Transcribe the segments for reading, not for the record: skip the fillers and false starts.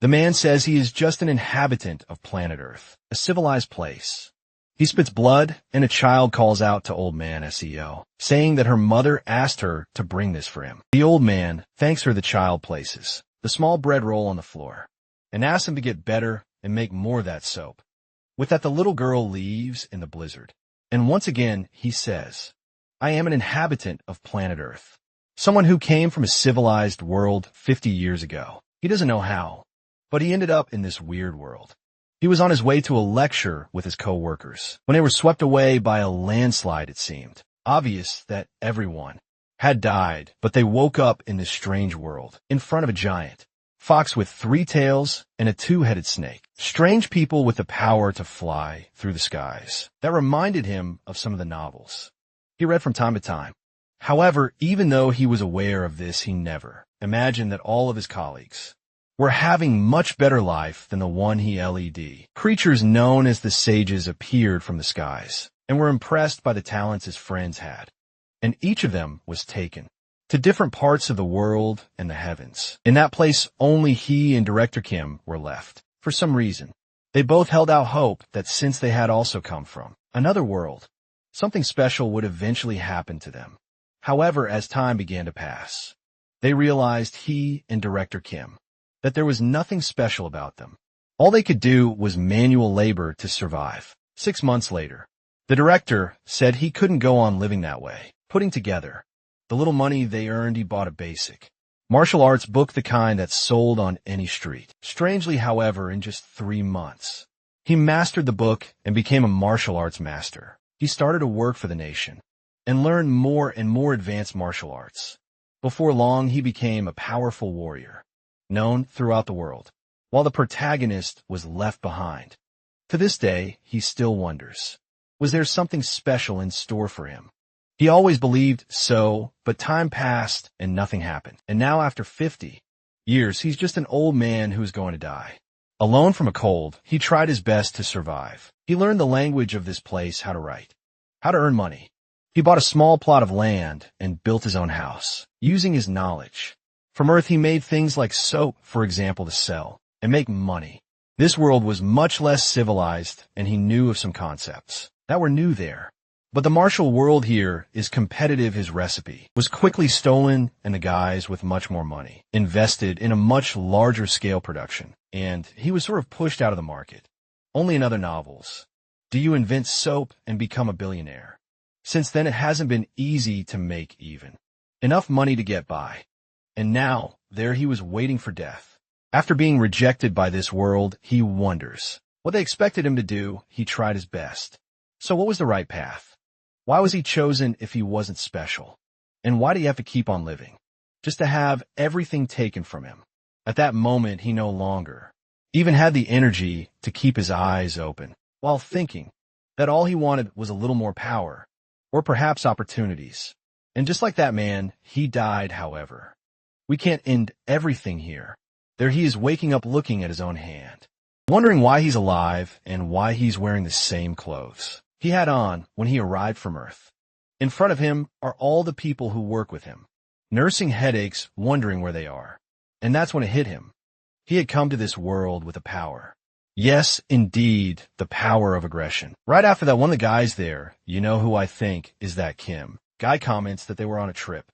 The man says he is just an inhabitant of planet Earth, a civilized place. He spits blood, and a child calls out to Old Man SEO, saying that her mother asked her to bring this for him. The old man thanks her. The child places the small bread roll on the floor and asks him to get better and make more of that soap. With that, the little girl leaves in the blizzard. And once again, he says, I am an inhabitant of planet Earth, someone who came from a civilized world 50 years ago. He doesn't know how, but he ended up in this weird world. He was on his way to a lecture with his co-workers when they were swept away by a landslide, it seemed. Obvious that everyone had died, but they woke up in this strange world, in front of a giant fox with 3 tails and a 2-headed snake. Strange people with the power to fly through the skies. That reminded him of some of the novels he read from time to time. However, even though he was aware of this, he never imagined that all of his colleagues were having much better life than the one he led. Creatures known as the sages appeared from the skies and were impressed by the talents his friends had, and each of them was taken to different parts of the world and the heavens. In that place, only he and Director Kim were left. For some reason, they both held out hope that since they had also come from another world, something special would eventually happen to them. However, as time began to pass, they realized, he and Director Kim, that there was nothing special about them. All they could do was manual labor to survive. 6 months later, the director said he couldn't go on living that way. Putting together the little money they earned, he bought a basic martial arts book, the kind that's sold on any street. Strangely, however, in just 3 months, he mastered the book and became a martial arts master. He started to work for the nation and learned more and more advanced martial arts. Before long, he became a powerful warrior, known throughout the world, while the protagonist was left behind. To this day, he still wonders, was there something special in store for him? He always believed so, but time passed and nothing happened. And now, after 50 years, he's just an old man who's going to die. Alone from a cold, he tried his best to survive. He learned the language of this place, how to write, how to earn money. He bought a small plot of land and built his own house, using his knowledge. From Earth, he made things like soap, for example, to sell and make money. This world was much less civilized, and he knew of some concepts that were new there. But the martial world here is competitive. His recipe was quickly stolen, and the guys with much more money invested in a much larger scale production, and he was sort of pushed out of the market. Only in other novels do you invent soap and become a billionaire. Since then, it hasn't been easy to make even enough money to get by. And now, there he was waiting for death. After being rejected by this world, he wonders what they expected him to do. He tried his best. So what was the right path? Why was he chosen if he wasn't special? And why do you have to keep on living, just to have everything taken from him? At that moment, he no longer even had the energy to keep his eyes open, while thinking that all he wanted was a little more power, or perhaps opportunities. And just like that man, he died. However, we can't end everything here. There he is, waking up looking at his own hand, wondering why he's alive and why he's wearing the same clothes he had on when he arrived from Earth. In front of him are all the people who work with him, nursing headaches, wondering where they are. And that's when it hit him. He had come to this world with a power. Yes, indeed, the power of aggression. Right after that, one of the guys there, you know who I think is that Kim guy, comments that they were on a trip.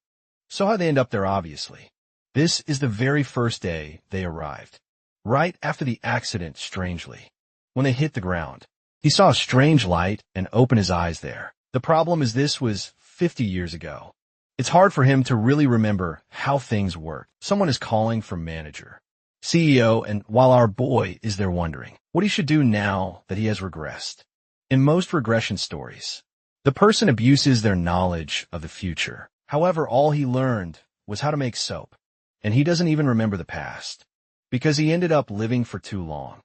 So how'd they end up there? Obviously, this is the very first day they arrived. Right after the accident, strangely, when they hit the ground, he saw a strange light and opened his eyes there. The problem is, this was 50 years ago. It's hard for him to really remember how things work. Someone is calling for manager, CEO, and while our boy is there wondering what he should do now that he has regressed. In most regression stories, the person abuses their knowledge of the future. However, all he learned was how to make soap, and he doesn't even remember the past, because he ended up living for too long.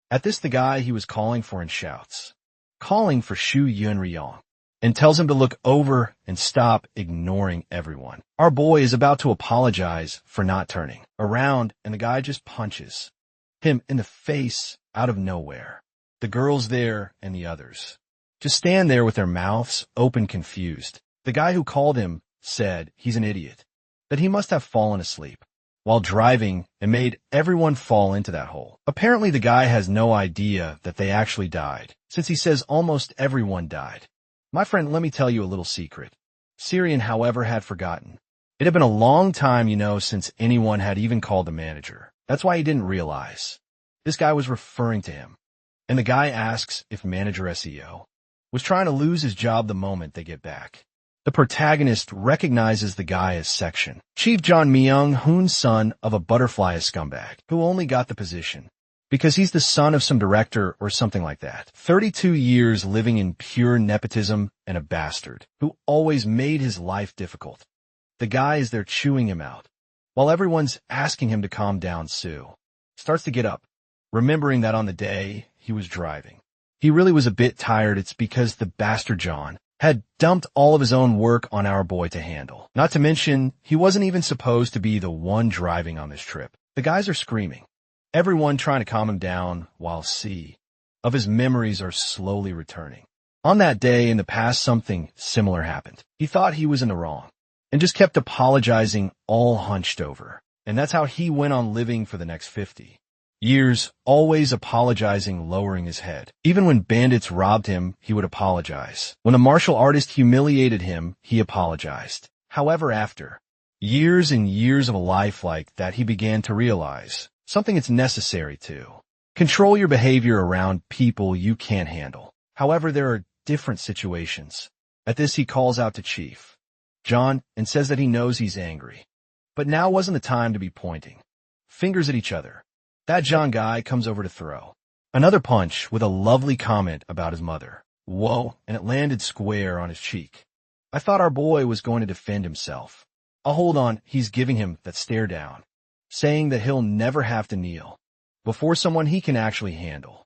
At this, the guy he was calling for and shouts, calling for Shu Yunryong, and tells him to look over and stop ignoring everyone. Our boy is about to apologize for not turning around, and the guy just punches him in the face out of nowhere. The girls there and the others just stand there with their mouths open, confused. The guy who called him said he's an idiot, that he must have fallen asleep. while driving and made everyone fall into that hole. Apparently the guy has no idea that they actually died, since he says almost everyone died. My friend, let me tell you a little secret. Syrian, however, had forgotten. It had been a long time, since anyone had even called the manager. That's why he didn't realize. This guy was referring to him. And the guy asks if manager SEO was trying to lose his job the moment they get back. The protagonist recognizes the guy as Section. Chief John Myung-hoon's son of a butterfly scumbag, who only got the position because he's the son of some director or something like that. 32 years living in pure nepotism and a bastard who always made his life difficult. The guy is there chewing him out, while everyone's asking him to calm down. Sue starts to get up, remembering that on the day he was driving, he really was a bit tired. It's because the bastard John had dumped all of his own work on our boy to handle. Not to mention, he wasn't even supposed to be the one driving on this trip. The guys are screaming, everyone trying to calm him down, while C of his memories are slowly returning. On that day in the past, something similar happened. He thought he was in the wrong and just kept apologizing, all hunched over. And that's how he went on living for the next 50 years, always apologizing, lowering his head. Even when bandits robbed him, he would apologize. When a martial artist humiliated him, he apologized. However, after years and years of a life like that, he began to realize something: it's necessary to control your behavior around people you can't handle. However, there are different situations. At this, he calls out to Chief John and says that he knows he's angry, but now wasn't the time to be pointing fingers at each other. That John guy comes over to throw another punch with a lovely comment about his mother. Whoa, and it landed square on his cheek. I thought our boy was going to defend himself. Hold on, he's giving him that stare down, saying that he'll never have to kneel before someone he can actually handle.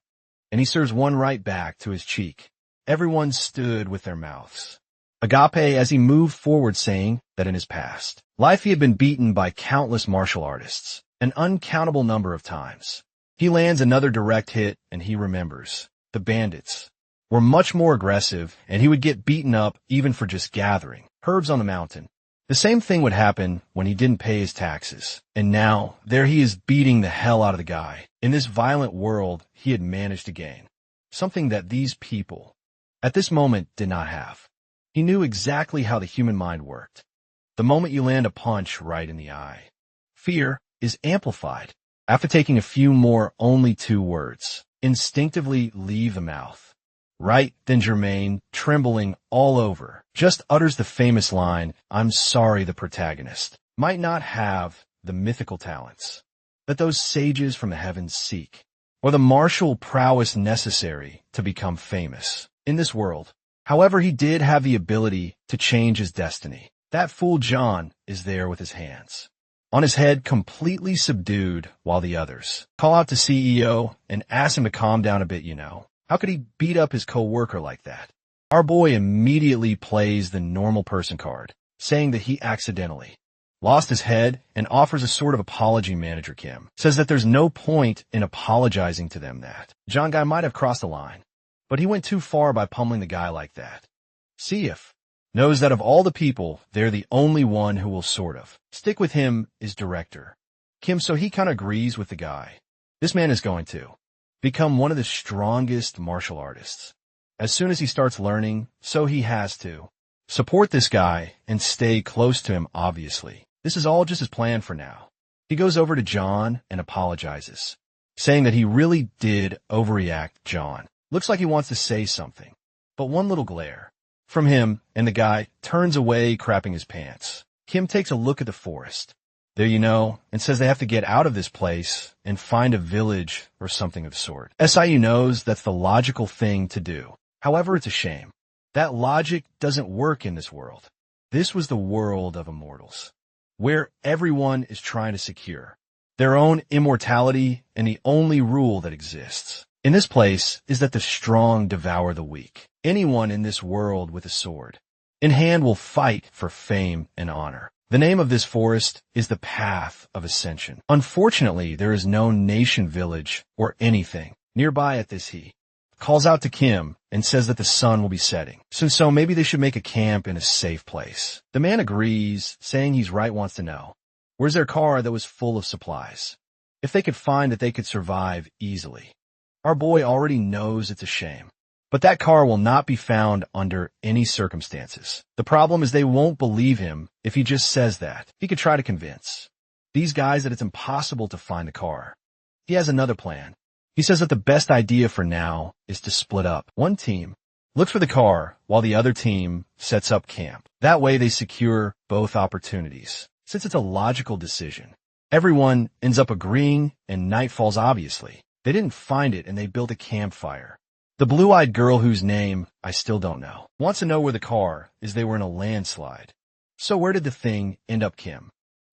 And he serves one right back to his cheek. Everyone stood with their mouths agape as he moved forward, saying that in his past life he had been beaten by countless martial artists, an uncountable number of times. He lands another direct hit, and he remembers the bandits were much more aggressive, and he would get beaten up even for just gathering herbs on the mountain. The same thing would happen when he didn't pay his taxes. And now, there he is beating the hell out of the guy. In this violent world, he had managed to gain something that these people at this moment did not have. He knew exactly how the human mind worked. The moment you land a punch right in the eye, fear is amplified. After taking a few more, only 2 words instinctively leave the mouth. Right then Germaine, trembling all over, just utters the famous line, I'm sorry. The protagonist might not have the mythical talents that those sages from the heavens seek, or the martial prowess necessary to become famous in this world. However, he did have the ability to change his destiny. That fool John is there with his hands on his head, completely subdued, while the others call out to CEO and ask him to calm down a bit. How could he beat up his co-worker like that? Our boy immediately plays the normal person card, saying that he accidentally lost his head and offers a sort of apology. Manager Kim says that there's no point in apologizing to them. That John guy might have crossed the line, but he went too far by pummeling the guy like that. See if knows that of all the people, they're the only one who will sort of stick with him is director Kim, so he kind of agrees with the guy. This man is going to become one of the strongest martial artists. As soon as he starts learning, so he has to support this guy and stay close to him, obviously. This is all just his plan for now. He goes over to John and apologizes, saying that he really did overreact. John looks like he wants to say something, but one little glare from him, and the guy turns away, crapping his pants. Kim takes a look at the forest there, and says they have to get out of this place and find a village or something of the sort. SIU knows that's the logical thing to do. However, it's a shame that logic doesn't work in this world. This was the world of immortals, where everyone is trying to secure their own immortality, and the only rule that exists in this place is that the strong devour the weak. Anyone in this world with a sword in hand will fight for fame and honor. The name of this forest is the Path of Ascension. Unfortunately, there is no nation village or anything nearby. At this, he calls out to Kim and says that the sun will be setting. So maybe they should make a camp in a safe place. The man agrees, saying he's right, wants to know Where's their car that was full of supplies? If they could find that they could survive easily. Our boy already knows it's a shame. But that car will not be found under any circumstances. The problem is they won't believe him if he just says that. He could try to convince these guys that it's impossible to find the car. He has another plan. He says that the best idea for now is to split up. One team looks for the car while the other team sets up camp. That way they secure both opportunities. Since it's a logical decision, everyone ends up agreeing and night falls obviously. They didn't find it and they built a campfire. The blue-eyed girl whose name I still don't know wants to know where the car is. They were in a landslide. So where did the thing end up, Kim?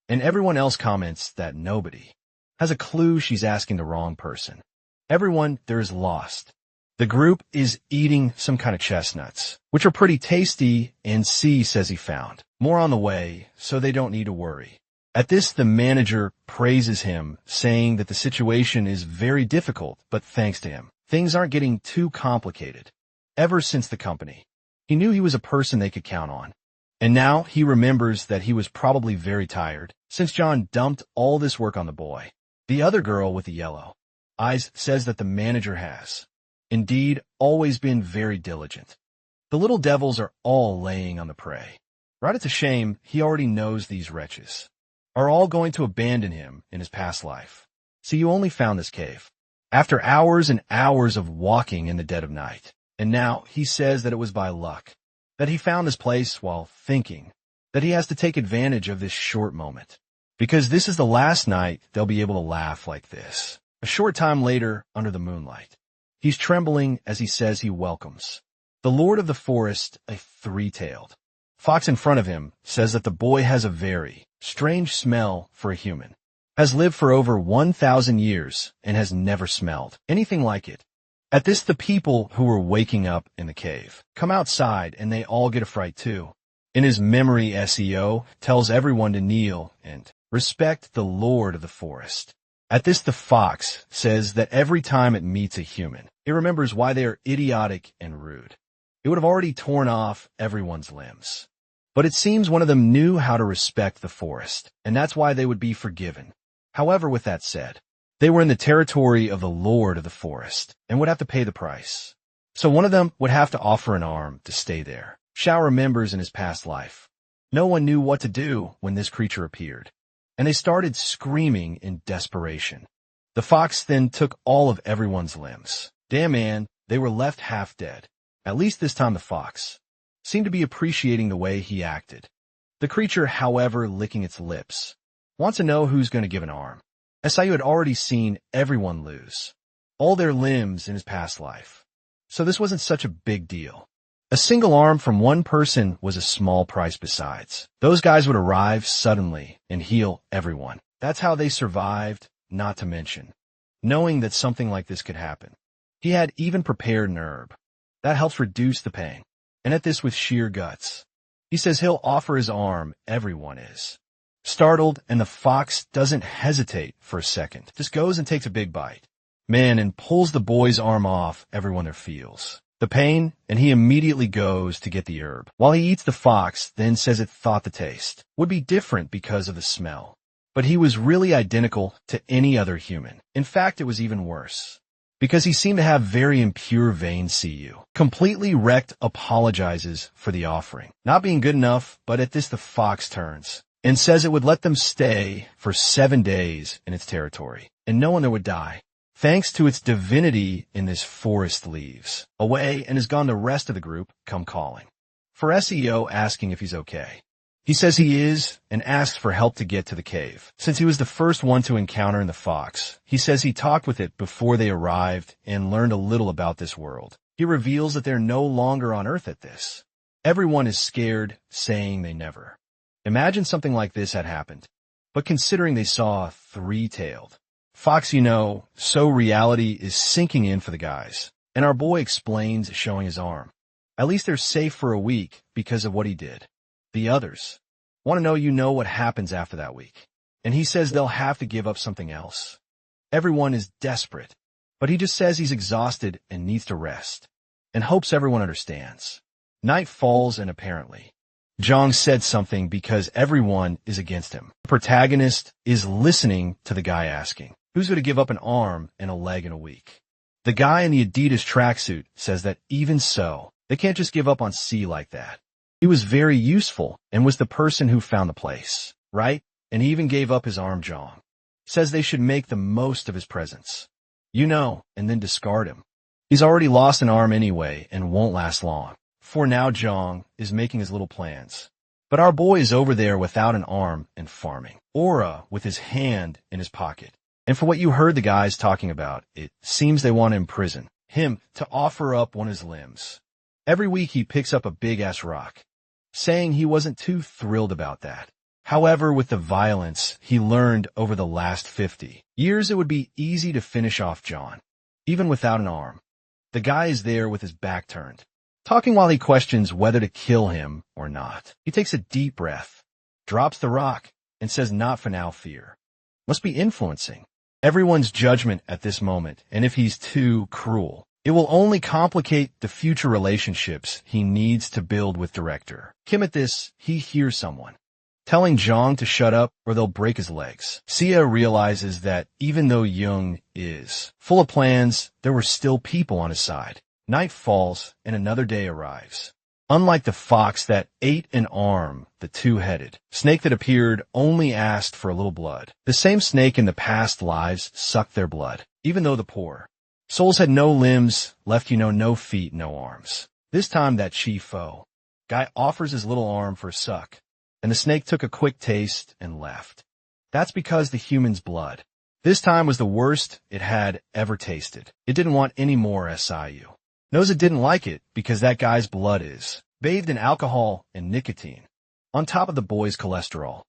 And everyone else comments that nobody has a clue. She's asking the wrong person. Everyone there is lost. The group is eating some kind of chestnuts, which are pretty tasty, and C says he found more on the way, so they don't need to worry. At this, the manager praises him, saying that the situation is very difficult, but thanks to him, things aren't getting too complicated. Ever since the company, he knew he was a person they could count on. And now he remembers that he was probably very tired, since John dumped all this work on the boy. The other girl with the yellow eyes says that the manager has, indeed, always been very diligent. The little devils are all laying on the prey. Right, it's a shame he already knows these wretches are all going to abandon him in his past life. So you only found this cave after hours and hours of walking in the dead of night. And now he says that it was by luck that he found this place while thinking that he has to take advantage of this short moment, because this is the last night they'll be able to laugh like this. A short time later, under the moonlight, he's trembling as he says he welcomes the Lord of the Forest, a three-tailed fox in front of him, says that the boy has a very strange smell for a human, has lived for over 1,000 years and has never smelled anything like it. At this, the people who were waking up in the cave come outside and they all get a fright too. In his memory, SEO tells everyone to kneel and respect the Lord of the Forest. At this, the fox says that every time it meets a human, it remembers why they are idiotic and rude. It would have already torn off everyone's limbs. But it seems one of them knew how to respect the forest, and that's why they would be forgiven. However, with that said, they were in the territory of the Lord of the Forest and would have to pay the price. So one of them would have to offer an arm to stay there. Shao remembers in his past life. No one knew what to do when this creature appeared, and they started screaming in desperation. The fox then took all of everyone's limbs. Damn man, they were left half dead. At least this time the fox seemed to be appreciating the way he acted. The creature, however, licking its lips, wants to know who's going to give an arm. Sayu had already seen everyone lose all their limbs in his past life, so this wasn't such a big deal. A single arm from one person was a small price besides. Those guys would arrive suddenly and heal everyone. That's how they survived, not to mention knowing that something like this could happen. He had even prepared an herb that helps reduce the pain. And at this, with sheer guts, he says he'll offer his arm. Everyone is startled, and the fox doesn't hesitate for a second. Just goes and takes a big bite. Man, and pulls the boy's arm off. Everyone there feels the pain, and he immediately goes to get the herb. While he eats, the fox then says it thought the taste would be different because of the smell. But he was really identical to any other human. In fact, it was even worse, because he seemed to have very impure veins. CU completely wrecked apologizes for the offering not being good enough, but at this the fox turns and says it would let them stay for 7 days in its territory, and no one there would die. Thanks to its divinity in this forest, leaves away and has gone. The rest of the group come calling for SEO, asking if he's okay. He says he is and asks for help to get to the cave, since he was the first one to encounter the fox. He says he talked with it before they arrived and learned a little about this world. He reveals that they're no longer on Earth at this. Everyone is scared, saying they never imagined something like this had happened. But considering they saw a three-tailed fox, so reality is sinking in for the guys. And our boy explains, showing his arm. At least they're safe for a week because of what he did. The others want to know what happens after that week. And he says they'll have to give up something else. Everyone is desperate, but he just says he's exhausted and needs to rest, and hopes everyone understands. Night falls, and apparently Jong said something because everyone is against him. The protagonist is listening to the guy asking, who's going to give up an arm and a leg in a week? The guy in the Adidas tracksuit says that even so, they can't just give up on C like that. He was very useful and was the person who found the place, right? And he even gave up his arm. Jong says they should make the most of his presence. And then discard him. He's already lost an arm anyway and won't last long. For now, Jong is making his little plans. But our boy is over there without an arm and farming. Aura with his hand in his pocket. And for what you heard the guys talking about, it seems they want to imprison him to offer up one of his limbs. Every week he picks up a big-ass rock, saying he wasn't too thrilled about that. However, with the violence he learned over the last 50 years, it would be easy to finish off John, even without an arm. The guy is there with his back turned, talking while he questions whether to kill him or not. He takes a deep breath, drops the rock, and says, "Not for now, fear." Must be influencing everyone's judgment at this moment, and if he's too cruel, it will only complicate the future relationships he needs to build with director Kim. At this, he hears someone telling Jong to shut up or they'll break his legs. Sia realizes that even though Jung is full of plans, there were still people on his side. Night falls and another day arrives. Unlike the fox that ate an arm, the two-headed snake that appeared only asked for a little blood. The same snake in the past lives sucked their blood, even though the poor souls had no limbs, left no feet, no arms. This time that chief foe guy offers his little arm for a suck, and the snake took a quick taste and left. That's because the human's blood this time was the worst it had ever tasted. It didn't want any more. SIU knows it didn't like it because that guy's blood is bathed in alcohol and nicotine, on top of the boy's cholesterol.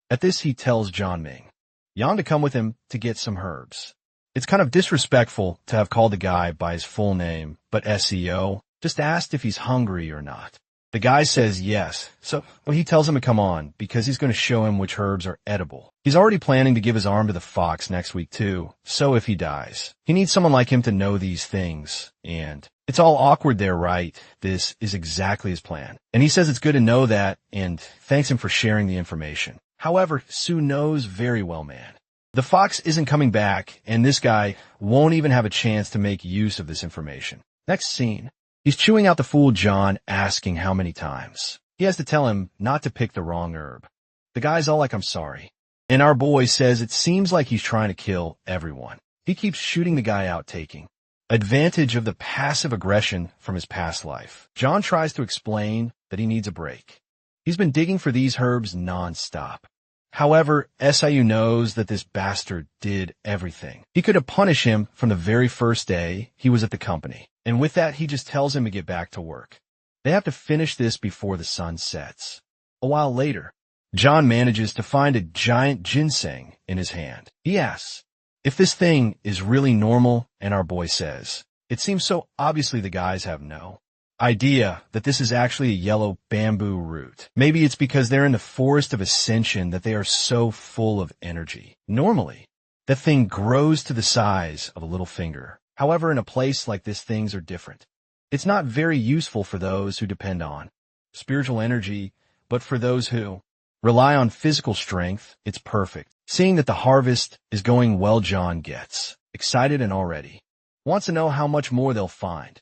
At this, he tells John Ming Yang to come with him to get some herbs. It's kind of disrespectful to have called the guy by his full name, but SEO just asked if he's hungry or not. The guy says yes, so he tells him to come on because he's going to show him which herbs are edible. He's already planning to give his arm to the fox next week too, so if he dies, he needs someone like him to know these things. And it's all awkward there, right? This is exactly his plan. And he says it's good to know that and thanks him for sharing the information. However, Sue knows very well, man, the fox isn't coming back and this guy won't even have a chance to make use of this information. Next scene. He's chewing out the fool John, asking how many times. He has to tell him not to pick the wrong herb. The guy's all like, "I'm sorry." And our boy says it seems like he's trying to kill everyone. He keeps shooting the guy out, taking advantage of the passive aggression from his past life. John tries to explain that he needs a break. He's been digging for these herbs non-stop. However, SIU knows that this bastard did everything he could to punish him from the very first day he was at the company. And with that, he just tells him to get back to work. They have to finish this before the sun sets. A while later, John manages to find a giant ginseng in his hand. He asks if this thing is really normal, and our boy says, it seems so. Obviously the guys have no idea that this is actually a yellow bamboo root. Maybe it's because they're in the forest of ascension that they are so full of energy. Normally, that thing grows to the size of a little finger. However, in a place like this, things are different. It's not very useful for those who depend on spiritual energy, but for those who rely on physical strength, it's perfect. Seeing that the harvest is going well, John gets excited and already wants to know how much more they'll find.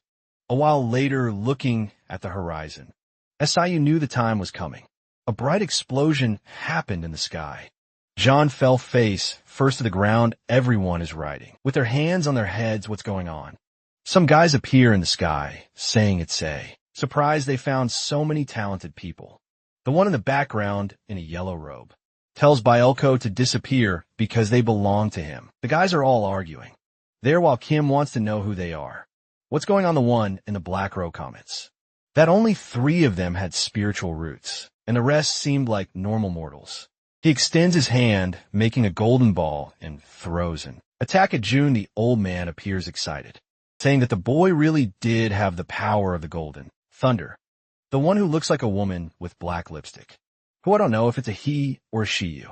A while later, looking at the horizon, SIU knew the time was coming. A bright explosion happened in the sky. John fell face first to the ground. Everyone is riding with their hands on their heads. What's going on? Some guys appear in the sky, saying it's a surprise they found so many talented people. The one in the background, in a yellow robe, tells Bielko to disappear because they belong to him. The guys are all arguing there while Kim wants to know who they are. What's going on? The one in the black robe comments that only 3 of them had spiritual roots, and the rest seemed like normal mortals. He extends his hand, making a golden ball, and throws an attack at June. The old man appears excited, saying that the boy really did have the power of the golden thunder. The one who looks like a woman with black lipstick, who I don't know if it's a he or a she.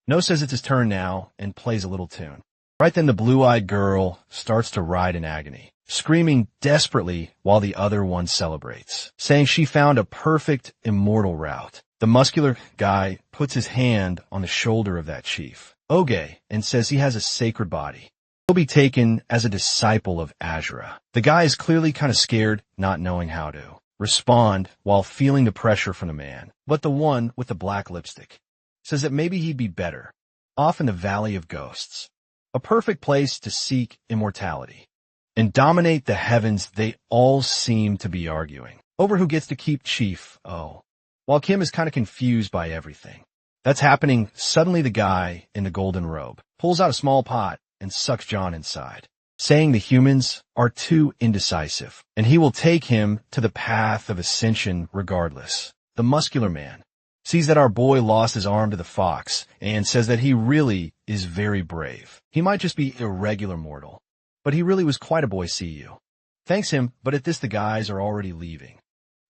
No says it's his turn now and plays a little tune. Right then the blue-eyed girl starts to ride in agony. screaming desperately while the other one celebrates, saying she found a perfect immortal route. The muscular guy puts his hand on the shoulder of that chief, Oge, and says he has a sacred body. He'll be taken as a disciple of Azura. The guy is clearly kind of scared, not knowing how to respond while feeling the pressure from the man. But the one with the black lipstick says that maybe he'd be better off in the Valley of Ghosts, a perfect place to seek immortality and dominate the heavens. They all seem to be arguing over who gets to keep Chief O, while Kim is kind of confused by everything that's happening. Suddenly the guy in the golden robe pulls out a small pot and sucks John inside, saying the humans are too indecisive, and he will take him to the path of ascension regardless. The muscular man sees that our boy lost his arm to the fox and says that he really is very brave. He might just be irregular mortal, but he really was quite a boy. See you. Thanks him, but at this the guys are already leaving,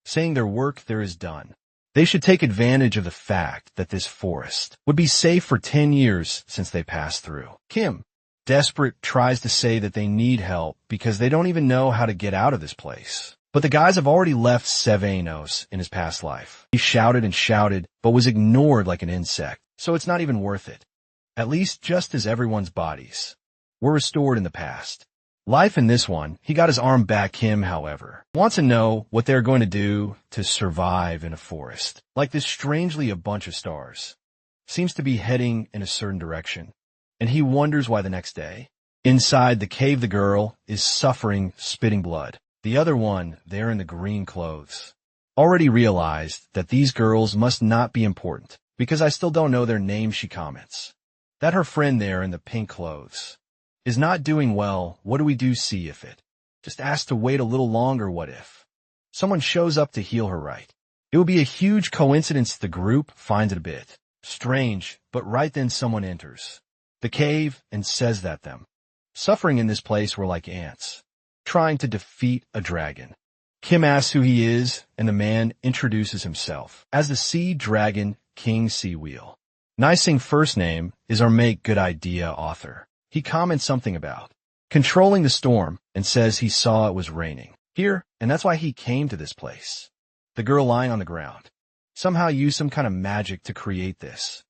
saying their work there is done. They should take advantage of the fact that this forest would be safe for 10 years since they passed through. Kim, desperate, tries to say that they need help because they don't even know how to get out of this place. But the guys have already left Sevenos in his past life. He shouted and shouted, but was ignored like an insect, so it's not even worth it. At least just as everyone's bodies were restored in the past. Life in this one, he got his arm back. Kim, however, wants to know what they're going to do to survive in a forest like this. Strangely, a bunch of stars seems to be heading in a certain direction, and he wonders why. The next day, inside the cave, the girl is suffering, spitting blood. The other one, there in the green clothes, already realized that these girls must not be important because I still don't know their names. She comments that her friend there in the pink clothes is not doing well. What do we do? See if it just asks to wait a little longer. What if someone shows up to heal her, right? It would be a huge coincidence. The group finds it a bit strange, but right then someone enters the cave and says that them suffering in this place were like ants trying to defeat a dragon. Kim asks who he is, and the man introduces himself as the Sea Dragon King Seawheel. Nising first name is our Make Good Idea author. He comments something about controlling the storm and says he saw it was raining here, and that's why he came to this place. The girl lying on the ground somehow used some kind of magic to create this.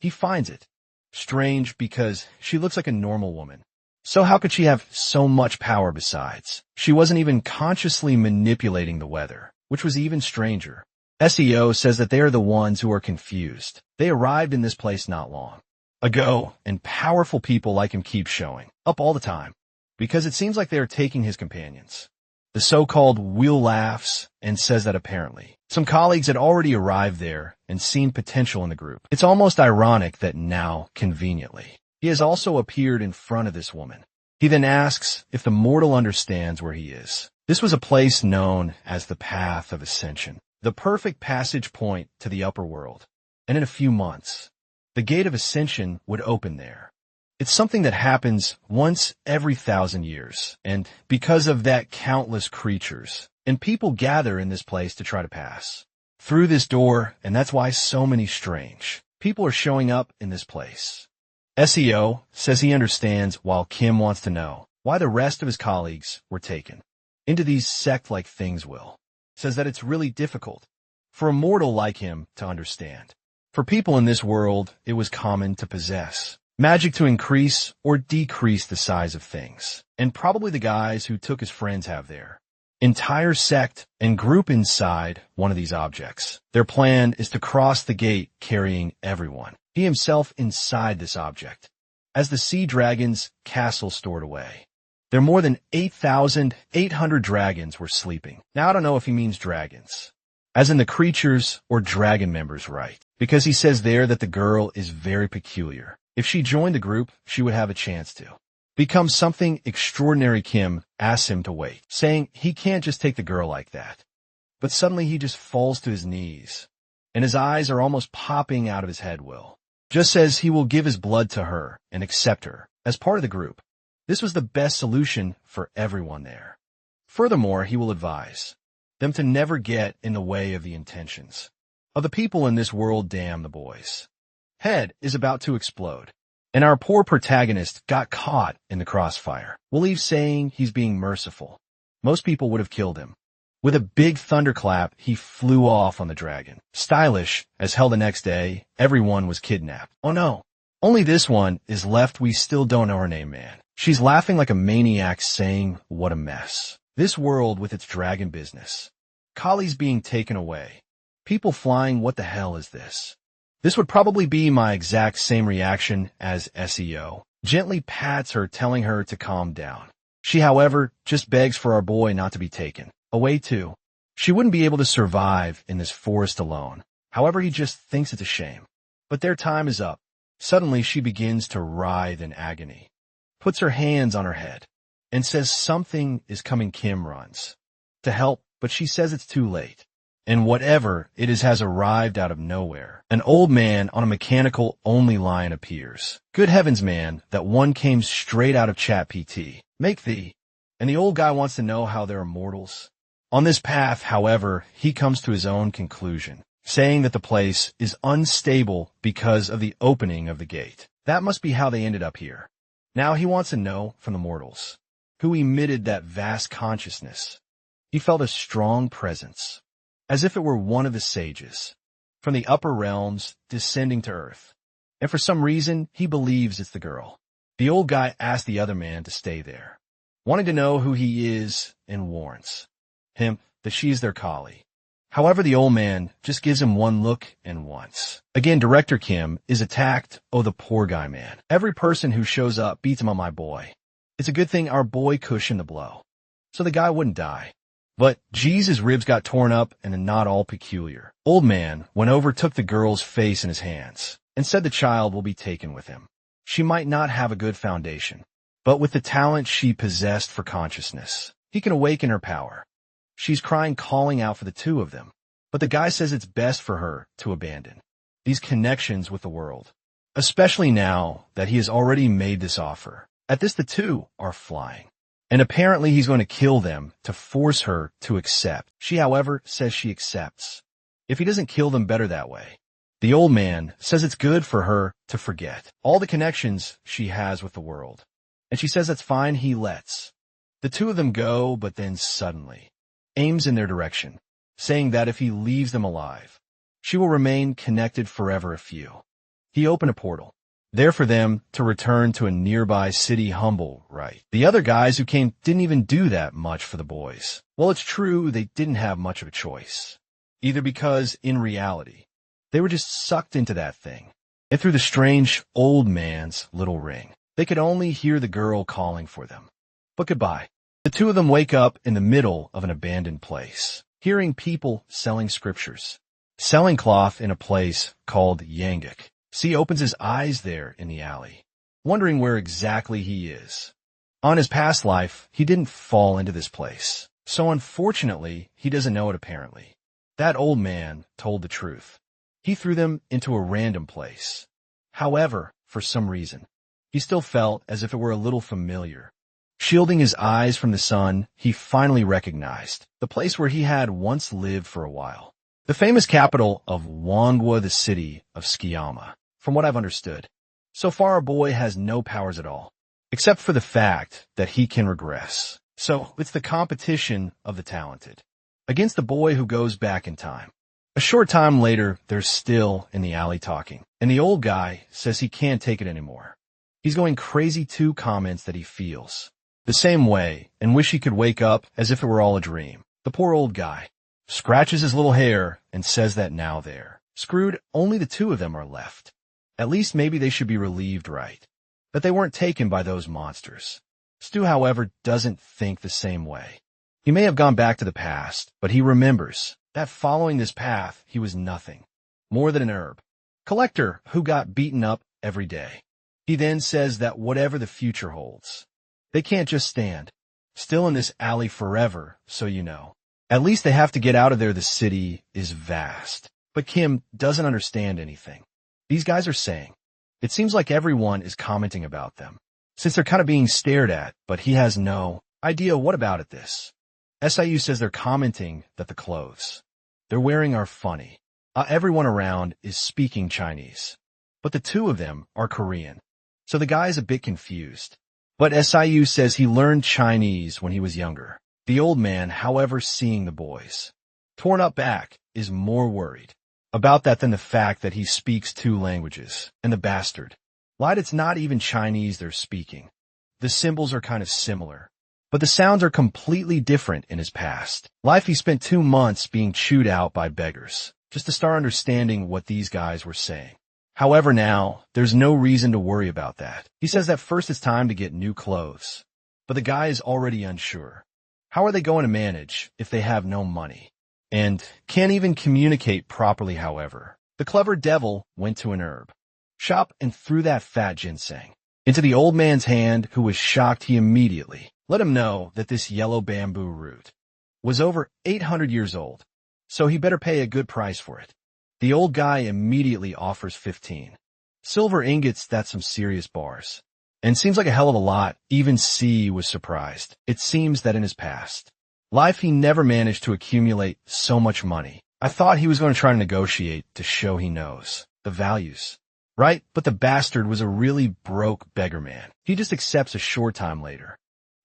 He finds it strange because she looks like a normal woman. So how could she have so much power? Besides, she wasn't even consciously manipulating the weather, which was even stranger. SEO says that they are the ones who are confused. They arrived in this place not long ago, and powerful people like him keep showing up all the time because it seems like they are taking his companions. The so-called Will laughs and says that apparently some colleagues had already arrived there and seen potential in the group. It's almost ironic that now, conveniently, he has also appeared in front of this woman. He then asks if the mortal understands where he is. This was a place known as the Path of Ascension, the perfect passage point to the upper world. And in a few months, the Gate of Ascension would open there. It's something that happens once every 1,000 years, and because of that, countless creatures and people gather in this place to try to pass through this door, and that's why so many strange people are showing up in this place. SEO says he understands, while Kim wants to know why the rest of his colleagues were taken into these sect-like things. Will says that it's really difficult for a mortal like him to understand. For people in this world, it was common to possess magic to increase or decrease the size of things, and probably the guys who took his friends have their entire sect and group inside one of these objects. Their plan is to cross the gate carrying everyone, he himself inside this object, as the Sea Dragon's castle stored away. There more than 8,800 dragons were sleeping. Now I don't know if he means dragons, as in the creatures or dragon members, right? Because he says there that the girl is very peculiar. If she joined the group, she would have a chance to become something extraordinary. Kim asks him to wait, saying he can't just take the girl like that. But suddenly he just falls to his knees, and his eyes are almost popping out of his head. Will just says he will give his blood to her and accept her as part of the group. This was the best solution for everyone there. Furthermore, he will advise them to never get in the way of the intentions of the people in this world. Damn, the boy's head is about to explode, And our poor protagonist got caught in the crossfire. We'll leave saying he's being merciful. Most people would have killed him. With a big thunderclap, he flew off on the dragon. Stylish as hell. The next day, everyone was kidnapped. Oh no. Only this one is left. We still don't know her name, man. She's laughing like a maniac saying, what a mess. This world with its dragon business. Kali's being taken away. People flying, what the hell is this? This would probably be my exact same reaction as SEO. Gently pats her, telling her to calm down. She, however, just begs for our boy not to be taken away too. She wouldn't be able to survive in this forest alone. However, he just thinks it's a shame. But their time is up. Suddenly, she begins to writhe in agony, puts her hands on her head, and says something is coming. Kim runs to help, but she says it's too late. And whatever it is has arrived out of nowhere. An old man on a mechanical-only line appears. Good heavens, man, that one came straight out of ChatGPT. Make thee. And the old guy wants to know how they're immortals. On this path, however, he comes to his own conclusion, saying that the place is unstable because of the opening of the gate. That must be how they ended up here. Now he wants to know from the mortals, who emitted that vast consciousness. He felt a strong presence, as if it were one of the sages, from the upper realms descending to earth. And for some reason, he believes it's the girl. The old guy asks the other man to stay there, wanting to know who he is, and warns him that she's their Kali. However, the old man just gives him one look and once. Again, Director Kim is attacked. Oh, the poor guy, man. Every person who shows up beats him on my boy. It's a good thing our boy cushioned the blow, so the guy wouldn't die. But, geez, his ribs got torn up and not all peculiar. Old man went over, took the girl's face in his hands, and said the child will be taken with him. She might not have a good foundation, but with the talent she possessed for consciousness, he can awaken her power. She's crying, calling out for the two of them. But the guy says it's best for her to abandon these connections with the world, especially now that he has already made this offer. At this, the two are flying. And apparently he's going to kill them to force her to accept. She, however, says she accepts. If he doesn't kill them, better that way. The old man says it's good for her to forget all the connections she has with the world. And she says that's fine. He lets the two of them go, but then suddenly aims in their direction, saying that if he leaves them alive, she will remain connected forever. If you. He opened a portal there for them to return to a nearby city. Humble, right? The other guys who came didn't even do that much for the boys. Well, it's true they didn't have much of a choice, either because, in reality, they were just sucked into that thing. And through the strange old man's little ring, they could only hear the girl calling for them. But goodbye. The two of them wake up in the middle of an abandoned place, hearing people selling scriptures, selling cloth in a place called Yanguk. C opens his eyes there in the alley, wondering where exactly he is. On his past life, he didn't fall into this place, so unfortunately, he doesn't know it apparently. That old man told the truth. He threw them into a random place. However, for some reason, he still felt as if it were a little familiar. Shielding his eyes from the sun, he finally recognized the place where he had once lived for a while. The famous capital of Manhwa, the city of Skiyama, from what I've understood. So far, our boy has no powers at all, except for the fact that he can regress. So it's the competition of the talented against the boy who goes back in time. A short time later, they're still in the alley talking, and the old guy says he can't take it anymore. He's going crazy too, comments that he feels the same way and wish he could wake up as if it were all a dream. The poor old guy scratches his little hair and says that now they're screwed. Only the two of them are left. At least maybe they should be relieved, right? That they weren't taken by those monsters. Stu, however, doesn't think the same way. He may have gone back to the past, but he remembers that following this path, he was nothing more than an herb collector who got beaten up every day. He then says that whatever the future holds, they can't just stand still in this alley forever, so you know. At least they have to get out of there. The city is vast. But Kim doesn't understand anything these guys are saying. It seems like everyone is commenting about them, since they're kind of being stared at, but he has no idea what about it this. SIU says they're commenting that the clothes they're wearing are funny. Everyone around is speaking Chinese, but the two of them are Korean. So the guy is a bit confused. But SIU says he learned Chinese when he was younger. The old man, however, seeing the boys torn up back, is more worried about that than the fact that he speaks 2 languages. And the bastard lied, it's not even Chinese they're speaking. The symbols are kind of similar, but the sounds are completely different in his past life. He spent 2 months being chewed out by beggars just to start understanding what these guys were saying. However, now, there's no reason to worry about that. He says that first it's time to get new clothes, but the guy is already unsure. How are they going to manage if they have no money? And can't even communicate properly. However, the clever devil went to an herb shop and threw that fat ginseng into the old man's hand, who was shocked. He immediately let him know that this yellow bamboo root was over 800 years old, so he better pay a good price for it. The old guy immediately offers 15 silver ingots. That's some serious bars, and seems like a hell of a lot. Even C was surprised. It seems that in his past life he never managed to accumulate so much money. I thought he was going to try to negotiate to show he knows the values, right? But the bastard was a really broke beggar man. He just accepts a short time later.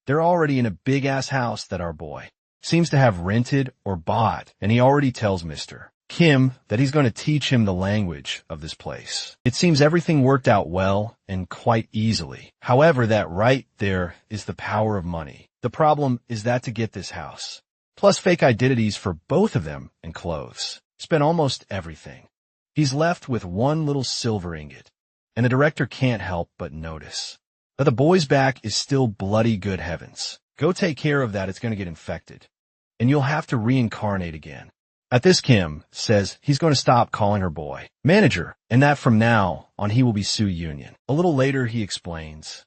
They're already in a big-ass house that our boy seems to have rented or bought, and he already tells Mr. Kim that he's going to teach him the language of this place. It seems everything worked out well and quite easily. However, that right there is the power of money. The problem is that to get this house, plus fake identities for both of them and clothes, spent almost everything. He's left with 1 little silver ingot, and the director can't help but notice that the boy's back is still bloody. Good heavens. Go take care of that. It's going to get infected, and you'll have to reincarnate again. At this, Kim says he's going to stop calling her boy manager, and that from now on he will be Sue Union. A little later, he explains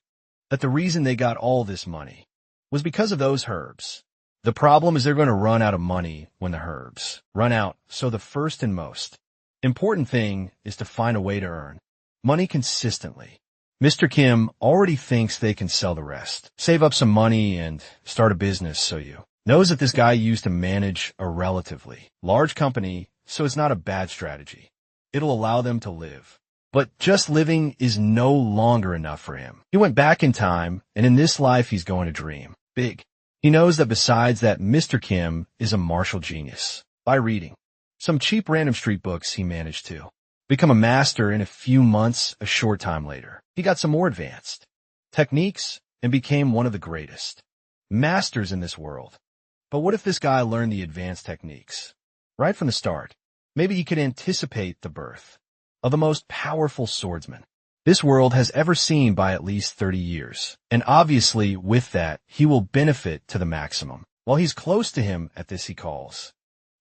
that the reason they got all this money was because of those herbs. The problem is they're going to run out of money when the herbs run out, so the first and most important thing is to find a way to earn money consistently. Mr. Kim already thinks they can sell the rest, save up some money, and start a business. So you knows that this guy used to manage a relatively large company, so it's not a bad strategy. It'll allow them to live. But just living is no longer enough for him. He went back in time, and in this life he's going to dream big. He knows that besides that, Mr. Kim is a martial genius. By reading some cheap random street books, he managed to become a master in a few months. A short time later, he got some more advanced techniques and became one of the greatest masters in this world. But what if this guy learned the advanced techniques right from the start? Maybe he could anticipate the birth of the most powerful swordsman this world has ever seen by at least 30 years. And obviously, with that, he will benefit to the maximum. While he's close to him at this, he calls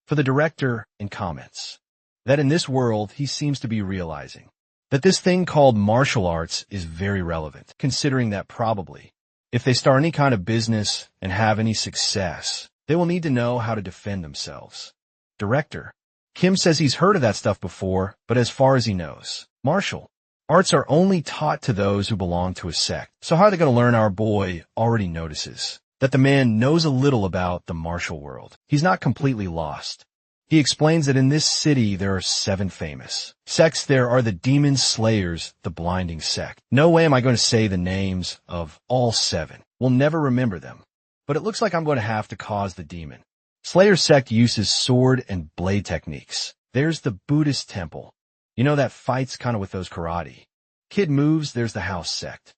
for the director and comments that in this world, he seems to be realizing that this thing called martial arts is very relevant, considering that probably if they start any kind of business and have any success, they will need to know how to defend themselves. Director Kim says he's heard of that stuff before, but as far as he knows, martial arts are only taught to those who belong to a sect. So how are they going to learn? Our boy already notices that the man knows a little about the martial world. He's not completely lost. He explains that in this city there are 7 famous sects. There are the Demon Slayers, the Blinding Sect. No way am I going to say the names of all 7. We'll never remember them. But it looks like I'm going to have to cause the Demon Slayer sect uses sword and blade techniques. There's the Buddhist temple. You know, that fights kind of with those karate kid moves. There's the house sect,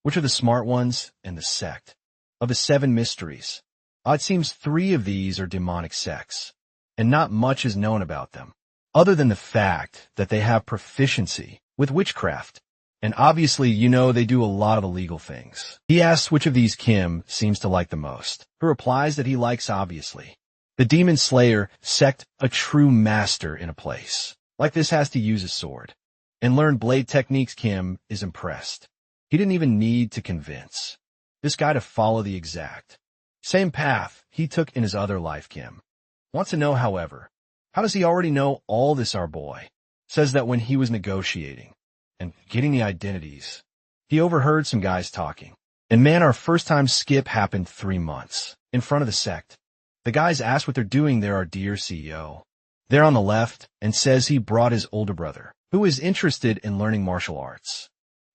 which are the smart ones, and the sect of the 7 mysteries. It seems 3 of these are demonic sects, and not much is known about them, other than the fact that they have proficiency with witchcraft. And obviously, you know, they do a lot of illegal things. He asks which of these Kim seems to like the most, who replies that he likes, obviously, the Demon Slayer sect. A true master in a place like this has to use a sword and learn blade techniques. Kim is impressed. He didn't even need to convince this guy to follow the exact same path he took in his other life. Kim wants to know, however, how does he already know all this? Our boy says that when he was negotiating and getting the identities, he overheard some guys talking. And man, our first time skip happened 3 months in front of the sect. The guys asked what they're doing there. Our dear CEO there on the left, and says he brought his older brother, who is interested in learning martial arts.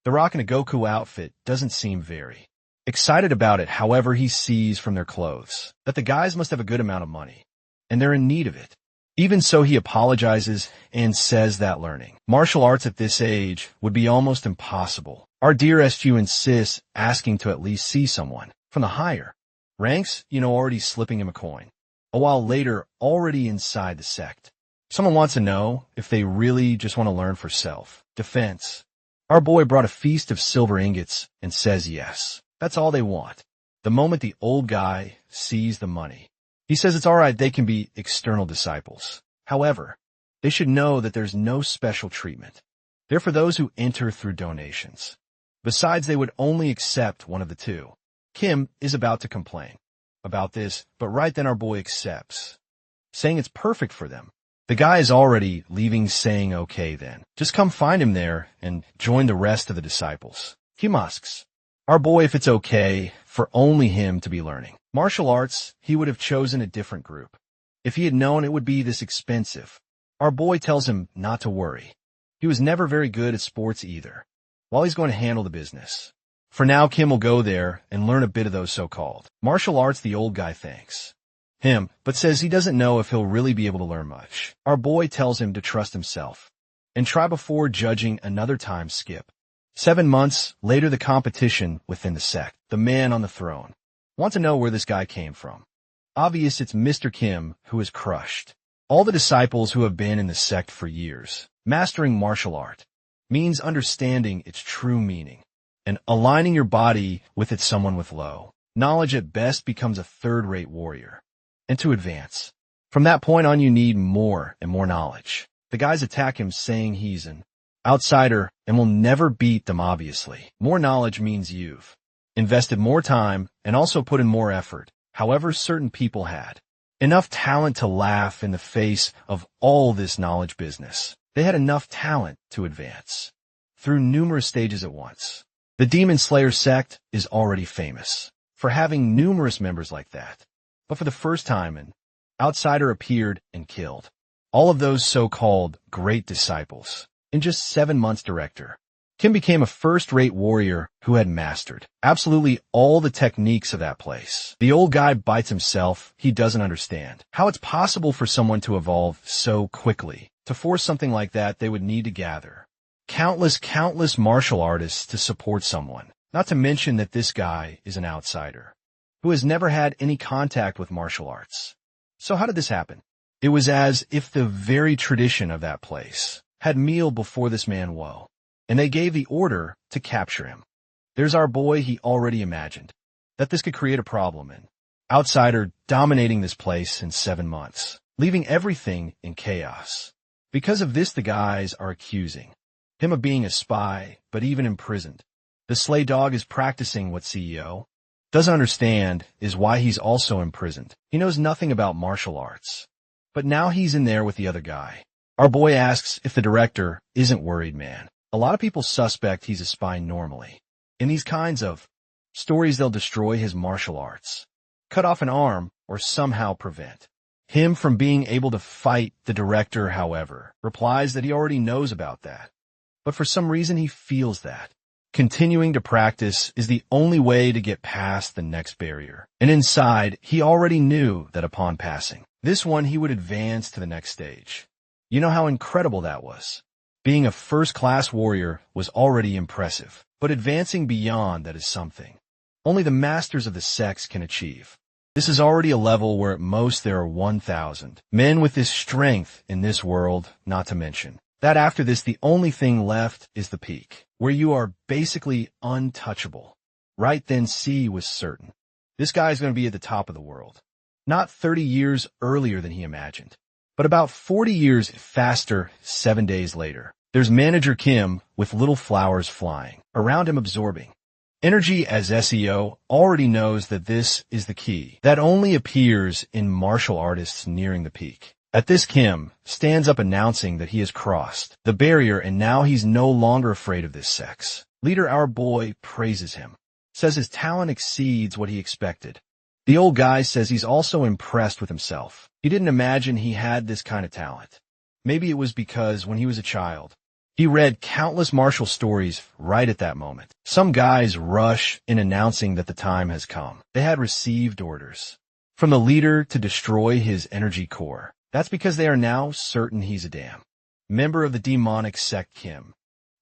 The rockin' a Goku outfit doesn't seem very excited about it. However, he sees from their clothes that the guys must have a good amount of money, and they're in need of it. Even so, he apologizes and says that learning martial arts at this age would be almost impossible. Our dear SU insists, asking to at least see someone from the higher ranks, already slipping him a coin. A while later, already inside the sect, someone wants to know if they really just want to learn for self-defense. Our boy brought a feast of silver ingots and says yes, that's all they want. The moment the old guy sees the money, he says it's all right, they can be external disciples. However, they should know that there's no special treatment. They're for those who enter through donations. Besides, they would only accept one of the two. Kim is about to complain about this, but right then our boy accepts, saying it's perfect for them. The guy is already leaving, saying, okay then, just come find him there and join the rest of the disciples. Kim asks our boy if it's okay for only him to be learning martial arts. He would have chosen a different group if he had known it would be this expensive. Our boy tells him not to worry. He was never very good at sports either, while he's going to handle the business. For now, Kim will go there and learn a bit of those so-called martial arts. The old guy thanks him, but says he doesn't know if he'll really be able to learn much. Our boy tells him to trust himself and try before judging. Another time skip. 7 months later, the competition within the sect. The man on the throne wants to know where this guy came from. Obvious, it's Mr. Kim, who has crushed all the disciples who have been in the sect for years. Mastering martial art means understanding its true meaning and aligning your body with it. Someone with low knowledge at best becomes a third-rate warrior. And to advance from that point on, you need more and more knowledge. The guys attack him, saying he's an outsider and will never beat them. Obviously, more knowledge means you've invested more time and also put in more effort. However, certain people had enough talent to laugh in the face of all this knowledge business. They had enough talent to advance through numerous stages at once. The Demon Slayer sect is already famous for having numerous members like that. But for the first time, an outsider appeared and killed all of those so-called great disciples. In just 7 months, Director Kim became a first-rate warrior who had mastered absolutely all the techniques of that place. The old guy bites himself. He doesn't understand how it's possible for someone to evolve so quickly. To force something like that, they would need to gather countless martial artists to support someone. Not to mention that this guy is an outsider who has never had any contact with martial arts. So how did this happen? It was as if the very tradition of that place had meal before this man woe, and they gave the order to capture him. There's our boy. He already imagined that this could create a problem, an outsider dominating this place in 7 months, leaving everything in chaos. Because of this, the guys are accusing him of being a spy, but even imprisoned. The Slay Dog is practicing what CEO doesn't understand is why he's also imprisoned. He knows nothing about martial arts, but now he's in there with the other guy. Our boy asks if the director isn't worried. Man, a lot of people suspect he's a spy normally. In these kinds of stories, they'll destroy his martial arts, cut off an arm, or somehow prevent him from being able to fight. The director, however, replies that he already knows about that, but for some reason he feels that continuing to practice is the only way to get past the next barrier. And inside, he already knew that upon passing this one, he would advance to the next stage. You know how incredible that was. Being a first-class warrior was already impressive, but advancing beyond that is something only the masters of the sects can achieve. This is already a level where at most there are 1,000 men with this strength in this world, not to mention that after this, the only thing left is the peak, where you are basically untouchable. Right then, C was certain. This guy is going to be at the top of the world. Not 30 years earlier than he imagined, but about 40 years faster. 7 days later, there's Manager Kim with little flowers flying around him, absorbing energy. As SEO already knows that this is the key that only appears in martial artists nearing the peak. At this, Kim stands up announcing that he has crossed the barrier and now he's no longer afraid of this sex. Leader, our boy, praises him, says his talent exceeds what he expected. The old guy says he's also impressed with himself. He didn't imagine he had this kind of talent. Maybe it was because when he was a child, He read countless martial stories right at that moment. Some guys rush in announcing that the time has come. They had received orders from the leader to destroy his energy core. That's because they are now certain he's a damn member of the demonic sect Kim.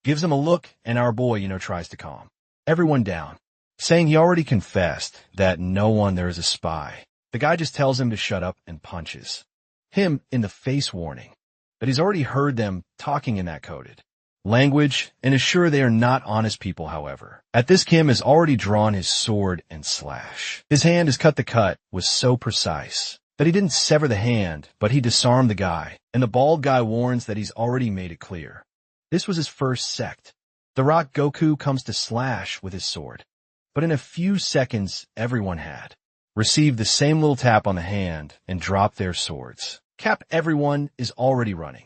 Gives him a look, and our boy, tries to calm everyone down, saying he already confessed that no one there is a spy. The guy just tells him to shut up and punches him in the face, warning that he's already heard them talking in that coded language and is sure they are not honest people. However, at this, Kim has already drawn his sword and slash. His hand has cut. The cut was so precise that he didn't sever the hand, but he disarmed the guy, and the bald guy warns that he's already made it clear this was his first sect. The Rock Goku comes to slash with his sword, but in a few seconds everyone had received the same little tap on the hand and dropped their swords. Cap, everyone is already running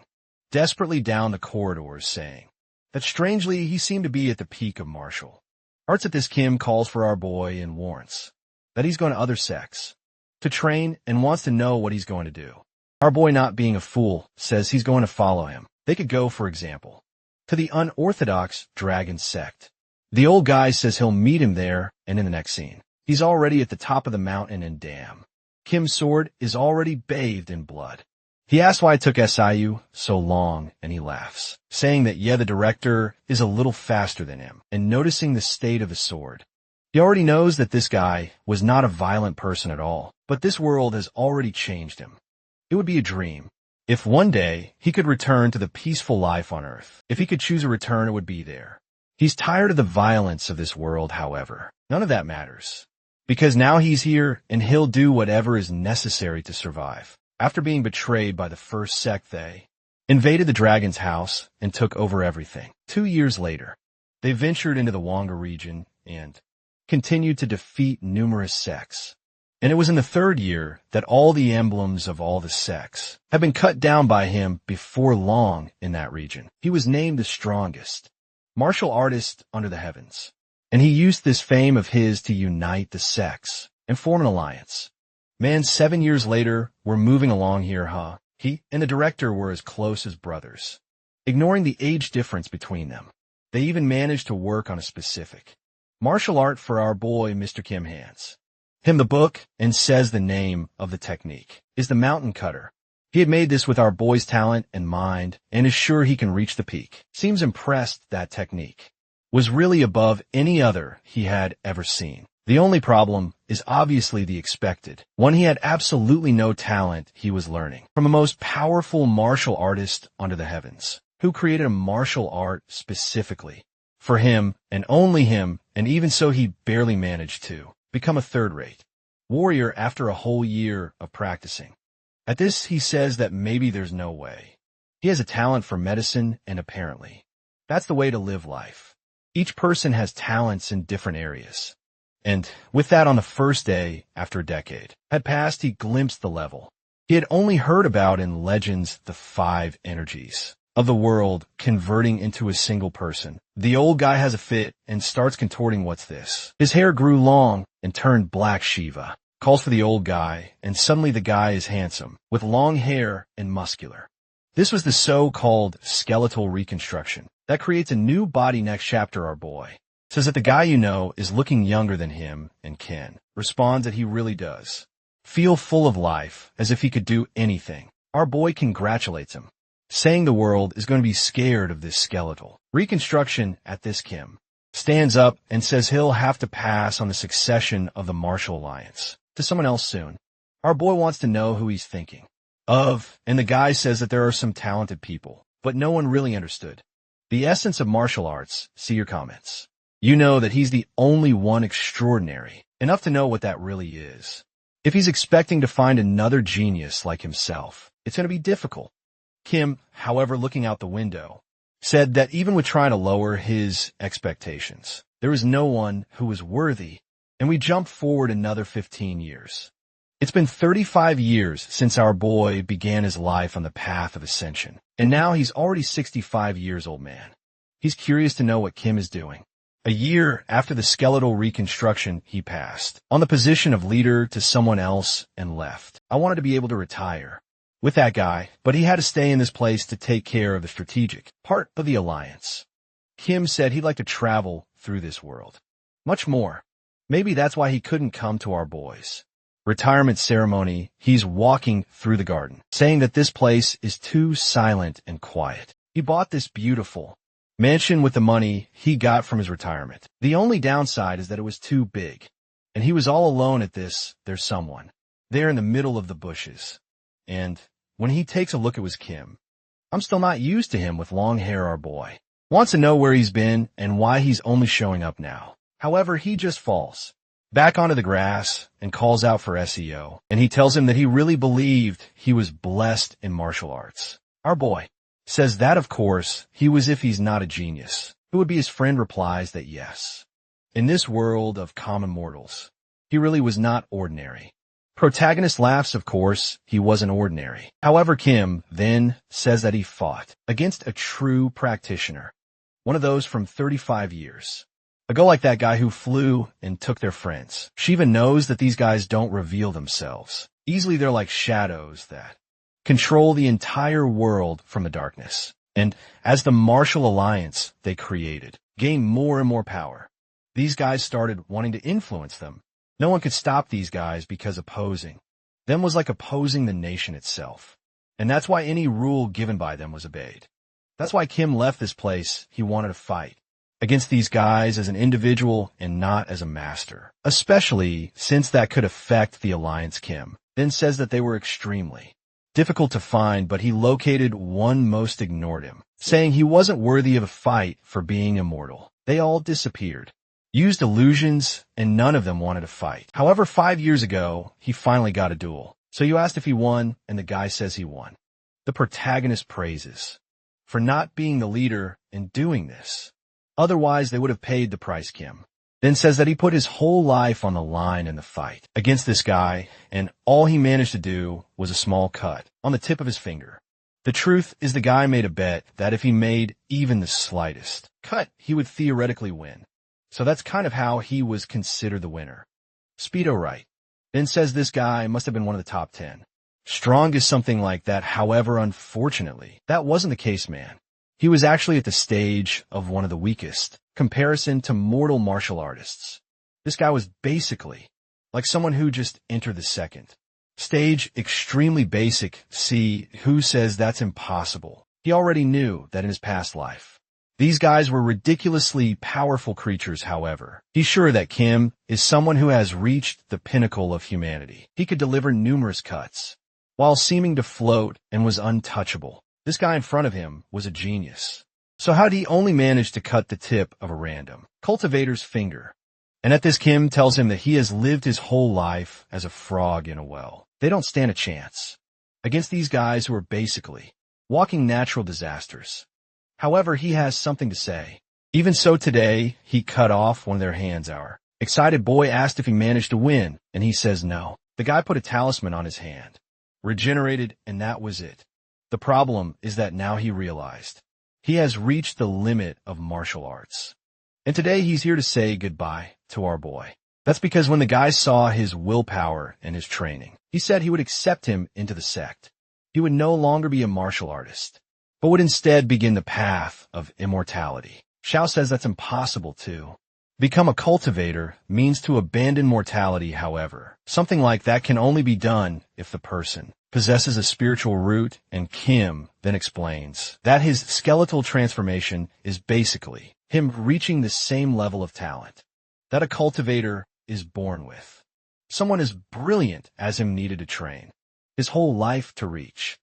desperately down the corridors, saying that strangely he seemed to be at the peak of martial arts. At this, Kim calls for our boy and warns that he's going to other sects to train and wants to know what he's going to do. Our boy, not being a fool, says he's going to follow him. They could go, for example, to the unorthodox dragon sect. The old guy says he'll meet him there, and in the next scene, he's already at the top of the mountain, and damn, Kim's sword is already bathed in blood. He asks why it took SIU so long, and he laughs, saying that the director is a little faster than him, and noticing the state of his sword. He already knows that this guy was not a violent person at all, but this world has already changed him. It would be a dream if one day he could return to the peaceful life on Earth. If he could choose a return, it would be there. He's tired of the violence of this world, however. None of that matters, because now he's here and he'll do whatever is necessary to survive. After being betrayed by the first sect, they invaded the dragon's house and took over everything. 2 years later, they ventured into the Wanga region and continued to defeat numerous sects. And it was in the 3rd year that all the emblems of all the sects had been cut down by him. Before long in that region, he was named the strongest martial artist under the heavens. And he used this fame of his to unite the sects and form an alliance. Man, 7 years later, we're moving along here, huh? He and the director were as close as brothers, ignoring the age difference between them. They even managed to work on a specific martial art for our boy, Mr. Kim hands him the book and says the name of the technique is the mountain cutter. He had made this with our boy's talent and mind and is sure he can reach the peak. Seems impressed that technique was really above any other he had ever seen. The only problem is obviously the expected one. He had absolutely no talent. He was learning from a most powerful martial artist under the heavens, who created a martial art specifically for him and only him, and even so he barely managed to become a third-rate warrior after a whole year of practicing. At this, he says that maybe there's no way. He has a talent for medicine, and apparently that's the way to live life. Each person has talents in different areas. And with that, on the first day, after a decade had passed, he glimpsed the level he had only heard about in legends, the 5 energies of the world converting into a single person. The old guy has a fit and starts contorting. What's this? His hair grew long and turned black. Shiva calls for the old guy, and suddenly the guy is handsome, with long hair and muscular. This was the so-called skeletal reconstruction that creates a new body. Next chapter, our boy says that the guy is looking younger than him, and Ken responds that he really does feel full of life, as if he could do anything. Our boy congratulates him, saying the world is going to be scared of this skeletal reconstruction. At this, Kim stands up and says he'll have to pass on the succession of the martial alliance to someone else soon. Our boy wants to know who he's thinking of, and the guy says that there are some talented people, but no one really understood the essence of martial arts. See your comments. You know that he's the only one extraordinary enough to know what that really is. If he's expecting to find another genius like himself, it's going to be difficult. Kim, however, looking out the window, said that even with trying to lower his expectations, there was no one who was worthy, and we jump forward another 15 years. It's been 35 years since our boy began his life on the path of ascension, and now he's already 65 years old. Man, he's curious to know what Kim is doing. A year after the skeletal reconstruction, he passed on the position of leader to someone else and left. I wanted to be able to retire with that guy, but he had to stay in this place to take care of the strategic part of the alliance. Kim said he'd like to travel through this world. Much more. Maybe that's why he couldn't come to our boys' retirement ceremony. He's walking through the garden, saying that this place is too silent and quiet. He bought this beautiful mansion with the money he got from his retirement. The only downside is that it was too big, and he was all alone at this. There's someone there in the middle of the bushes. And when he takes a look, it was Kim. I'm still not used to him with long hair. Our boy wants to know where he's been and why he's only showing up now. However, he just falls back onto the grass and calls out for SEO, and he tells him that he really believed he was blessed in martial arts. Our boy says that, of course, he was if he's not a genius. Who would be his friend replies that yes. In this world of common mortals, he really was not ordinary. Protagonist laughs, of course, he wasn't ordinary. However, Kim then says that he fought against a true practitioner, one of those from 35 years ago, like that guy who flew and took their friends. She even knows that these guys don't reveal themselves easily. They're like shadows that control the entire world from the darkness. And as the martial alliance they created gained more and more power, these guys started wanting to influence them. No one could stop these guys because opposing them was like opposing the nation itself. And that's why any rule given by them was obeyed. That's why Kim left this place. He wanted to fight against these guys as an individual and not as a master, especially since that could affect the alliance. Kim then says that they were extremely difficult to find, but he located one. Most ignored him, saying he wasn't worthy of a fight for being immortal. They all disappeared, used illusions, and none of them wanted to fight. However, 5 years ago, he finally got a duel. So you asked if he won, and the guy says he won. The protagonist praises for not being the leader in doing this. Otherwise, they would have paid the price. Kim then says that he put his whole life on the line in the fight against this guy, and all he managed to do was a small cut on the tip of his finger. The truth is the guy made a bet that if he made even the slightest cut, he would theoretically win. So that's kind of how he was considered the winner. Speedo Wright then says this guy must have been one of the top 10 strongest, something like that. However, unfortunately, that wasn't the case, man. He was actually at the stage of one of the weakest comparison to mortal martial artists. This guy was basically like someone who just entered the second stage, extremely basic. See, who says that's impossible? He already knew that in his past life, these guys were ridiculously powerful creatures. However, he's sure that Kim is someone who has reached the pinnacle of humanity. He could deliver numerous cuts while seeming to float and was untouchable. This guy in front of him was a genius. So how did he only manage to cut the tip of a random cultivator's finger? And at this, Kim tells him that he has lived his whole life as a frog in a well. They don't stand a chance against these guys who are basically walking natural disasters. However, he has something to say. Even so, today, he cut off one of their hands. Our excited boy asked if he managed to win, and he says no. The guy put a talisman on his hand, regenerated, and that was it. The problem is that now he realized he has reached the limit of martial arts. And today he's here to say goodbye to our boy. That's because when the guy saw his willpower and his training, he said he would accept him into the sect. He would no longer be a martial artist, but would instead begin the path of immortality. Xiao says that's impossible to become a cultivator means to abandon mortality. However, something like that can only be done if the person possesses a spiritual root, and Kim then explains that his skeletal transformation is basically him reaching the same level of talent that a cultivator is born with. Someone as brilliant as him needed to train his whole life to reach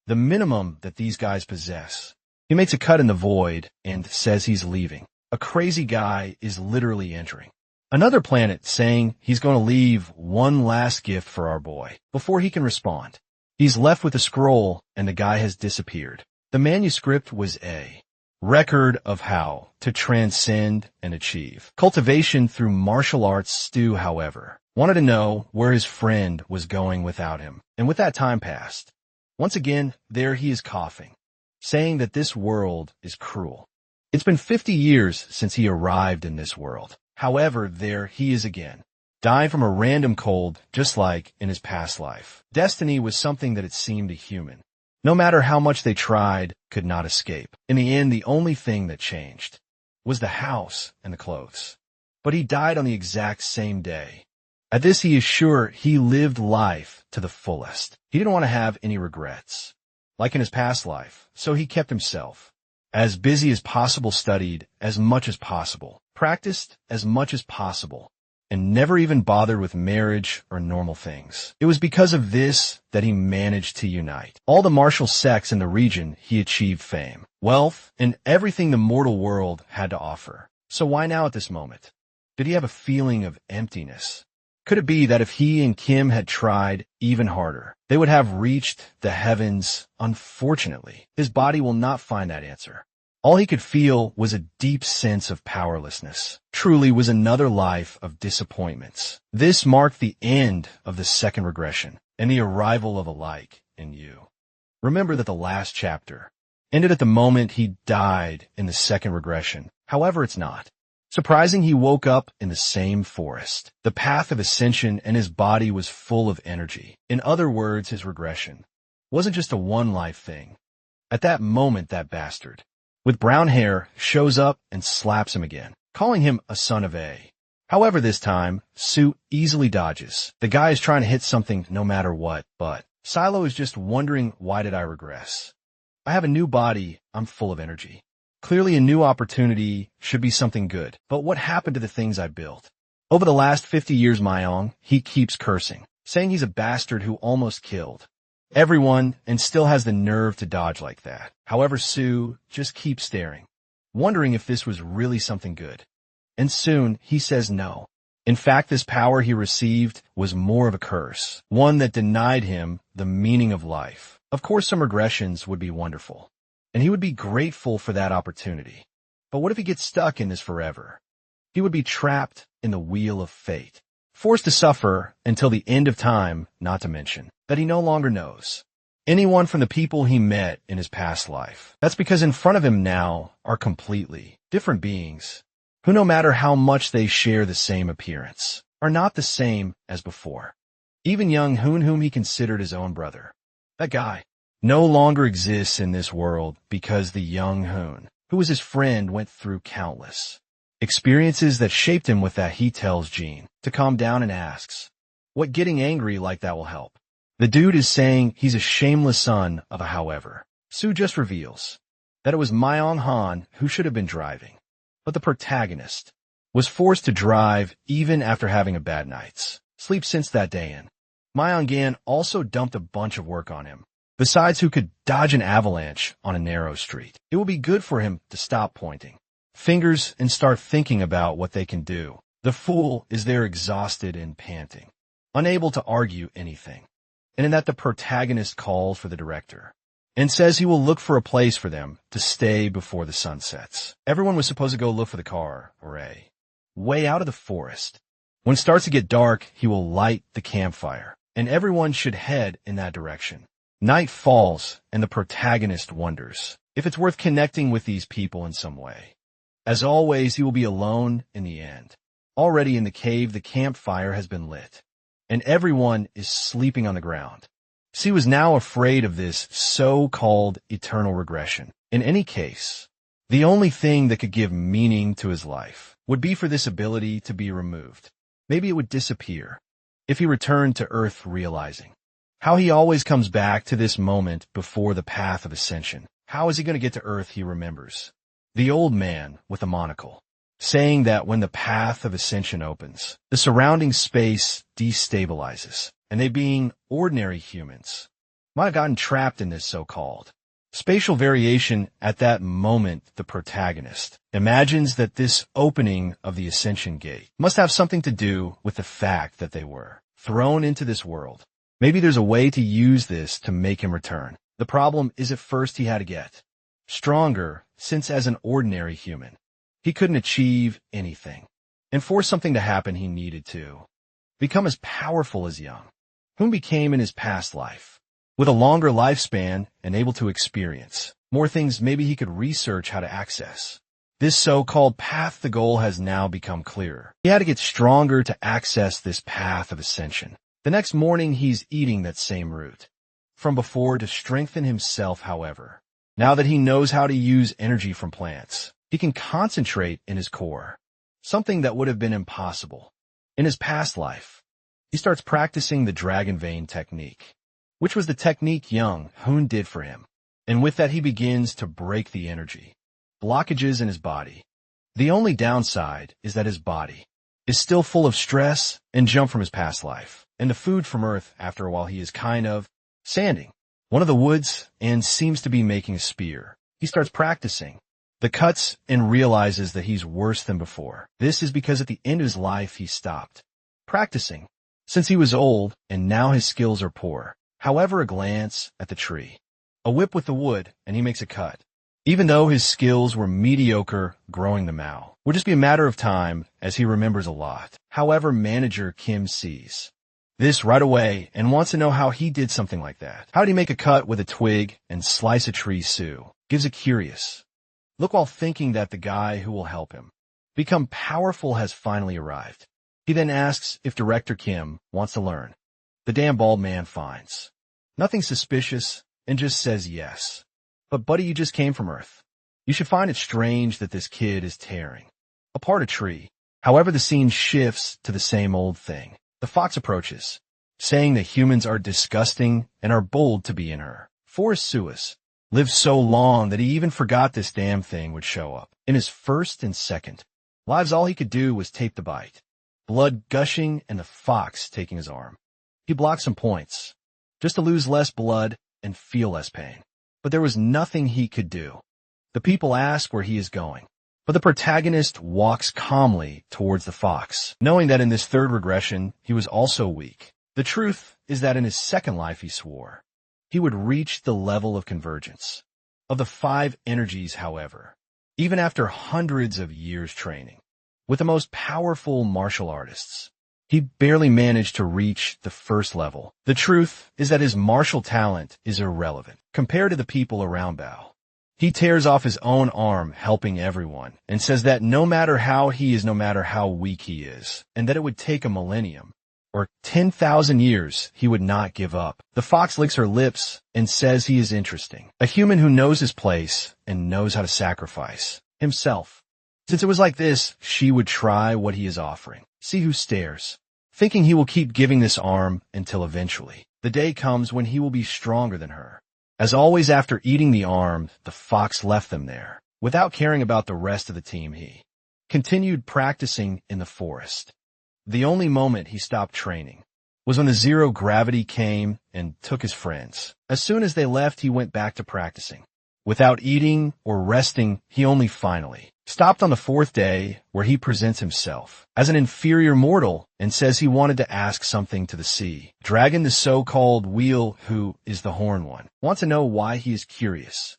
the minimum that these guys possess. He makes a cut in the void and says he's leaving. A crazy guy is literally entering another planet, saying he's going to leave one last gift for our boy before he can respond. He's left with a scroll, and the guy has disappeared. The manuscript was a record of how to transcend and achieve cultivation through martial arts. Stu, however, wanted to know where his friend was going without him. And with that time passed, once again, there he is coughing, saying that this world is cruel. It's been 50 years since he arrived in this world. However, there he is again, dying from a random cold just like in his past life. Destiny was something that it seemed a human, no matter how much they tried, could not escape. In the end, the only thing that changed was the house and the clothes. But he died on the exact same day. At this, he is sure he lived life to the fullest. He didn't want to have any regrets, like in his past life, so he kept himself as busy as possible, studied as much as possible, practiced as much as possible, and never even bothered with marriage or normal things. It was because of this that he managed to unite all the martial sects in the region. He achieved fame, wealth, and everything the mortal world had to offer. So why now at this moment? Did he have a feeling of emptiness? Could it be that if he and Kim had tried even harder, they would have reached the heavens? Unfortunately, his body will not find that answer. All he could feel was a deep sense of powerlessness. Truly was another life of disappointments. This marked the end of the second regression and the arrival of a like in you. Remember that the last chapter ended at the moment he died in the second regression. However, it's not surprising he woke up in the same forest, the path of ascension, and his body was full of energy. In other words, his regression wasn't just a one-life thing. At that moment, that bastard with brown hair shows up and slaps him again, calling him a son of A. However, this time, Sue easily dodges. The guy is trying to hit something no matter what, but Silo is just wondering, why did I regress? I have a new body, I'm full of energy. Clearly a new opportunity should be something good. But what happened to the things I built? Over the last 50 years, Myong, he keeps cursing, saying he's a bastard who almost killed everyone and still has the nerve to dodge like that. However, Sue just keeps staring, wondering if this was really something good. And soon he says no. In fact, this power he received was more of a curse, one that denied him the meaning of life. Of course, some regressions would be wonderful, and he would be grateful for that opportunity. But what if he gets stuck in this forever? He would be trapped in the wheel of fate, forced to suffer until the end of time, not to mention that he no longer knows anyone from the people he met in his past life. That's because in front of him now are completely different beings who, no matter how much they share the same appearance, are not the same as before. Even young Hoon, whom he considered his own brother, that guy no longer exists in this world because the young Hoon, who was his friend, went through countless experiences that shaped him. With that, he tells Jean to calm down and asks, what getting angry like that will help? The dude is saying he's a shameless son of a however. Sue just reveals that it was Myong Han who should have been driving, but the protagonist was forced to drive even after having a bad night's sleep since that day in. Myong Gan also dumped a bunch of work on him. Besides, who could dodge an avalanche on a narrow street? It will be good for him to stop pointing fingers and start thinking about what they can do. The fool is there exhausted and panting, unable to argue anything. And in that, the protagonist calls for the director and says he will look for a place for them to stay before the sun sets. Everyone was supposed to go look for the car, or a way out of the forest. When it starts to get dark, he will light the campfire, and everyone should head in that direction. Night falls, and the protagonist wonders if it's worth connecting with these people in some way. As always, he will be alone in the end. Already in the cave, the campfire has been lit, and everyone is sleeping on the ground. He was now afraid of this so-called eternal regression. In any case, the only thing that could give meaning to his life would be for this ability to be removed. Maybe it would disappear if he returned to Earth, realizing how he always comes back to this moment before the path of ascension. How is he going to get to Earth? He remembers the old man with a monocle saying that when the path of ascension opens, the surrounding space destabilizes, and they, being ordinary humans, might have gotten trapped in this so-called spatial variation. At that moment, the protagonist imagines that this opening of the ascension gate must have something to do with the fact that they were thrown into this world. Maybe there's a way to use this to make him return. The problem is, at first he had to get stronger, since as an ordinary human, he couldn't achieve anything. And for something to happen, he needed to become as powerful as Young, whom became in his past life, with a longer lifespan and able to experience more things. Maybe he could research how to access This so-called path to goal has now become clearer. He had to get stronger to access this path of ascension. The next morning, he's eating that same root from before to strengthen himself, however. Now that he knows how to use energy from plants, he can concentrate in his core, something that would have been impossible in his past life. He starts practicing the dragon vein technique, which was the technique young Hoon did for him. And with that, he begins to break the energy blockages in his body. The only downside is that his body is still full of stress and junk from his past life, and the food from Earth after a while he is kind of sanding one of the woods and seems to be making a spear. He starts practicing the cuts and realizes that he's worse than before. This is because at the end of his life he stopped practicing since he was old and now his skills are poor. However, a glance at the tree, a whip with the wood, and he makes a cut. Even though his skills were mediocre, growing the Mao would just be a matter of time as he remembers a lot. However, manager Kim sees this right away and wants to know how he did something like that. How did he make a cut with a twig and slice a tree? Sue gives a curious look while thinking that the guy who will help him become powerful has finally arrived. He then asks if Director Kim wants to learn. The damn bald man finds nothing suspicious and just says yes. But buddy, you just came from Earth. You should find it strange that this kid is tearing apart a tree. However, the scene shifts to the same old thing. The fox approaches, saying that humans are disgusting and are bold to be in her. Forrest Suis lived so long that he even forgot this damn thing would show up. In his first and second lives, all he could do was tape the bite. Blood gushing and the fox taking his arm. He blocked some points, just to lose less blood and feel less pain. But there was nothing he could do. The people ask where he is going, but the protagonist walks calmly towards the fox, knowing that in this third regression, he was also weak. The truth is that in his second life, he swore he would reach the level of convergence of the 5 energies, however, even after hundreds of years training with the most powerful martial artists. He barely managed to reach the first level. The truth is that his martial talent is irrelevant compared to the people around Bao. He tears off his own arm, helping everyone, and says that no matter how he is, no matter how weak he is, and that it would take a millennium or 10,000 years, he would not give up. The fox licks her lips and says he is interesting, a human who knows his place and knows how to sacrifice himself. Since it was like this, she would try what he is offering. See who stares, thinking he will keep giving this arm until eventually the day comes when he will be stronger than her. As always, after eating the arm, the fox left them there. Without caring about the rest of the team, he continued practicing in the forest. The only moment he stopped training was when the zero gravity came and took his friends. As soon as they left, he went back to practicing. Without eating or resting, he only finally stopped on the 4th day, where he presents himself as an inferior mortal and says he wanted to ask something to the sea dragon. The so-called wheel, who is the horn one, wants to know why he is curious.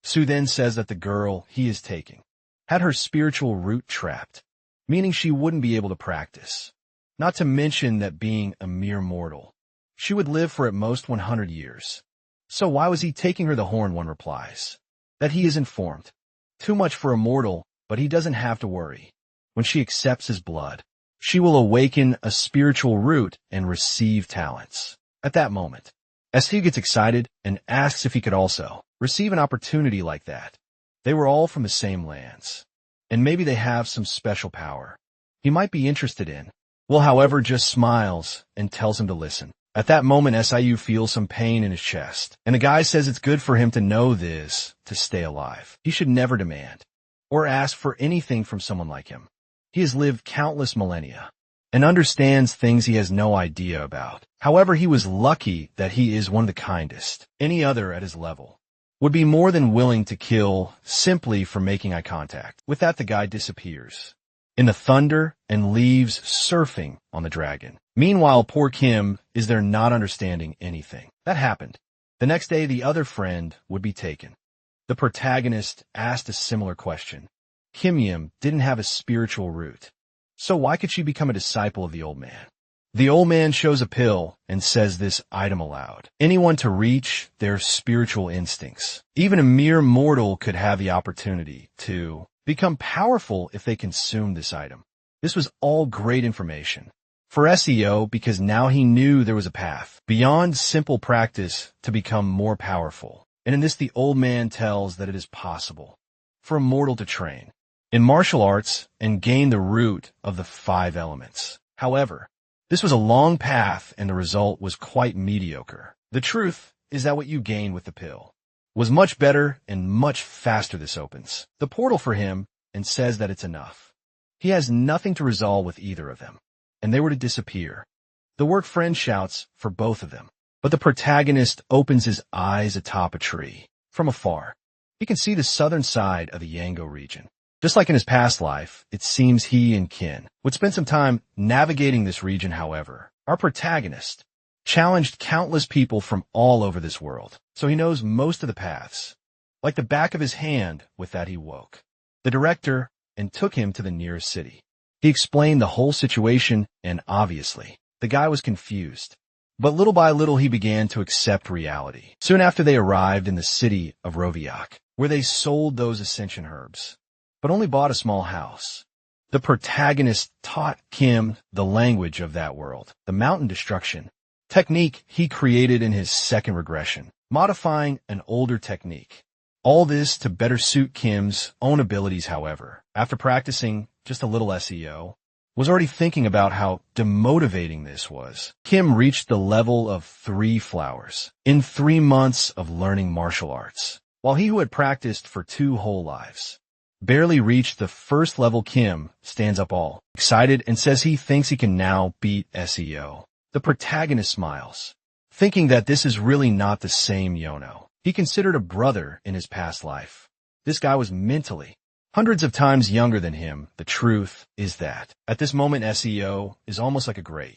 Sue then says that the girl he is taking had her spiritual root trapped, meaning she wouldn't be able to practice. Not to mention that being a mere mortal, she would live for at most 100 years. So why was he taking her? The horn one replies that he is informed. Too much for a mortal, but he doesn't have to worry. When she accepts his blood, she will awaken a spiritual root and receive talents. At that moment, ST gets excited and asks if he could also receive an opportunity like that. They were all from the same lands, and maybe they have some special power he might be interested in. Will, however, just smiles and tells him to listen. At that moment, SIU feels some pain in his chest, and the guy says it's good for him to know this to stay alive. He should never demand or ask for anything from someone like him. He has lived countless millennia and understands things he has no idea about. However, he was lucky that he is one of the kindest. Any other at his level would be more than willing to kill simply for making eye contact. With that, the guy disappears in the thunder and leaves surfing on the dragon. Meanwhile, poor Kim is there not understanding anything that happened. The next day, the other friend would be taken. The protagonist asked a similar question. Kim Yim didn't have a spiritual root, so why could she become a disciple of the old man? The old man shows a pill and says this item aloud. Anyone to reach their spiritual instincts. Even a mere mortal could have the opportunity to become powerful if they consume this item. This was all great information for SEO because now he knew there was a path beyond simple practice to become more powerful. And in this, the old man tells that it is possible for a mortal to train in martial arts and gain the root of the 5 elements. However, this was a long path and the result was quite mediocre. The truth is that what you gain with the pill was much better and much faster. This opens the portal for him and says that it's enough. He has nothing to resolve with either of them, and they were to disappear. The work friend shouts for both of them, but the protagonist opens his eyes atop a tree. From afar, he can see the southern side of the Yango region. Just like in his past life, it seems he and Kin would spend some time navigating this region. However, our protagonist challenged countless people from all over this world, so he knows most of the paths, like the back of his hand. With that, he woke the director and took him to the nearest city. He explained the whole situation, and obviously, the guy was confused. But little by little, he began to accept reality. Soon after, they arrived in the city of Roviak, where they sold those ascension herbs, but only bought a small house. The protagonist taught Kim the language of that world, the mountain destruction technique he created in his second regression, modifying an older technique. All this to better suit Kim's own abilities. However, after practicing just a little SEO, was already thinking about how demotivating this was. Kim reached the level of 3 flowers in 3 months of learning martial arts, while he who had practiced for 2 whole lives barely reached the first level. Kim stands up all excited and says he thinks he can now beat SEO. The protagonist smiles, thinking that this is really not the same Yono he considered a brother in his past life. This guy was mentally hundreds of times younger than him. The truth is that at this moment, SEO is almost like a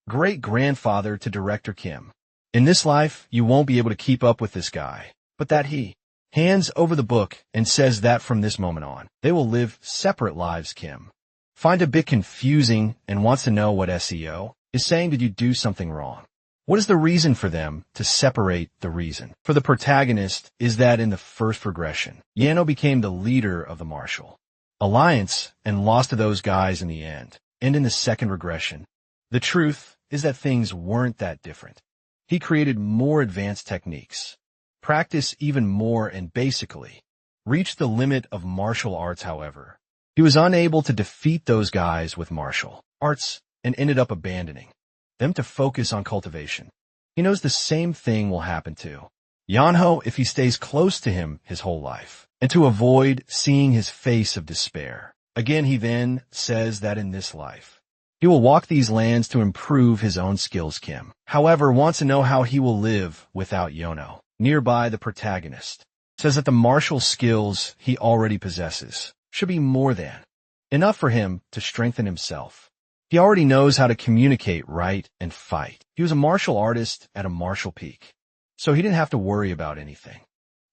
great-grandfather to Director Kim. In this life, you won't be able to keep up with this guy, but that he hands over the book and says that from this moment on, they will live separate lives. Kim finds a bit confusing and wants to know what SEO is saying. Did you do something wrong? What is the reason for them to separate? The reason for the protagonist is that in the first regression, Yano became the leader of the martial alliance and lost to those guys in the end. And in the second regression, the truth is that things weren't that different. He created more advanced techniques, practiced even more, and basically reached the limit of martial arts. However, he was unable to defeat those guys with martial arts and ended up abandoning them to focus on cultivation. He knows the same thing will happen to Yanho if he stays close to him his whole life, and to avoid seeing his face of despair. Again, he then says that in this life, he will walk these lands to improve his own skills. Kim, however, wants to know how he will live without Yono. Nearby, the protagonist says that the martial skills he already possesses should be more than enough for him to strengthen himself. He already knows how to communicate, write, and fight. He was a martial artist at a martial peak, so he didn't have to worry about anything.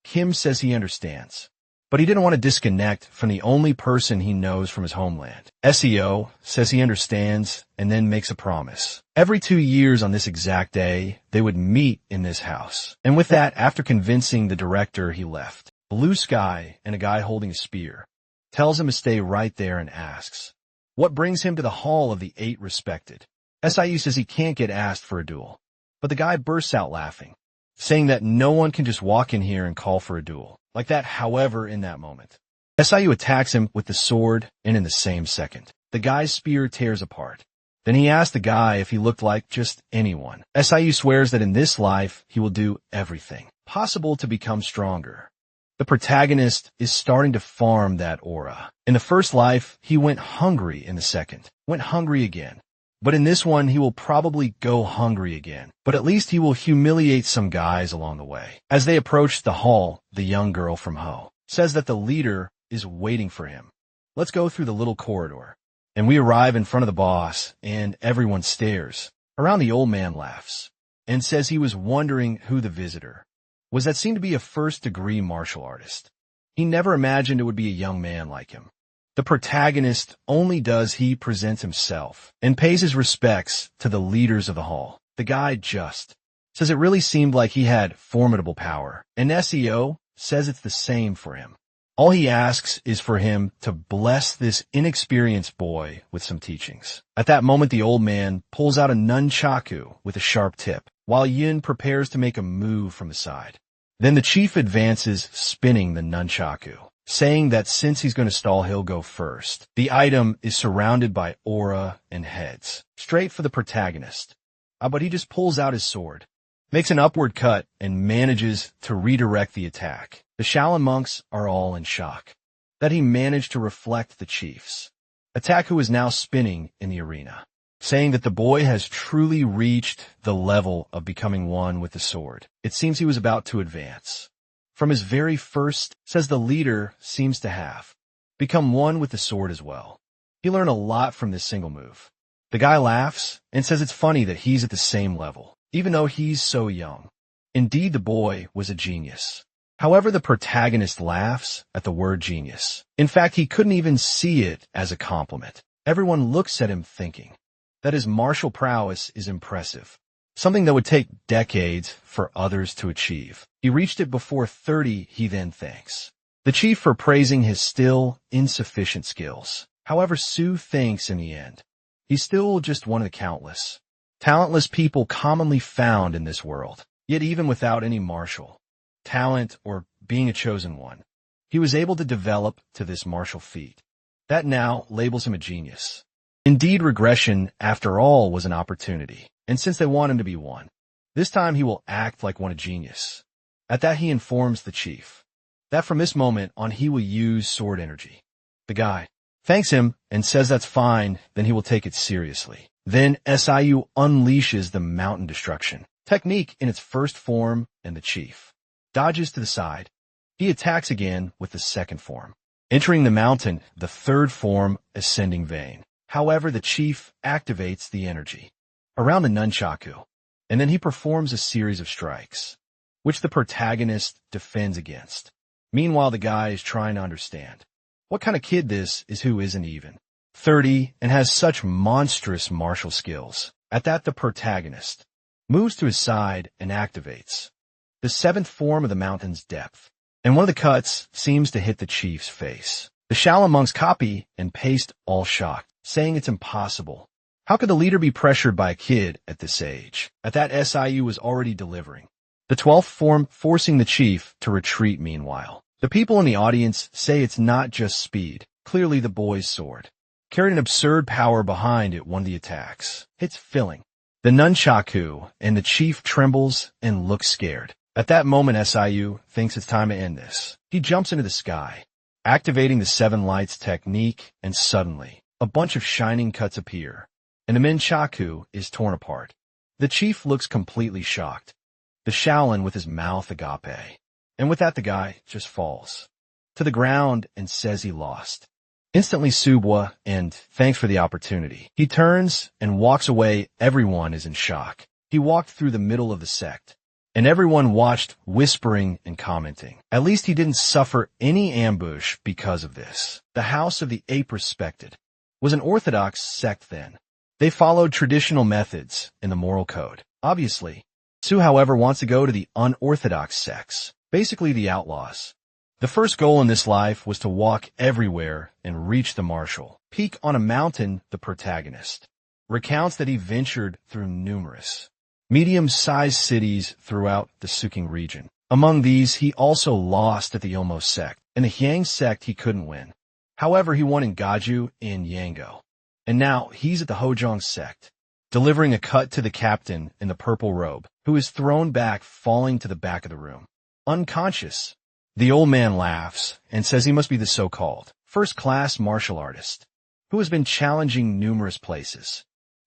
Kim says he understands, but he didn't want to disconnect from the only person he knows from his homeland. SEO says he understands and then makes a promise. Every 2 years on this exact day, they would meet in this house. And with that, after convincing the director, he left. Blue sky and a guy holding a spear tells him to stay right there and asks what brings him to the Hall of the 8 Respected. SIU says he can't get asked for a duel, but the guy bursts out laughing, saying that no one can just walk in here and call for a duel like that. However, in that moment, SIU attacks him with the sword, and in the same second, the guy's spear tears apart. Then he asks the guy if he looked like just anyone. SIU swears that in this life, he will do everything possible to become stronger. The protagonist is starting to farm that aura. In the first life, he went hungry. In the second, went hungry again. But in this one, he will probably go hungry again. But at least he will humiliate some guys along the way. As they approach the hall, the young girl from Ho says that the leader is waiting for him. Let's go through the little corridor. And we arrive in front of the boss, and everyone stares. Around, the old man laughs and says he was wondering who the visitor was that seemed to be a first-degree martial artist. He never imagined it would be a young man like him. The protagonist only does he presents himself and pays his respects to the leaders of the hall. The guy just says it really seemed like he had formidable power, and SEO says it's the same for him. All he asks is for him to bless this inexperienced boy with some teachings. At that moment, the old man pulls out a nunchaku with a sharp tip, while Yin prepares to make a move from the side. Then the chief advances, spinning the nunchaku, saying that since he's going to stall, he'll go first. The item is surrounded by aura and heads, straight for the protagonist. But he just pulls out his sword, makes an upward cut, and manages to redirect the attack. The Shaolin monks are all in shock that he managed to reflect the chief's attack, who is now spinning in the arena, saying that the boy has truly reached the level of becoming one with the sword. It seems he was about to advance. From his very first, says the leader seems to have become one with the sword as well. He learned a lot from this single move. The guy laughs and says it's funny that he's at the same level, even though he's so young. Indeed, the boy was a genius. However, the protagonist laughs at the word genius. In fact, he couldn't even see it as a compliment. Everyone looks at him thinking that his martial prowess is impressive, something that would take decades for others to achieve. He reached it before 30, he then thanks the chief for praising his still insufficient skills. However, Su thinks in the end, he's still just one of the countless talentless people commonly found in this world. Yet even without any martial talent or being a chosen one, he was able to develop to this martial feat that now labels him a genius. Indeed, regression, after all, was an opportunity, and since they want him to be one, this time he will act like one a genius. At that, he informs the chief that from this moment on he will use sword energy. The guy thanks him and says that's fine, then he will take it seriously. Then Siu unleashes the mountain destruction technique in its first form, and the chief dodges to the side. He attacks again with the second form, entering the mountain, the third form, ascending vein. However, the chief activates the energy around the nunchaku, and then he performs a series of strikes, which the protagonist defends against. Meanwhile, the guy is trying to understand what kind of kid this is who isn't even 30 and has such monstrous martial skills. At that, the protagonist moves to his side and activates the seventh form of the mountain's depth, and one of the cuts seems to hit the chief's face. The Shaolin monks copy and paste, all shocked, saying it's impossible. How could the leader be pressured by a kid at this age? At that, Siu was already delivering the 12th form, forcing the chief to retreat. Meanwhile, the people in the audience say it's not just speed. Clearly, the boy's sword carried an absurd power behind it. One of the attacks hits filling the nunchaku, and the chief trembles and looks scared. At that moment, Siu thinks it's time to end this. He jumps into the sky, activating the seven lights technique, and suddenly, a bunch of shining cuts appear, and the nunchaku is torn apart. The chief looks completely shocked, the Shaolin with his mouth agape, and with that the guy just falls to the ground and says he lost. Instantly Subwa, and thanks for the opportunity. He turns and walks away. Everyone is in shock. He walked through the middle of the sect, and everyone watched, whispering and commenting. At least he didn't suffer any ambush because of this. The House of the Ape respected was an orthodox sect then. They followed traditional methods in the moral code. Obviously, Su, however, wants to go to the unorthodox sects, basically the outlaws. The first goal in this life was to walk everywhere and reach the martial peak on a mountain. The protagonist recounts that he ventured through numerous medium-sized cities throughout the Suking region. Among these, he also lost at the Ilmo sect. In the Hyang sect, he couldn't win. However, he won in Gaju and Yango. And now he's at the Hojong sect, delivering a cut to the captain in the purple robe, who is thrown back, falling to the back of the room, unconscious. The old man laughs and says he must be the so-called first-class martial artist, who has been challenging numerous places.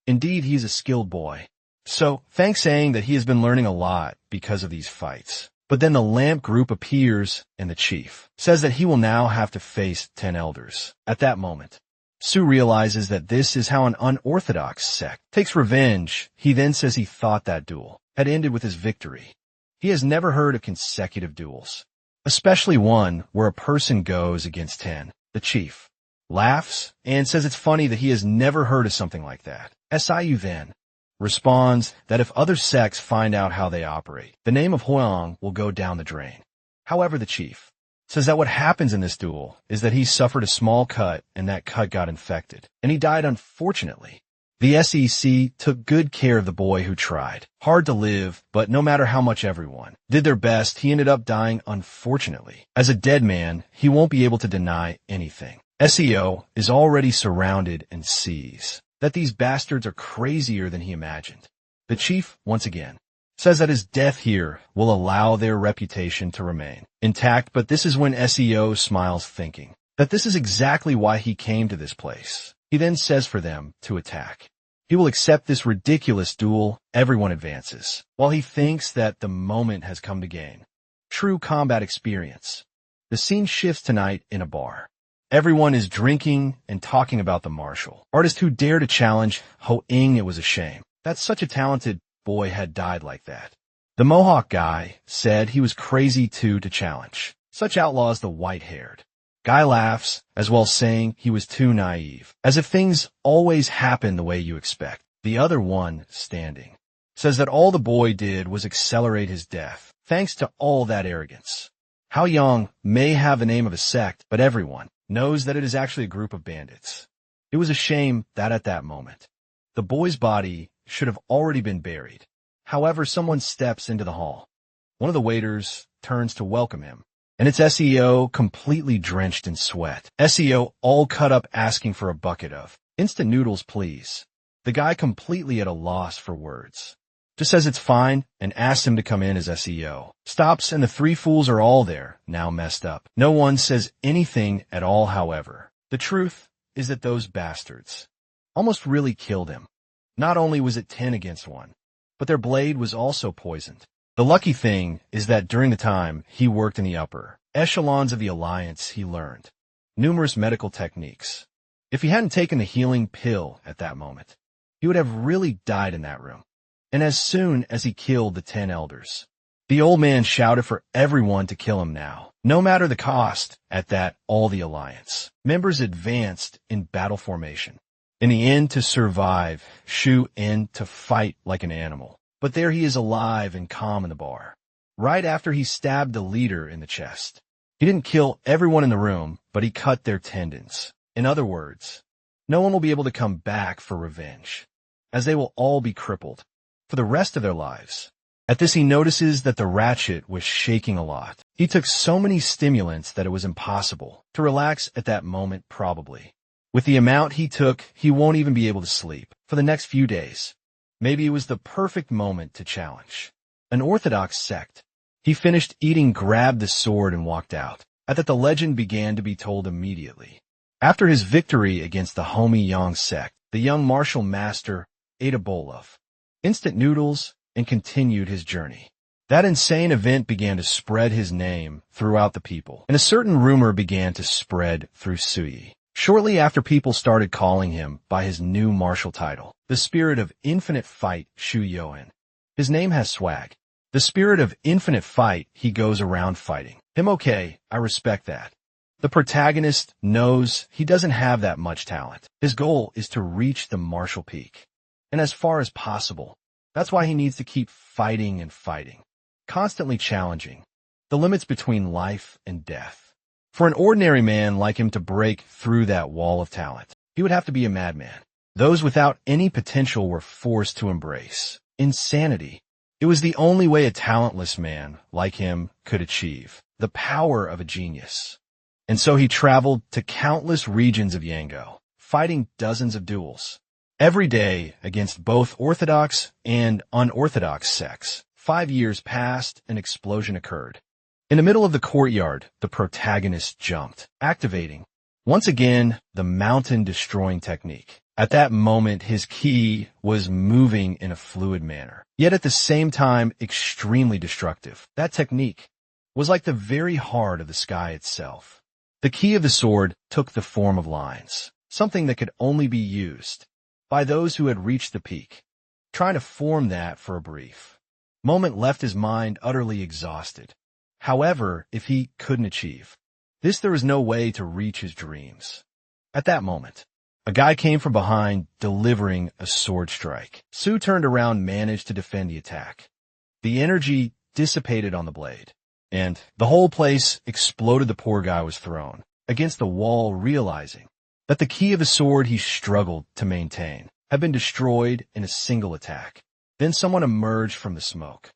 Indeed, he's a skilled boy. So, thanks, saying that he has been learning a lot because of these fights. But then the lamp group appears, and the chief says that he will now have to face 10 elders. At that moment, Su realizes that this is how an unorthodox sect takes revenge. He then says he thought that duel had ended with his victory. He has never heard of consecutive duels, especially one where a person goes against 10. The chief laughs and says it's funny that he has never heard of something like that. Siu then responds that if other sects find out how they operate, the name of Huang will go down the drain. However, the chief says that what happens in this duel is that he suffered a small cut and that cut got infected, and he died unfortunately. The SEC took good care of the boy who tried hard to live, but no matter how much everyone did their best, he ended up dying unfortunately. As a dead man, he won't be able to deny anything. SEO is already surrounded and sees that these bastards are crazier than he imagined. The chief, once again, says that his death here will allow their reputation to remain intact, but this is when SEO smiles, thinking that this is exactly why he came to this place. He then says for them to attack. He will accept this ridiculous duel. Everyone advances, while he thinks that the moment has come to gain true combat experience. The scene shifts tonight in a bar. Everyone is drinking and talking about the martial artist who dared to challenge Ho Ing. It was a shame that such a talented boy had died like that. The Mohawk guy said he was crazy too to challenge such outlaws. The white-haired guy laughs, as well, saying he was too naive, as if things always happen the way you expect. The other one, standing, says that all the boy did was accelerate his death, thanks to all that arrogance. Hao Yang may have the name of a sect, but everyone knows that it is actually a group of bandits. It was a shame that at that moment, the boy's body should have already been buried. However, someone steps into the hall. One of the waiters turns to welcome him, and it's SEO, completely drenched in sweat. SEO all cut up, asking for a bucket of instant noodles, please. The guy, completely at a loss for words, just says it's fine and asks him to come in. As SEO stops, and the three fools are all there, now messed up. No one says anything at all. However, the truth is that those bastards almost really killed him. Not only was it 10 against 1, but their blade was also poisoned. The lucky thing is that during the time he worked in the upper echelons of the Alliance, he learned numerous medical techniques. If he hadn't taken the healing pill at that moment, he would have really died in that room. And as soon as he killed the 10 elders, the old man shouted for everyone to kill him now, no matter the cost. At that, all the Alliance members advanced in battle formation. In the end, to survive, Shu in to fight like an animal. But there he is, alive and calm in the bar. Right after he stabbed the leader in the chest. He didn't kill everyone in the room, but he cut their tendons. In other words, no one will be able to come back for revenge, as they will all be crippled for the rest of their lives. At this, he notices that the ratchet was shaking a lot. He took so many stimulants that it was impossible to relax at that moment. Probably with the amount he took, he won't even be able to sleep for the next few days. Maybe it was the perfect moment to challenge an orthodox sect. He finished eating, grabbed the sword, and walked out. At that, the legend began to be told immediately. After his victory against the Homie Yang sect, the young martial master ate a bowl of instant noodles and continued his journey. That insane event began to spread his name throughout the people, and a certain rumor began to spread through Sui. Shortly after, people started calling him by his new martial title, the Spirit of Infinite Fight, Shu Yoan. His name has swag. The Spirit of Infinite Fight. He goes around fighting him. Okay, I respect that. The protagonist knows he doesn't have that much talent. His goal is to reach the martial peak, and as far as possible. That's why he needs to keep fighting and fighting, constantly challenging the limits between life and death. For an ordinary man like him to break through that wall of talent, he would have to be a madman. Those without any potential were forced to embrace insanity. It was the only way a talentless man like him could achieve the power of a genius. And so he traveled to countless regions of Yango, fighting dozens of duels every day against both orthodox and unorthodox sects. 5 years passed, an explosion occurred. In the middle of the courtyard, the protagonist jumped, activating once again the mountain-destroying technique. At that moment, his ki was moving in a fluid manner, yet at the same time extremely destructive. That technique was like the very heart of the sky itself. The ki of the sword took the form of lines, something that could only be used by those who had reached the peak. Trying to form that for a brief moment left his mind utterly exhausted. However, if he couldn't achieve this, there was no way to reach his dreams. At that moment, a guy came from behind, delivering a sword strike. Su turned around, managed to defend the attack. The energy dissipated on the blade, and the whole place exploded. The poor guy was thrown against the wall, realizing that the key of the sword he struggled to maintain had been destroyed in a single attack. Then someone emerged from the smoke,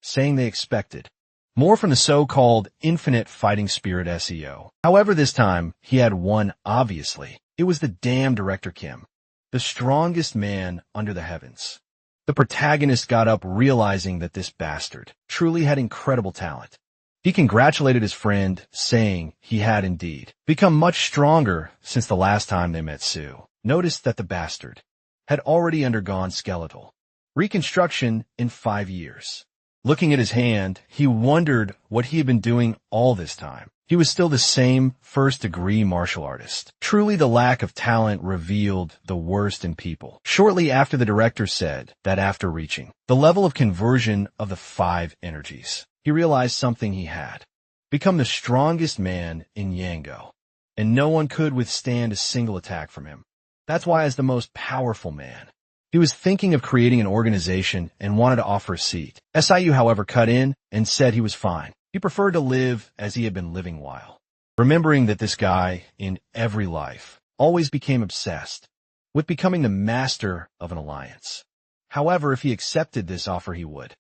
saying they expected more from the so-called infinite fighting spirit SEO. However, this time, he had one obviously. It was the damn director Kim, the strongest man under the heavens. The protagonist got up, realizing that this bastard truly had incredible talent. He congratulated his friend, saying he had indeed become much stronger since the last time they met. Sue noticed that the bastard had already undergone skeletal reconstruction in 5 years. Looking at his hand, he wondered what he had been doing all this time. He was still the same first-degree martial artist. Truly, the lack of talent revealed the worst in people. Shortly after, the director said that after reaching the level of conversion of the 5 energies, he realized something: he had become the strongest man in Yango, and no one could withstand a single attack from him. That's why, as the most powerful man, he was thinking of creating an organization and wanted to offer a seat. SIU, however, cut in and said he was fine. He preferred to live as he had been living while remembering that this guy, in every life, always became obsessed with becoming the master of an alliance. However, if he accepted this offer, he would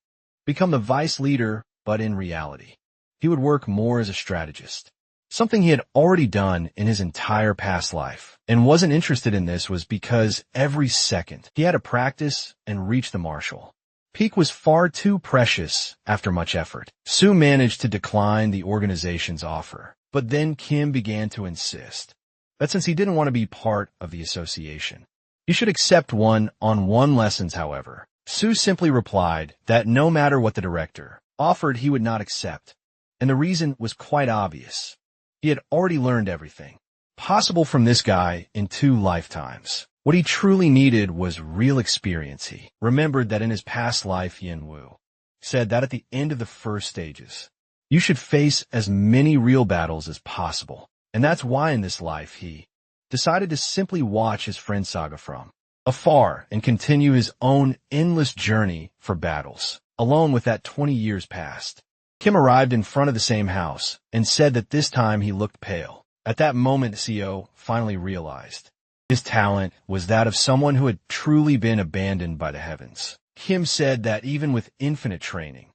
become the vice leader, but in reality, he would work more as a strategist. Something he had already done in his entire past life, and wasn't interested in this was because every second he had to practice and reach the martial peak was far too precious. After much effort, Sue managed to decline the organization's offer, but then Kim began to insist that since he didn't want to be part of the association, he should accept one-on-one lessons. However, Sue simply replied that no matter what the director offered, he would not accept, and the reason was quite obvious. He had already learned everything possible from this guy in 2 lifetimes. What he truly needed was real experience. He remembered that in his past life, Yin Wu said that at the end of the first stages, you should face as many real battles as possible. And that's why in this life, he decided to simply watch his friend Saga from afar and continue his own endless journey for battles. Alone with that 20 years past, Kim arrived in front of the same house and said that this time he looked pale. At that moment, CO finally realized his talent was that of someone who had truly been abandoned by the heavens. Kim said that even with infinite training,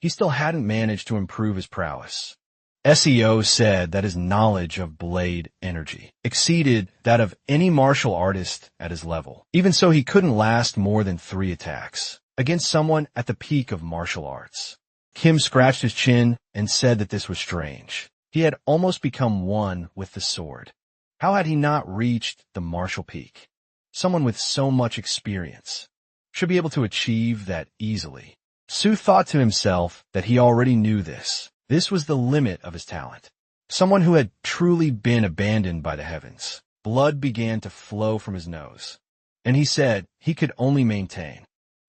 he still hadn't managed to improve his prowess. SEO said that his knowledge of blade energy exceeded that of any martial artist at his level. Even so, he couldn't last more than 3 attacks against someone at the peak of martial arts. Kim scratched his chin and said that this was strange. He had almost become one with the sword. How had he not reached the martial peak? Someone with so much experience should be able to achieve that easily. Sue thought to himself that he already knew this. This was the limit of his talent. Someone who had truly been abandoned by the heavens. Blood began to flow from his nose, and he said he could only maintain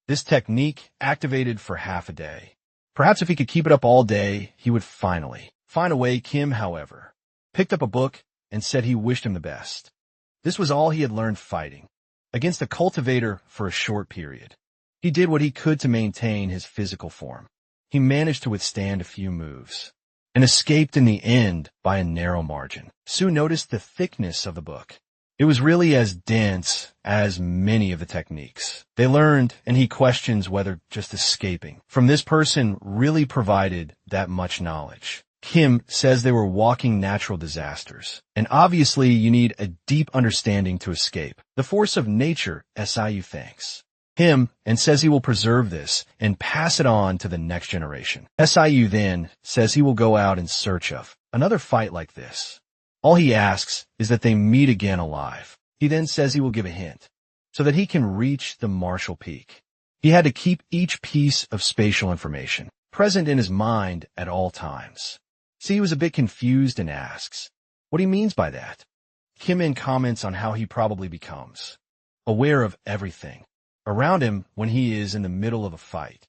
this technique activated for half a day. Perhaps if he could keep it up all day, he would finally find a way. Kim, however, picked up a book and said he wished him the best. This was all he had learned fighting against a cultivator for a short period. He did what he could to maintain his physical form. He managed to withstand a few moves and escaped in the end by a narrow margin. Sue noticed the thickness of the book. It was really as dense as many of the techniques they learned, and he questions whether just escaping from this person really provided that much knowledge. Kim says they were walking natural disasters, and obviously you need a deep understanding to escape the force of nature. SIU thanks him and says he will preserve this and pass it on to the next generation. SIU then says he will go out in search of another fight like this. All he asks is that they meet again alive. He then says he will give a hint so that he can reach the martial peak. He had to keep each piece of spatial information present in his mind at all times. See, he was a bit confused and asks what he means by that. Kim Min comments on how he probably becomes aware of everything around him when he is in the middle of a fight.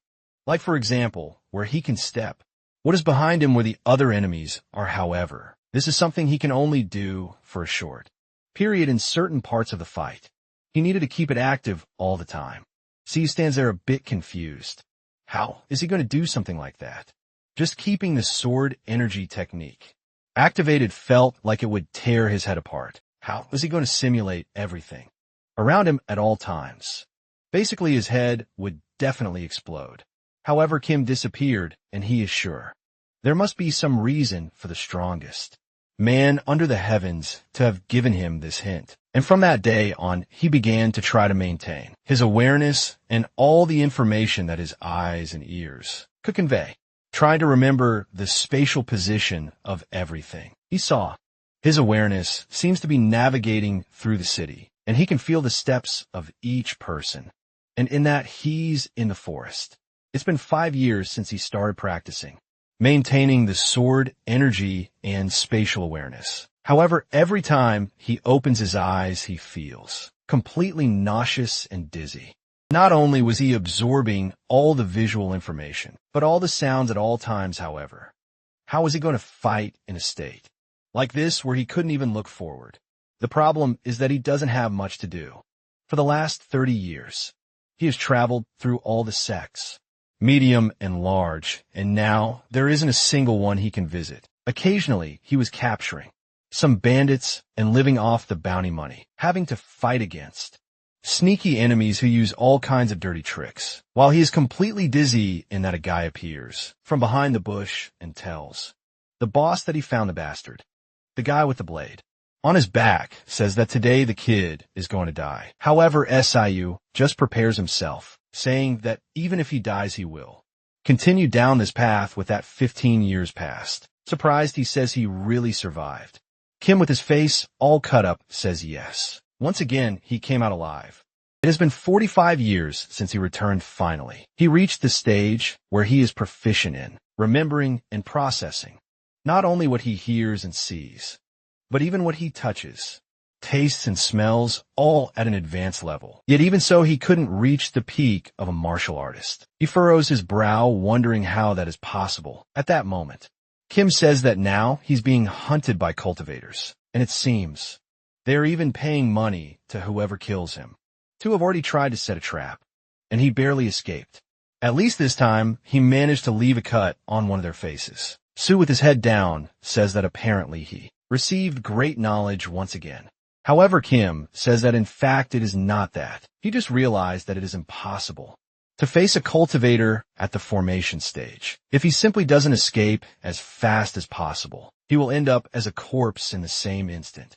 Like, for example, where he can step, what is behind him where the other enemies are. However, this is something he can only do for a short period in certain parts of the fight. He needed to keep it active all the time. See, he stands there a bit confused. How is he going to do something like that? Just keeping the sword energy technique activated felt like it would tear his head apart. How was he going to simulate everything around him at all times? Basically, his head would definitely explode. However, Kim disappeared, and he is sure there must be some reason for the strongest man under the heavens to have given him this hint. And from that day on, he began to try to maintain his awareness and all the information that his eyes and ears could convey, trying to remember the spatial position of everything he saw. His awareness seems to be navigating through the city, and he can feel the steps of each person. And in that, he's in the forest. It's been 5 years since he started practicing, maintaining the sword energy and spatial awareness. However, every time he opens his eyes, he feels completely nauseous and dizzy. Not only was he absorbing all the visual information, but all the sounds at all times, however. How was he going to fight in a state like this where he couldn't even look forward? The problem is that he doesn't have much to do. For the last 30 years, he has traveled through all the sects, medium and large, and now there isn't a single one he can visit. Occasionally, he was capturing some bandits and living off the bounty money, having to fight against sneaky enemies who use all kinds of dirty tricks. While he is completely dizzy in that a guy appears from behind the bush and tells the boss that he found the bastard, the guy with the blade on his back, says that today the kid is going to die. However, SIU just prepares himself, saying that even if he dies, he will continue down this path with that 15 years past. Surprised, he says he really survived. Kim, with his face all cut up, says yes. Once again, he came out alive. It has been 45 years since he returned finally. He reached the stage where he is proficient in remembering and processing not only what he hears and sees, but even what he touches, tastes, and smells, all at an advanced level. Yet even so, he couldn't reach the peak of a martial artist. He furrows his brow, wondering how that is possible. At that moment, Kim says that now he's being hunted by cultivators, and it seems they're even paying money to whoever kills him. Two have already tried to set a trap, and he barely escaped. At least this time, he managed to leave a cut on one of their faces. Sue, with his head down, says that apparently he received great knowledge once again. However, Kim says that in fact it is not that. He just realized that it is impossible to face a cultivator at the formation stage. If he simply doesn't escape as fast as possible, he will end up as a corpse in the same instant.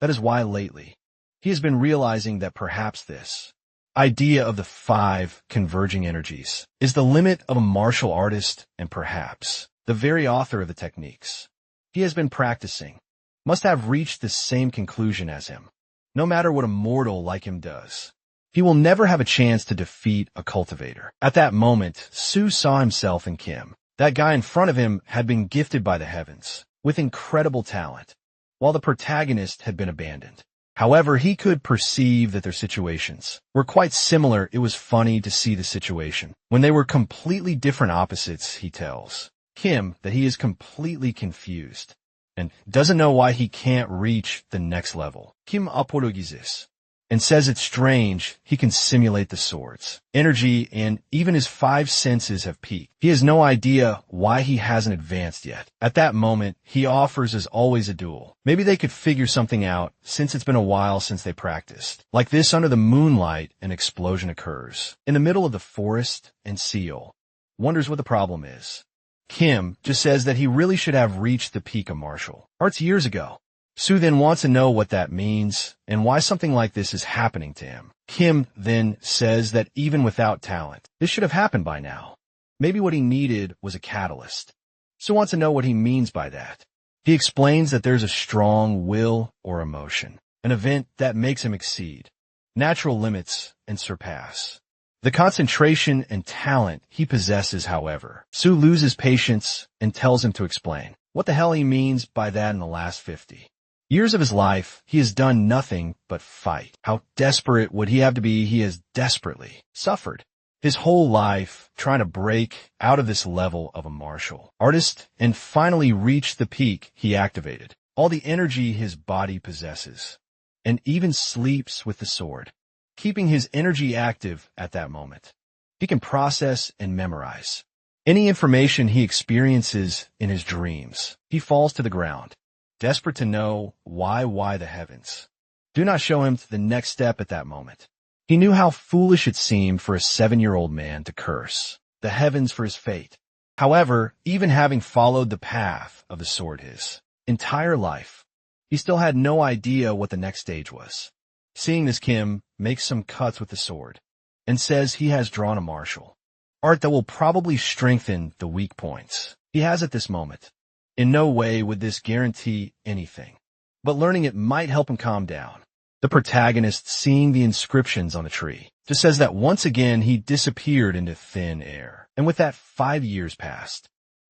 That is why lately, he has been realizing that perhaps this idea of the 5 converging energies is the limit of a martial artist, and perhaps the very author of the techniques he has been practicing must have reached the same conclusion as him. No matter what a mortal like him does, he will never have a chance to defeat a cultivator. At that moment, Sue saw himself in Kim. That guy in front of him had been gifted by the heavens with incredible talent, while the protagonist had been abandoned. However, he could perceive that their situations were quite similar. It was funny to see the situation when they were completely different opposites. He tells Kim that he is completely confused and doesn't know why he can't reach the next level. Kim apologizes and says it's strange he can simulate the swords, energy, and even his 5 senses have peaked. He has no idea why he hasn't advanced yet. At that moment, he offers as always a duel. Maybe they could figure something out since it's been a while since they practiced. Like this, under the moonlight, an explosion occurs in the middle of the forest, and Seal wonders what the problem is. Kim just says that he really should have reached the peak of martial arts years ago. Sue then wants to know what that means and why something like this is happening to him. Kim then says that even without talent, this should have happened by now. Maybe what he needed was a catalyst. Sue wants to know what he means by that. He explains that there's a strong will or emotion, an event that makes him exceed natural limits and surpass the concentration and talent he possesses. However, Sue loses patience and tells him to explain what the hell he means by that. In the last 50 years of his life, he has done nothing but fight. How desperate would he have to be? He has desperately suffered his whole life trying to break out of this level of a martial artist and finally reach the peak he activated all the energy his body possesses, and even sleeps with the sword, keeping his energy active at that moment. He can process and memorize Any information he experiences in his dreams, he falls to the ground, desperate to know why the heavens. Do not show him to the next step at that moment. He knew how foolish it seemed for a 7-year-old man to curse the heavens for his fate. However, even having followed the path of the sword his entire life, he still had no idea what the next stage was. Seeing this, Kim makes some cuts with the sword and says he has drawn a martial art that will probably strengthen the weak points he has at this moment. In no way would this guarantee anything, but learning it might help him calm down. The protagonist, seeing the inscriptions on the tree, just says that once again he disappeared into thin air. And with that, 5 years passed.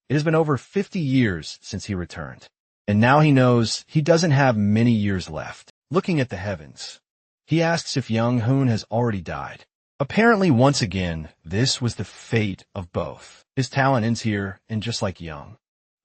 It has been over 50 years since he returned. And now he knows he doesn't have many years left. Looking at the heavens, he asks if young Hoon has already died. Apparently, once again, this was the fate of both. His talent ends here, and just like young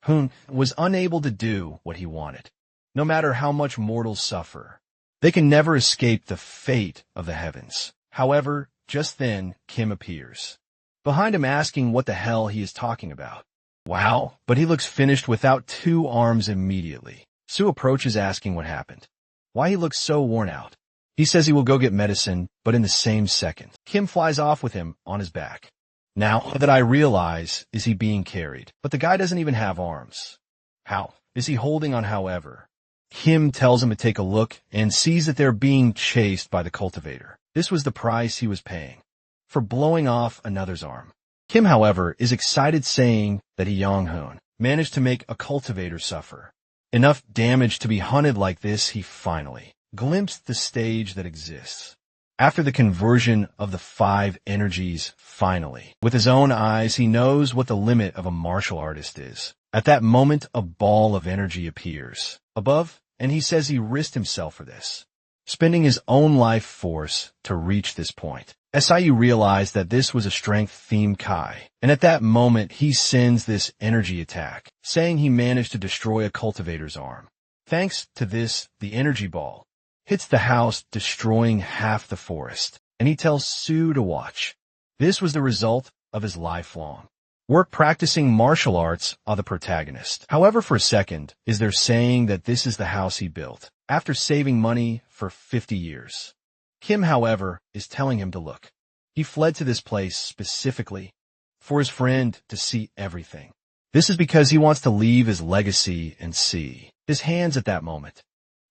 Hoon was unable to do what he wanted. No matter how much mortals suffer, they can never escape the fate of the heavens. However, just then, Kim appears behind him, asking what the hell he is talking about. Wow, but he looks finished without 2 arms immediately. Sue approaches, asking what happened, why he looks so worn out. He says he will go get medicine, but in the same second, Kim flies off with him on his back. Now that I realize, is he being carried? But the guy doesn't even have arms. How is he holding on? However, Kim tells him to take a look and sees that they're being chased by the cultivator. This was the price he was paying for blowing off another's arm. Kim, however, is excited, saying that Yong-hoon managed to make a cultivator suffer enough damage to be hunted like this. He finally glimpsed the stage that exists after the conversion of the 5 energies. Finally, with his own eyes, he knows what the limit of a martial artist is. At that moment, a ball of energy appears above, and he says he risked himself for this, spending his own life force to reach this point. SIU realized that this was a strength-themed Kai, and at that moment he sends this energy attack, saying he managed to destroy a cultivator's arm. Thanks to this, the energy ball hits the house, destroying half the forest, and he tells Sue to watch. This was the result of his lifelong work practicing martial arts on the protagonist. However, for a second, is there saying that this is the house he built after saving money for 50 years. Kim, however, is telling him to look. He fled to this place specifically for his friend to see everything. This is because he wants to leave his legacy and see his hands at that moment.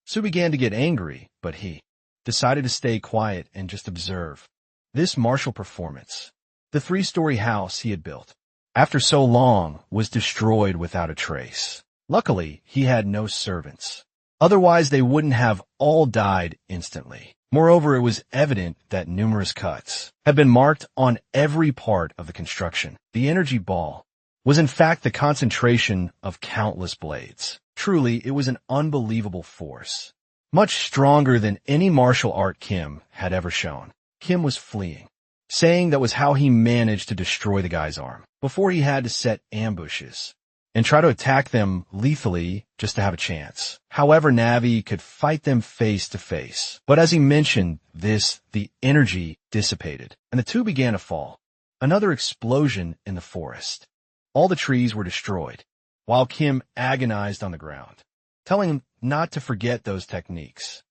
Sue began to get angry, but he decided to stay quiet and just observe this martial performance. The 3-story house he had built after so long was destroyed without a trace. Luckily, he had no servants. Otherwise, they wouldn't have all died instantly. Moreover, it was evident that numerous cuts had been marked on every part of the construction. The energy ball was in fact the concentration of countless blades. Truly, it was an unbelievable force, much stronger than any martial art Kim had ever shown. Kim was fleeing, saying that was how he managed to destroy the guy's arm before he had to set ambushes and try to attack them lethally just to have a chance. However, Navi could fight them face to face. But as he mentioned this, the energy dissipated, and the 2 began to fall. Another explosion in the forest. All the trees were destroyed, while Kim agonized on the ground, telling him not to forget those techniques.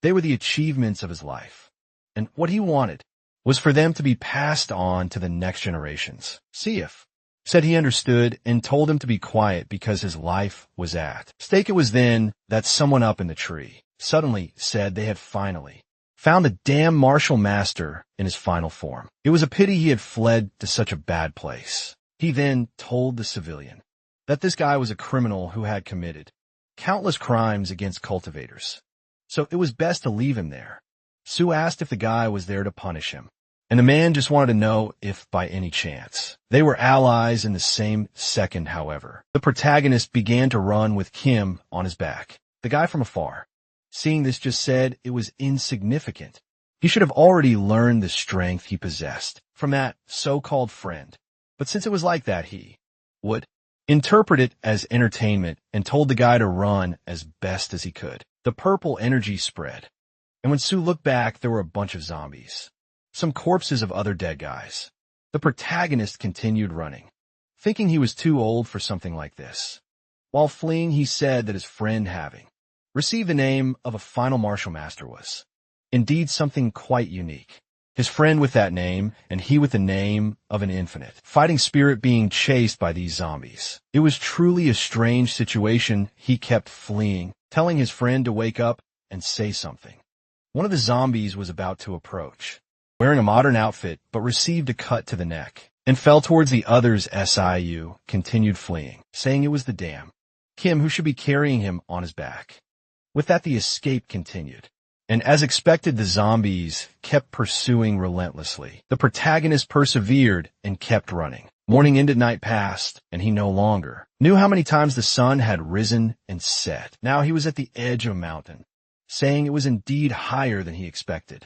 They were the achievements of his life, and what he wanted was for them to be passed on to the next generations. Seif said he understood and told him to be quiet because his life was at stake. It was then that someone up in the tree suddenly said they had finally found the damn martial master in his final form. It was a pity he had fled to such a bad place. He then told the civilian that this guy was a criminal who had committed countless crimes against cultivators, so it was best to leave him there. Sue asked if the guy was there to punish him, and the man just wanted to know if by any chance they were allies. In the same second, however, the protagonist began to run with Kim on his back. The guy from afar, seeing this, just said it was insignificant. He should have already learned the strength he possessed from that so-called friend. But since it was like that, he would interpret it as entertainment and told the guy to run as best as he could. The purple energy spread, and when Sue looked back, there were a bunch of zombies, some corpses of other dead guys. The protagonist continued running thinking he was too old for something like this. While fleeing, he said that his friend having received the name of a final martial master was indeed something quite unique. His friend with that name, and he with the name of an infinite fighting spirit being chased by these zombies. It was truly a strange situation. He kept fleeing, telling his friend to wake up and say something. One of the zombies was about to approach, wearing a modern outfit, but received a cut to the neck and fell towards the other's SIU, continued fleeing, saying it was the damn Kim who should be carrying him on his back. With that, the escape continued. And as expected, the zombies kept pursuing relentlessly. The protagonist persevered and kept running. Morning into night passed, and he no longer knew how many times the sun had risen and set. Now he was at the edge of a mountain, saying it was indeed higher than he expected.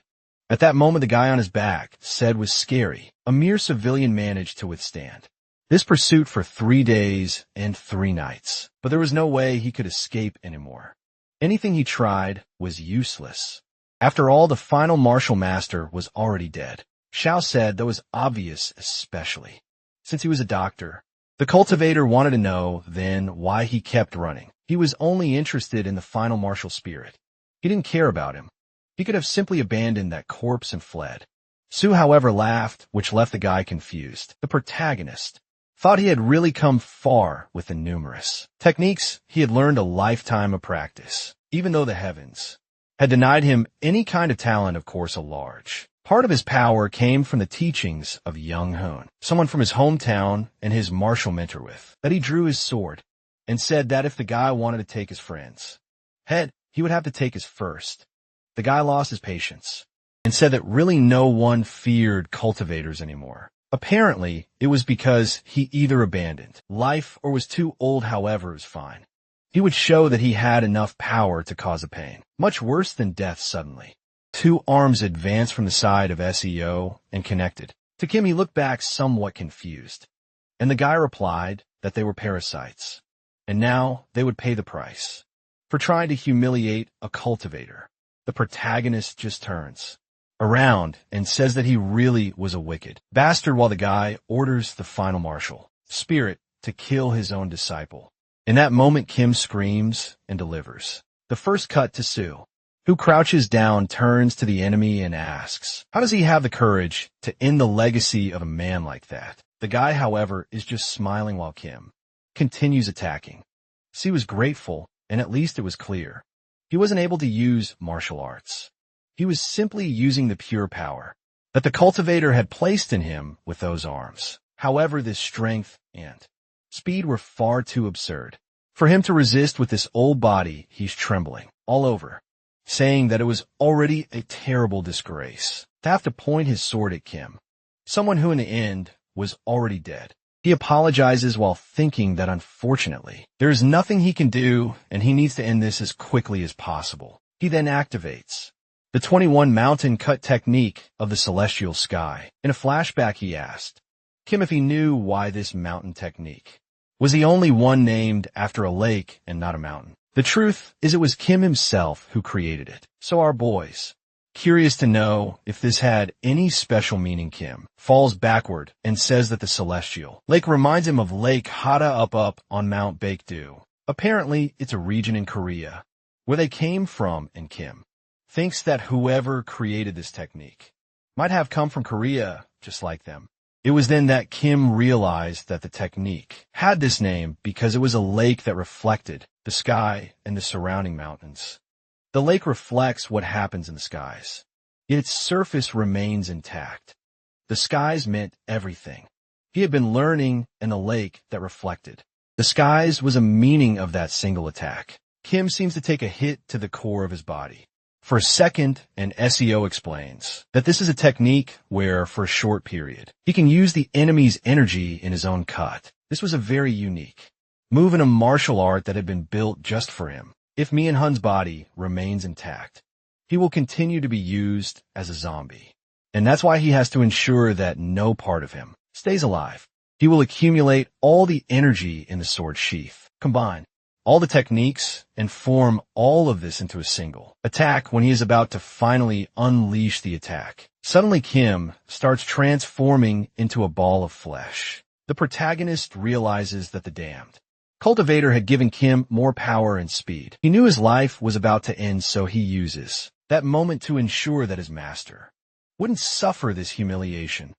At that moment, the guy on his back said was scary. A mere civilian managed to withstand this pursuit for 3 days and 3 nights, but there was no way he could escape anymore. Anything he tried was useless. After all, the final martial master was already dead. Xiao said that was obvious, especially since he was a doctor. The cultivator wanted to know then why he kept running. He was only interested in the final martial spirit. He didn't care about him. He could have simply abandoned that corpse and fled. Su, however, laughed, which left the guy confused. The protagonist thought he had really come far with the numerous techniques he had learned a lifetime of practice, even though the heavens had denied him any kind of talent. Of course, a large part of his power came from the teachings of Young Hoon, someone from his hometown and his martial mentor with, that he drew his sword and said that if the guy wanted to take his friend's head, he would have to take his first. The guy lost his patience and said that really no one feared cultivators anymore. Apparently, it was because he either abandoned life or was too old. However, it was fine. He would show that he had enough power to cause a pain, much worse than death suddenly. 2 arms advanced from the side of SEO and connected. To Kim, he looked back somewhat confused, and the guy replied that they were parasites, and now they would pay the price for trying to humiliate a cultivator. The protagonist just turns around and says that he really was a wicked bastard, while the guy orders the final martial spirit to kill his own disciple. In that moment, Kim screams and delivers the first cut to Su, who crouches down, turns to the enemy and asks, how does he have the courage to end the legacy of a man like that? The guy, however, is just smiling while Kim continues attacking. Su was grateful, and at least it was clear he wasn't able to use martial arts. He was simply using the pure power that the cultivator had placed in him with those arms. However, this strength and speed were far too absurd for him to resist with this old body. He's trembling all over, saying that it was already a terrible disgrace to have to point his sword at Kim, someone who in the end was already dead. He apologizes while thinking that unfortunately there is nothing he can do and he needs to end this as quickly as possible. He then activates the 21 mountain cut technique of the celestial sky. In a flashback, he asked Kim if he knew why this mountain technique was the only one named after a lake and not a mountain. The truth is it was Kim himself who created it. So our boys, curious to know if this had any special meaning, Kim falls backward and says that the celestial lake reminds him of Lake Hada up on Mount Baekdu. Apparently, it's a region in Korea where they came from, and Kim thinks that whoever created this technique might have come from Korea, just like them. It was then that Kim realized that the technique had this name because it was a lake that reflected the sky and the surrounding mountains. The lake reflects what happens in the skies, yet its surface remains intact. The skies meant everything he had been learning, and the lake that reflected the skies was a meaning of that single attack. Kim seems to take a hit to the core of his body. For a second, and SEO explains that this is a technique where, for a short period, he can use the enemy's energy in his own cut. This was a very unique move in a martial art that had been built just for him. If Mian Hun's body remains intact, he will continue to be used as a zombie. And that's why he has to ensure that no part of him stays alive. He will accumulate all the energy in the sword sheath, combine all the techniques, and form all of this into a single attack when he is about to finally unleash the attack. Suddenly, Kim starts transforming into a ball of flesh. The protagonist realizes that the damned cultivator had given Kim more power and speed. He knew his life was about to end, so he uses that moment to ensure that his master wouldn't suffer this humiliation,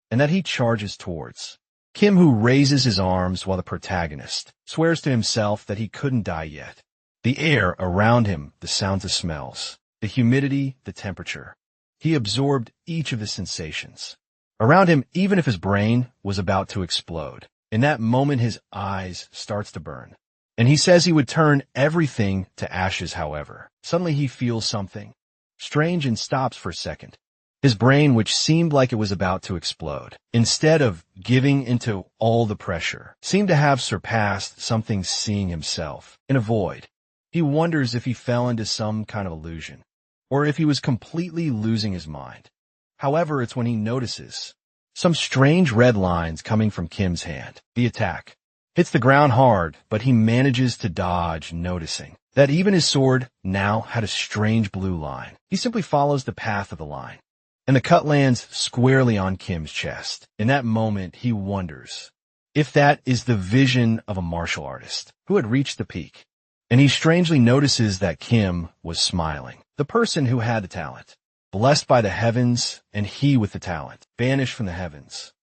and that he charges towards Kim, who raises his arms while the protagonist swears to himself that he couldn't die yet. The air around him, the sounds, the smells, the humidity, the temperature. He absorbed each of the sensations around him, even if his brain was about to explode. In that moment, his eyes starts to burn, and he says he would turn everything to ashes. However, suddenly he feels something strange and stops for a second. His brain, which seemed like it was about to explode, instead of giving into all the pressure, seemed to have surpassed something, seeing himself in a void. He wonders if he fell into some kind of illusion, or if he was completely losing his mind. However, it's when he notices some strange red lines coming from Kim's hand. The attack hits the ground hard, but he manages to dodge, noticing that even his sword now had a strange blue line. He simply follows the path of the line, and the cut lands squarely on Kim's chest. In that moment, he wonders if that is the vision of a martial artist who had reached the peak. And he strangely notices that Kim was smiling, the person who had the talent, blessed by the heavens, and he with the talent, banished from the heavens.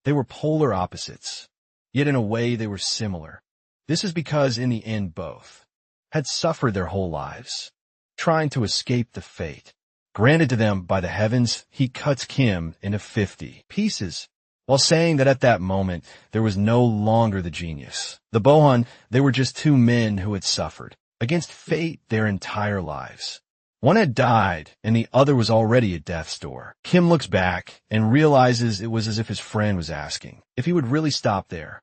They were polar opposites, yet in a way they were similar. This is because in the end both had suffered their whole lives, trying to escape the fate granted to them by the heavens. He cuts Kim into 50 pieces, while saying that at that moment there was no longer the genius, the Bohan. They were just two men who had suffered against fate their entire lives. One had died, and the other was already at death's door. Kim looks back and realizes it was as if his friend was asking if he would really stop there.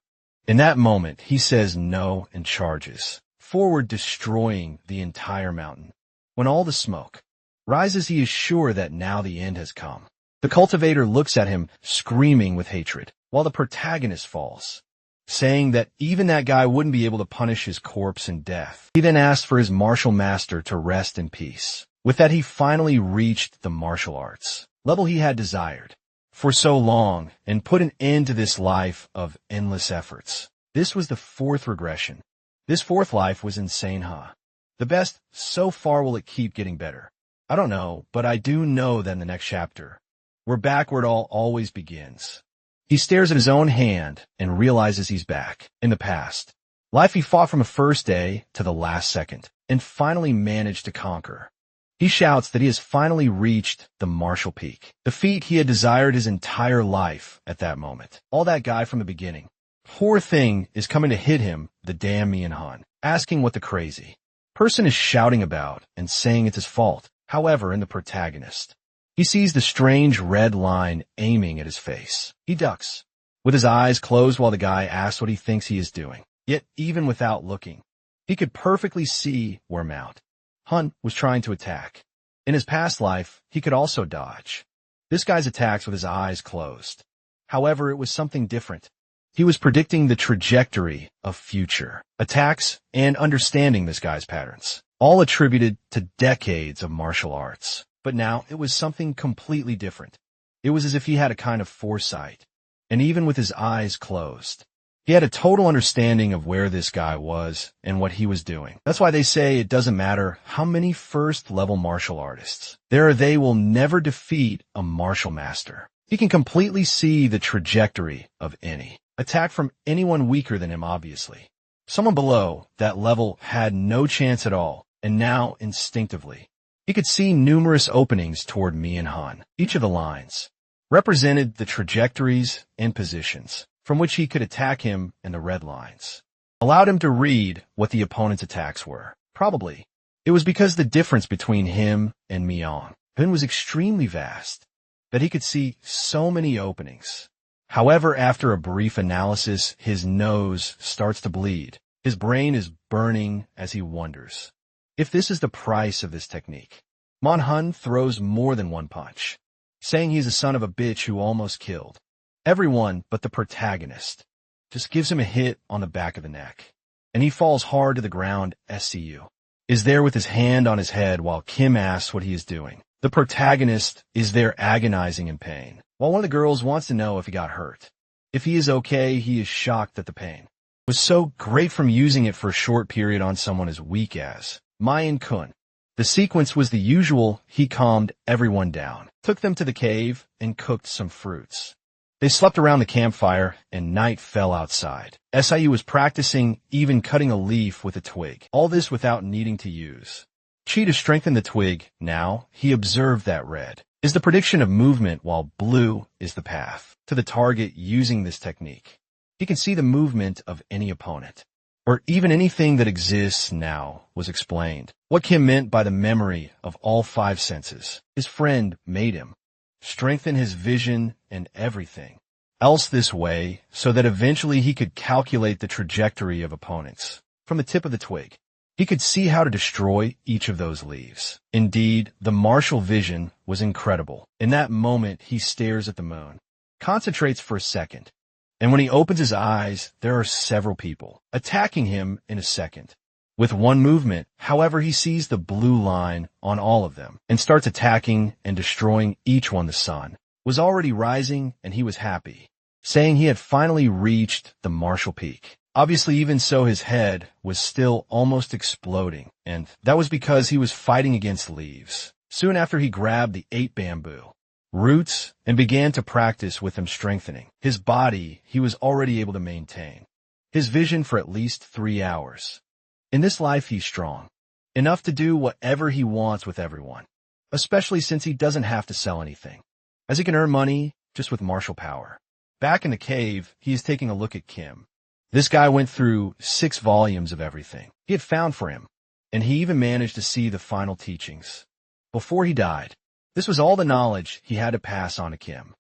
In that moment, he says no and charges forward, destroying the entire mountain. When all the smoke rises, he is sure that now the end has come. The cultivator looks at him, screaming with hatred, while the protagonist falls, saying that even that guy wouldn't be able to punish his corpse in death. He then asks for his martial master to rest in peace. With that, he finally reached the martial arts level he had desired for so long and put an end to this life of endless efforts. This was the fourth regression. This fourth life was insane, huh? The best so far. Will it keep getting better? I don't know, but I do know that in the next chapter, we're back where it all always begins. He stares at his own hand and realizes he's back in the past. Life he fought from the first day to the last second and finally managed to conquer. He shouts that he has finally reached the martial peak, the feat he had desired his entire life at that moment. All that guy from the beginning. Poor thing is coming to hit him, the damn Mian Han, asking what the crazy person is shouting about and saying it's his fault. However, in the protagonist, he sees the strange red line aiming at his face. He ducks, with his eyes closed while the guy asks what he thinks he is doing. Yet, even without looking, he could perfectly see where Mount Hun was trying to attack. In his past life, he could also dodge this guy's attacks with his eyes closed. However, it was something different. He was predicting the trajectory of future attacks and understanding this guy's patterns, all attributed to decades of martial arts. But now it was something completely different. It was as if he had a kind of foresight, and even with his eyes closed, he had a total understanding of where this guy was and what he was doing. That's why they say it doesn't matter how many first-level martial artists there are, they will never defeat a martial master. He can completely see the trajectory of any attack from anyone weaker than him, obviously. Someone below that level had no chance at all, and now, instinctively, he could see numerous openings toward Mian Han. Each of the lines represented the trajectories and positions from which he could attack him, and the red lines allowed him to read what the opponent's attacks were. Probably, it was because the difference between him and Mian Han was extremely vast, that he could see so many openings. However, after a brief analysis, his nose starts to bleed. His brain is burning as he wonders if this is the price of this technique. Mian Han throws more than one punch, saying he's a son of a bitch who almost killed everyone but the protagonist. Just gives him a hit on the back of the neck, and he falls hard to the ground. SCU is there with his hand on his head while Kim asks what he is doing. The protagonist is there agonizing in pain, while one of the girls wants to know if he got hurt. If he is okay, he is shocked that the pain was so great from using it for a short period on someone as weak as Mayan Kun. The sequence was the usual. He calmed everyone down, took them to the cave, and cooked some fruits. They slept around the campfire, and night fell outside. SIU was practicing even cutting a leaf with a twig, all this without needing to use chi to strengthen the twig. Now, he observed that red is the prediction of movement while blue is the path to the target. Using this technique, he can see the movement of any opponent, or even anything that exists now, was explained. What Kim meant by the memory of all five senses. His friend made him strengthen his vision and everything else this way so that eventually he could calculate the trajectory of opponents from the tip of the twig. He could see how to destroy each of those leaves. Indeed, the martial vision was incredible. In that moment, he stares at the moon, concentrates for a second, and when he opens his eyes, there are several people attacking him in a second. With one movement, however, he sees the blue line on all of them and starts attacking and destroying each one. The sun was already rising, and he was happy, saying he had finally reached the martial peak. Obviously, even so, his head was still almost exploding, and that was because he was fighting against leaves. Soon after, he grabbed the 8 bamboo roots and began to practice with them, strengthening his body. He was already able to maintain his vision for at least 3 hours. In this life, he's strong enough to do whatever he wants with everyone, especially since he doesn't have to sell anything, as he can earn money just with martial power. Back in the cave, he is taking a look at Kim. This guy went through 6 volumes of everything he had found for him, and he even managed to see the final teachings before he died. This was all the knowledge he had to pass on to Kim.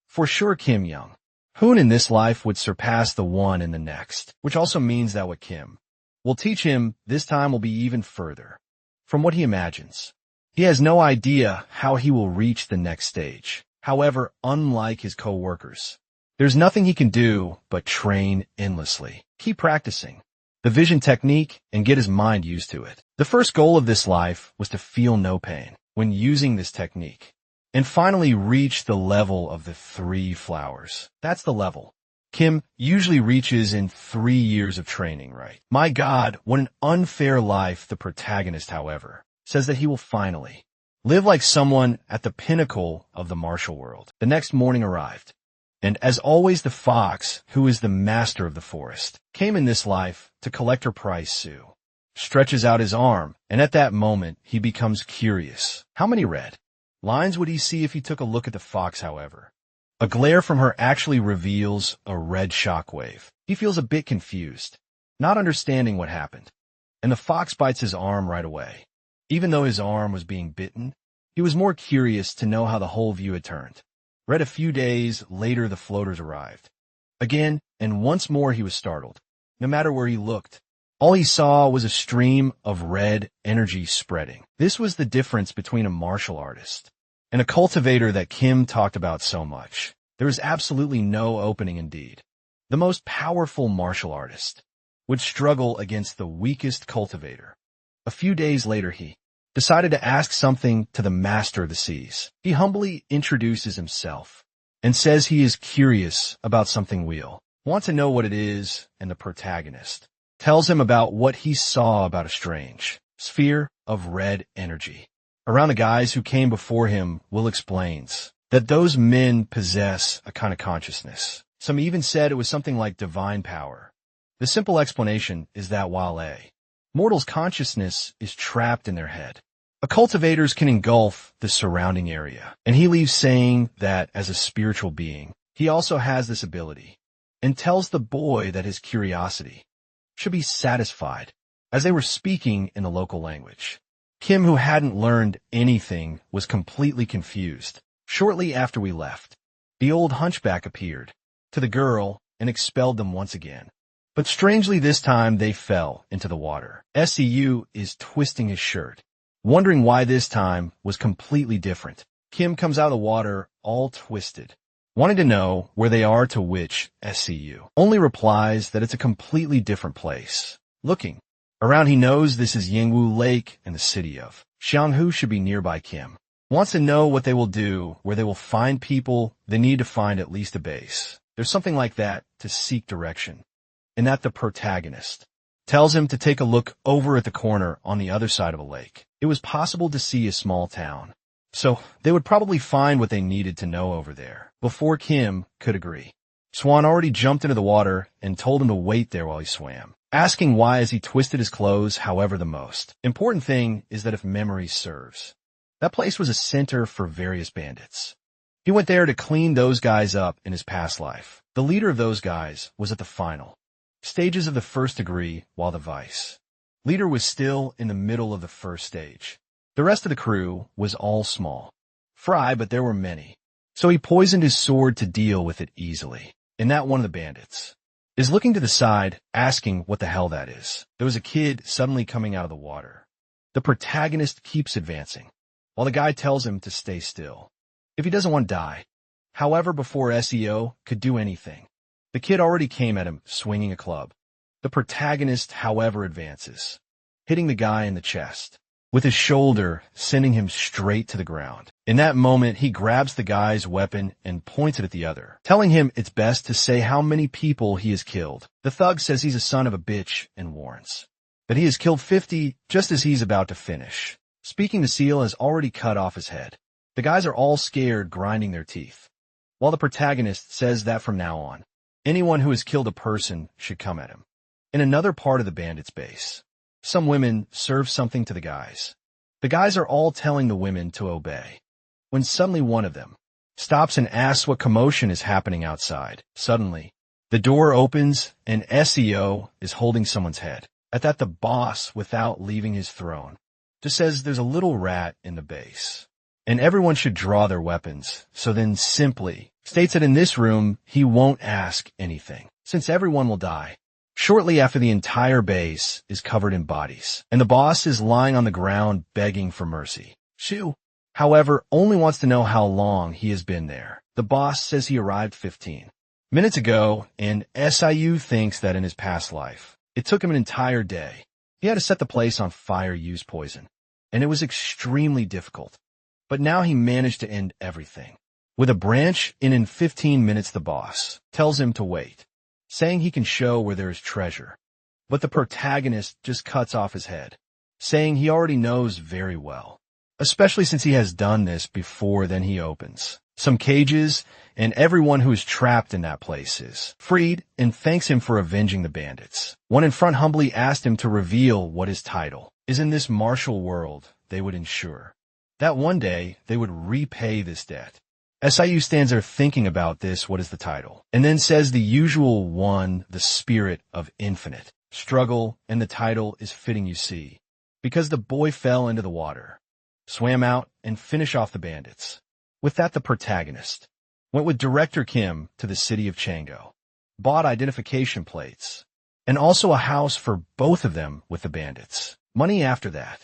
For sure, Kim Young Hoon in this life would surpass the one in the next, which also means that what Kim will teach him this time will be even further from what he imagines. He has no idea how he will reach the next stage. However, unlike his co-workers, there's nothing he can do but train endlessly, keep practicing the vision technique, and get his mind used to it. The first goal of this life was to feel no pain when using this technique, and finally reach the level of the 3 flowers. That's the level Kim usually reaches in 3 years of training, right? My God, what an unfair life. The protagonist, however, says that he will finally live like someone at the pinnacle of the martial world. The next morning arrived, and as always, the fox, who is the master of the forest, came in this life to collect her price. Sue stretches out his arm, and at that moment, he becomes curious. How many red lines would he see if he took a look at the fox? However, a glare from her actually reveals a red shockwave. He feels a bit confused, not understanding what happened, and the fox bites his arm right away. Even though his arm was being bitten, he was more curious to know how the whole view had turned. Read a few days later, the floaters arrived. Again, and once more he was startled. No matter where he looked, all he saw was a stream of red energy spreading. This was the difference between a martial artist and a cultivator that Kim talked about so much. There was absolutely no opening indeed. The most powerful martial artist would struggle against the weakest cultivator. A few days later, he decided to ask something to the master of the seas. He humbly introduces himself and says he is curious about something wants to know what it is, and the protagonist tells him about what he saw about a strange sphere of red energy around the guys who came before him. Will explains that those men possess a kind of consciousness. Some even said it was something like divine power. The simple explanation is that while a mortal's consciousness is trapped in their head, a cultivator's can engulf the surrounding area. And he leaves saying that as a spiritual being, he also has this ability, and tells the boy that his curiosity should be satisfied. As they were speaking in the local language, Kim, who hadn't learned anything, was completely confused. Shortly after we left, the old hunchback appeared to the girl and expelled them once again. But strangely, this time they fell into the water. SEU is twisting his shirt, wondering why this time was completely different. Kim comes out of the water all twisted, wanting to know where they are, to which SEU only replies that it's a completely different place. Looking around, he knows this is Yingwu Lake, and the city of Xianghu should be nearby. Kim wants to know what they will do, where they will find people. They need to find at least a base There's something like that to seek direction, and that the protagonist tells him to take a look over at the corner on the other side of a lake. It was possible to see a small town, so they would probably find what they needed to know over there before Kim could agree. Swan already jumped into the water and told him to wait there while he swam, asking why as he twisted his clothes. However, the most important thing is that if memory serves, that place was a center for various bandits. He went there to clean those guys up in his past life. The leader of those guys was at the final stages of the first degree, while the vice leader was still in the middle of the first stage. The rest of the crew was all small fry, but there were many. So he poisoned his sword to deal with it easily. And that one of the bandits is looking to the side, asking what the hell that is. There was a kid suddenly coming out of the water. The protagonist keeps advancing, while the guy tells him to stay still if he doesn't want to die. However, before SEO could do anything, the kid already came at him, swinging a club. The protagonist, however, advances, hitting the guy in the chest with his shoulder, sending him straight to the ground. In that moment, he grabs the guy's weapon and points it at the other, telling him it's best to say how many people he has killed. The thug says he's a son of a bitch and warns that he has killed 50 just as he's about to finish. Speaking, the seal has already cut off his head. The guys are all scared, grinding their teeth, while the protagonist says that from now on, anyone who has killed a person should come at him. In another part of the bandits' base, some women serve something to the guys. The guys are all telling the women to obey, when suddenly one of them stops and asks what commotion is happening outside. Suddenly, the door opens and SEO is holding someone's head. At that, the boss, without leaving his throne, just says there's a little rat in the base, and everyone should draw their weapons. So then simply states that in this room, he won't ask anything, since everyone will die. Shortly after, the entire base is covered in bodies, and the boss is lying on the ground begging for mercy. Shu, however, only wants to know how long he has been there. The boss says he arrived 15 minutes ago, and SIU thinks that in his past life, it took him an entire day. He had to set the place on fire, use poison, and it was extremely difficult. But now he managed to end everything with a branch, and in 15 minutes the boss tells him to wait, saying he can show where there is treasure. But the protagonist just cuts off his head, saying he already knows very well, especially since he has done this before. Then he opens some cages, and everyone who is trapped in that place is freed, and thanks him for avenging the bandits. One in front humbly asked him to reveal what his title is in this martial world. They would ensure that one day they would repay this debt. SIU stands there thinking about this, what is the title, and then says the usual one, the spirit of infinite struggle, and the title is fitting, you see, because the boy fell into the water, swam out, and finished off the bandits. With that, the protagonist went with Director Kim to the city of Chango, bought identification plates, and also a house for both of them with the bandits. Money after that.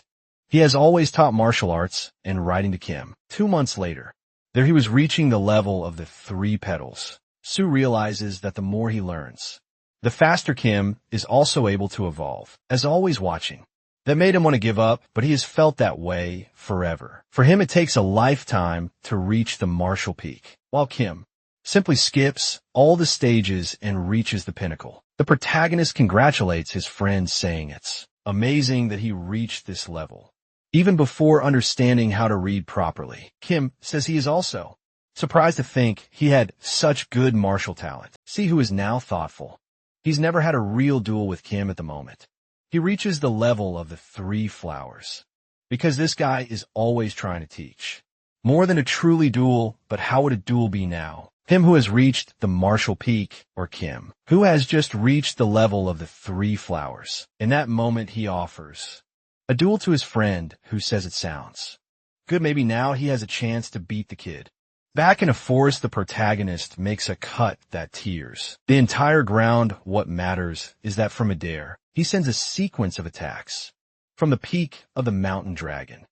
He has always taught martial arts and writing to Kim. 2 months later, there he was reaching the level of the 3 petals. Sue realizes that the more he learns, the faster Kim is also able to evolve, as always watching. That made him want to give up, but he has felt that way forever. For him, it takes a lifetime to reach the martial peak, while Kim simply skips all the stages and reaches the pinnacle. The protagonist congratulates his friend, saying it's amazing that he reached this level, even before understanding how to read properly. Kim says he is also surprised to think he had such good martial talent. See who is now thoughtful. He's never had a real duel with Kim at the moment. He reaches the level of the 3 flowers, because this guy is always trying to teach. More than a truly duel, but how would a duel be now? Him who has reached the martial peak, or Kim, who has just reached the level of the 3 flowers. In that moment, he offers a duel to his friend, who says it sounds good. Maybe now he has a chance to beat the kid. Back in a forest, the protagonist makes a cut that tears the entire ground. What matters is that from Adair, he sends a sequence of attacks from the peak of the mountain dragon,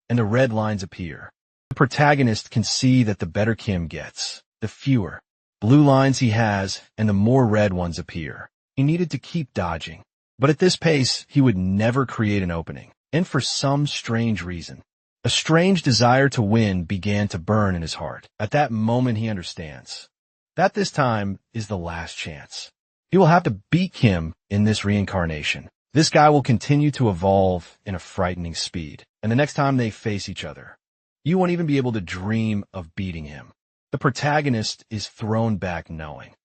and the red lines appear. The protagonist can see that the better Kim gets, the fewer blue lines he has, and the more red ones appear. He needed to keep dodging, but at this pace, he would never create an opening. And for some strange reason, a strange desire to win began to burn in his heart. At that moment, he understands That this time is the last chance. He will have to beat Kim in this reincarnation. This guy will continue to evolve in a frightening speed, and the next time they face each other, you won't even be able to dream of beating him. The protagonist is thrown back knowing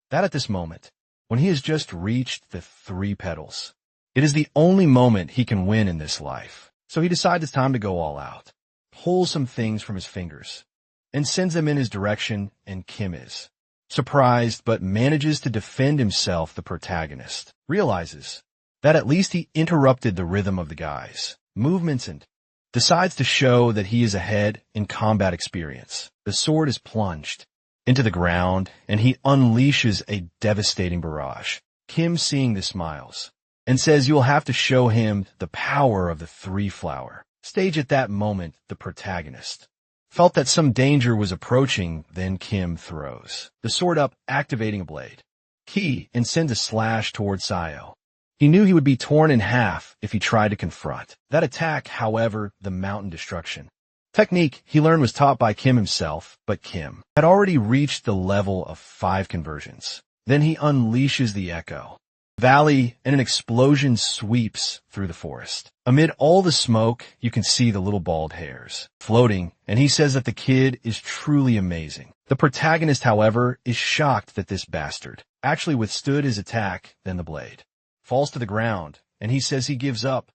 that at this moment, when he has just reached the 3 petals, it is the only moment he can win in this life. So he decides it's time to go all out, pulls some things from his fingers, and sends them in his direction, and Kim is surprised but manages to defend himself. The protagonist realizes that at least he interrupted the rhythm of the guy's movements and decides to show that he is ahead in combat experience. The sword is plunged into the ground, and he unleashes a devastating barrage. Kim, seeing this, smiles and says you will have to show him the power of the 3-flower stage. At that moment, the protagonist felt that some danger was approaching. Then Kim throws the sword up, activating a blade key, and sends a slash towards Sayo. He knew he would be torn in half if he tried to confront that attack. However, the mountain destruction technique he learned was taught by Kim himself, but Kim had already reached the level of 5 conversions. Then he unleashes the echo valley, and an explosion sweeps through the forest. Amid all the smoke, you can see the little bald hairs floating, and he says that the kid is truly amazing. The protagonist, however, is shocked that this bastard actually withstood his attack. Then the blade falls to the ground, and he says he gives up.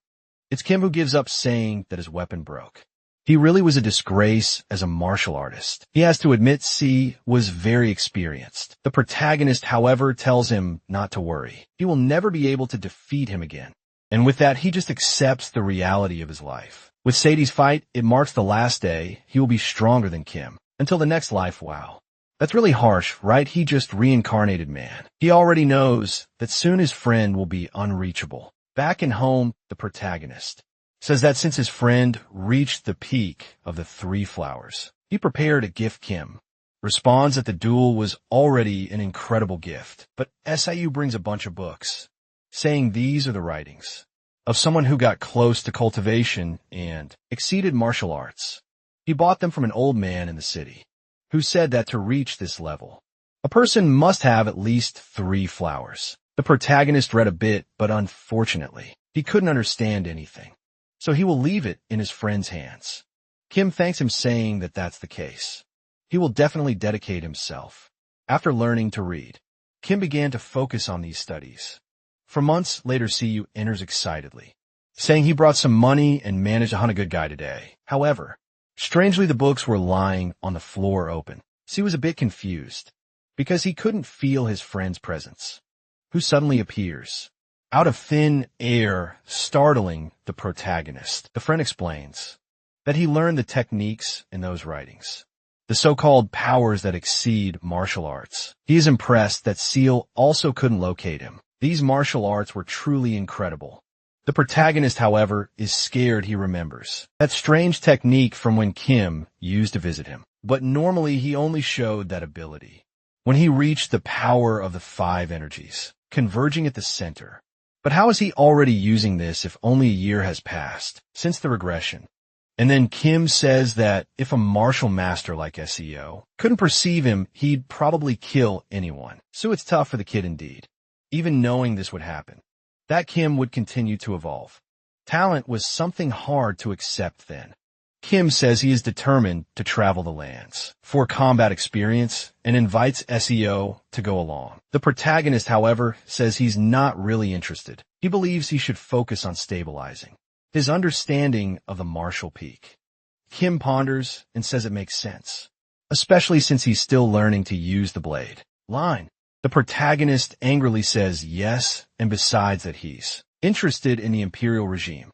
It's Kim who gives up, saying that his weapon broke. He really was a disgrace as a martial artist. He has to admit C was very experienced. The protagonist, however, tells him not to worry. He will never be able to defeat him again. And with that, he just accepts the reality of his life. With Sadie's fight, it marks the last day. He will be stronger than Kim until the next life. Wow. That's really harsh, right? He just reincarnated, man. He already knows that soon his friend will be unreachable. Back in home, the protagonist says that since his friend reached the peak of the 3 flowers, he prepared a gift. Kim responds that the duel was already an incredible gift, but SIU brings a bunch of books, saying these are the writings of someone who got close to cultivation and exceeded martial arts. He bought them from an old man in the city, who said that to reach this level, a person must have at least 3 flowers. The protagonist read a bit, but unfortunately, he couldn't understand anything, so he will leave it in his friend's hands. Kim thanks him, saying that that's the case. He will definitely dedicate himself. After learning to read, Kim began to focus on these studies. For months later, CU enters excitedly, saying he brought some money and managed to hunt a good guy today. However, strangely, the books were lying on the floor open. C was a bit confused because he couldn't feel his friend's presence, who suddenly appears out of thin air, startling the protagonist. The friend explains that he learned the techniques in those writings, the so-called powers that exceed martial arts. He is impressed that Seal also couldn't locate him. These martial arts were truly incredible. The protagonist, however, is scared. He remembers that strange technique from when Kim used to visit him, but normally he only showed that ability when he reached the power of the 5 energies, converging at the center. But how is he already using this if only a year has passed since the regression? And then Kim says that if a martial master like SEO couldn't perceive him, he'd probably kill anyone. So it's tough for the kid indeed, even knowing this would happen, that Kim would continue to evolve. Talent was something hard to accept then. Kim says he is determined to travel the lands for combat experience and invites SEO to go along. The protagonist, however, says he's not really interested. He believes he should focus on stabilizing his understanding of the martial peak. Kim ponders and says it makes sense, especially since he's still learning to use the blade. Line. The protagonist angrily says yes, and besides that he's interested in the imperial regime.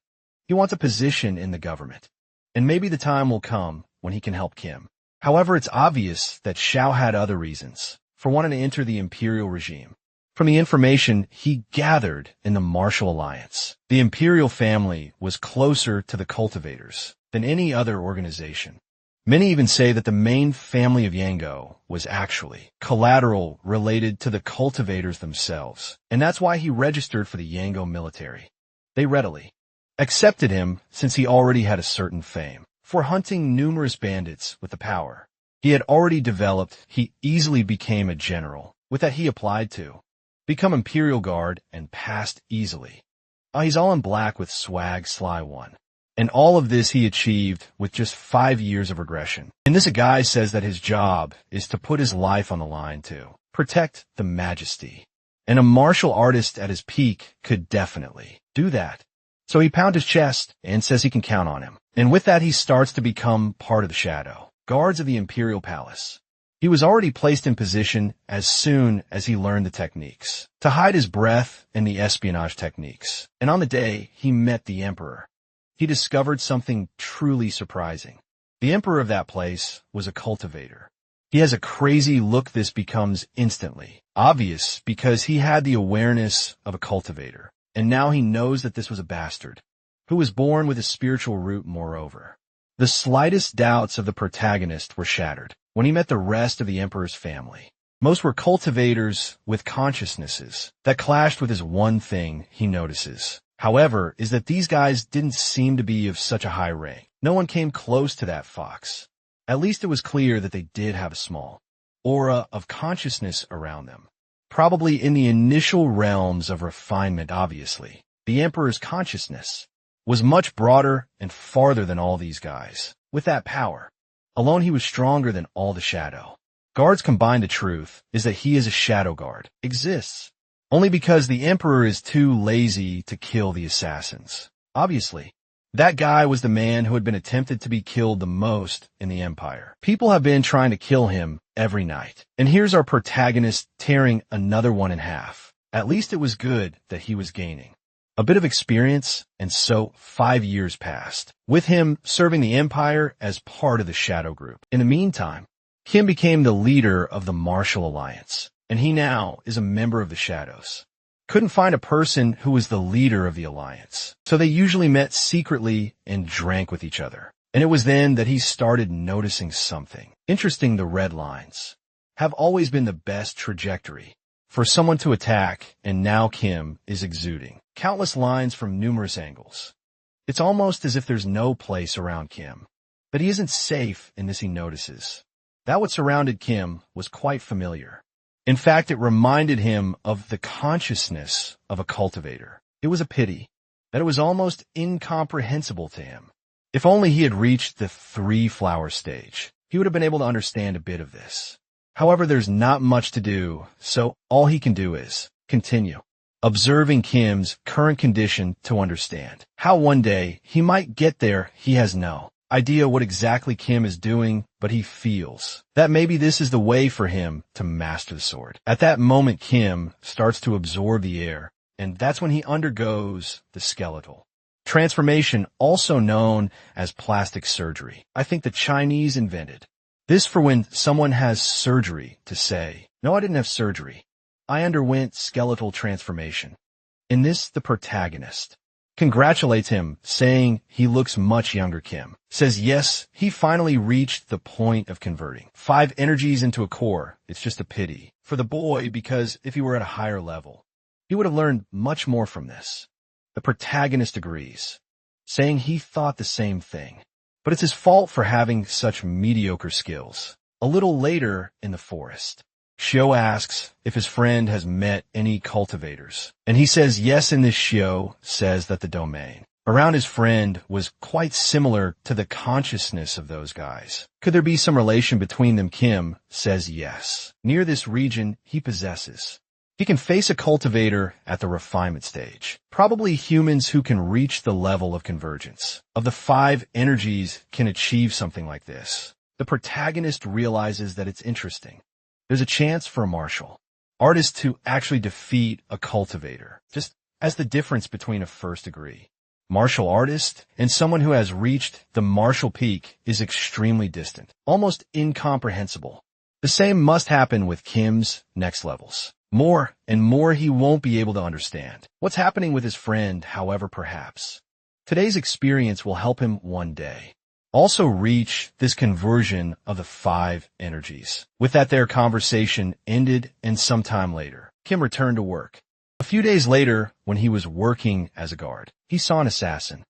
He wants a position in the government, and maybe the time will come when he can help Kim. However, it's obvious that Xiao had other reasons for wanting to enter the imperial regime. From the information he gathered in the martial alliance, the imperial family was closer to the cultivators than any other organization. Many even say that the main family of Yango was actually collateral related to the cultivators themselves, and that's why he registered for the Yango military. They readily accepted him since he already had a certain fame for hunting numerous bandits with the power He had already developed, he easily became a general. With that he applied to become Imperial Guard and passed easily. He's all in black with swag, sly one. And all of this he achieved with just 5 years of regression. And this a guy says that his job is to put his life on the line to protect the majesty. And a martial artist at his peak could definitely do that. So he pounds his chest and says he can count on him. And with that he starts to become part of the shadow guards of the Imperial Palace. He was already placed in position as soon as he learned the techniques to hide his breath and the espionage techniques. And on the day he met the Emperor, he discovered something truly surprising. The Emperor of that place was a cultivator. He has a crazy look. This becomes instantly obvious because he had the awareness of a cultivator. And now he knows that this was a bastard who was born with a spiritual root moreover. The slightest doubts of the protagonist were shattered when he met the rest of the Emperor's family. Most were cultivators with consciousnesses that clashed with his one thing he notices. However, is that these guys didn't seem to be of such a high rank. No one came close to that fox. At least it was clear that they did have a small aura of consciousness around them. Probably in the initial realms of refinement, obviously. The Emperor's consciousness was much broader and farther than all these guys. With that power alone, he was stronger than all the shadow guards combined. The truth is that he is a shadow guard, exists only because the Emperor is too lazy to kill the assassins. Obviously, that guy was the man who had been attempted to be killed the most in the Empire. People have been trying to kill him every night. And here's our protagonist tearing another one in half. At least it was good that he was gaining a bit of experience, and so 5 years passed, with him serving the Empire as part of the Shadow Group. In the meantime, Kim became the leader of the Martial Alliance, and he now is a member of the Shadows. Couldn't find a person who was the leader of the Alliance, so they usually met secretly and drank with each other. And it was then that he started noticing something. Interesting, the red lines have always been the best trajectory for someone to attack, and now Kim is exuding countless lines from numerous angles. It's almost as if there's no place around Kim, but he isn't safe in this. He notices that what surrounded Kim was quite familiar. In fact, it reminded him of the consciousness of a cultivator. It was a pity that it was almost incomprehensible to him. If only he had reached the 3-flower stage, he would have been able to understand a bit of this. However, there's not much to do, so all he can do is continue observing Kim's current condition to understand how one day he might get there. He has no idea what exactly Kim is doing, but he feels that maybe this is the way for him to master the sword. At that moment, Kim starts to absorb the air, and that's when he undergoes the skeletal transformation, also known as plastic surgery. I think the Chinese invented this for when someone has surgery to say, "No, I didn't have surgery. I underwent skeletal transformation." In this, the protagonist congratulates him, saying he looks much younger. Kim says yes, he finally reached the point of converting 5 energies into a core. It's just a pity for the boy, because if he were at a higher level, he would have learned much more from this. The protagonist agrees, saying he thought the same thing, but it's his fault for having such mediocre skills. A little later in the forest, Shio asks if his friend has met any cultivators, and he says yes. In this, Shio says that the domain around his friend was quite similar to the consciousness of those guys. Could there be some relation between them? Kim says yes. Near this region he possesses, he can face a cultivator at the refinement stage. Probably humans who can reach the level of convergence of the 5 energies can achieve something like this. The protagonist realizes that it's interesting. There's a chance for a martial artist to actually defeat a cultivator, just as the difference between a first-degree martial artist and someone who has reached the martial peak is extremely distant, almost incomprehensible. The same must happen with Kim's next levels. More and more he won't be able to understand what's happening with his friend. However, perhaps today's experience will help him one day also reach this conversion of the 5 energies. With that, their conversation ended, and sometime later, Kim returned to work. A few days later, when he was working as a guard, he saw an assassin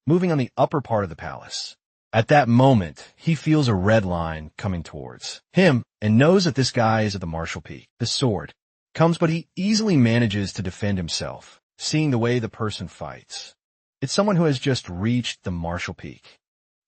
moving on the upper part of the palace. At that moment, he feels a red line coming towards him and knows that this guy is at the martial peak. The sword comes, but he easily manages to defend himself, seeing the way the person fights. It's someone who has just reached the martial peak.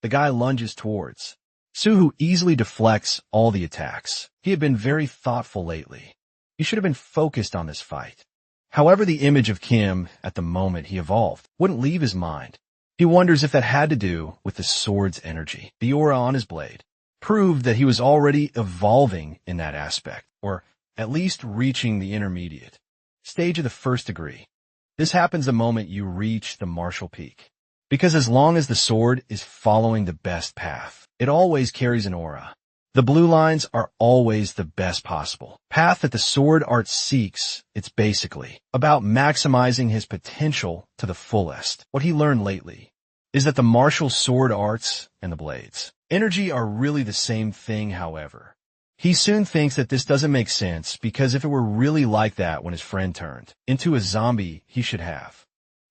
The guy lunges towards Suhu, easily deflects all the attacks. He had been very thoughtful lately. He should have been focused on this fight. However, the image of Kim at the moment he evolved wouldn't leave his mind. He wonders if that had to do with the sword's energy. The aura on his blade proved that he was already evolving in that aspect, or at least reaching the intermediate stage of the first degree. This happens the moment you reach the martial peak, because as long as the sword is following the best path, it always carries an aura. The blue lines are always the best possible path that the sword art seeks. It's basically about maximizing his potential to the fullest. What he learned lately is that the martial sword arts and the blades energy are really the same thing. However, he soon thinks that this doesn't make sense, because if it were really like that when his friend turned into a zombie, he should have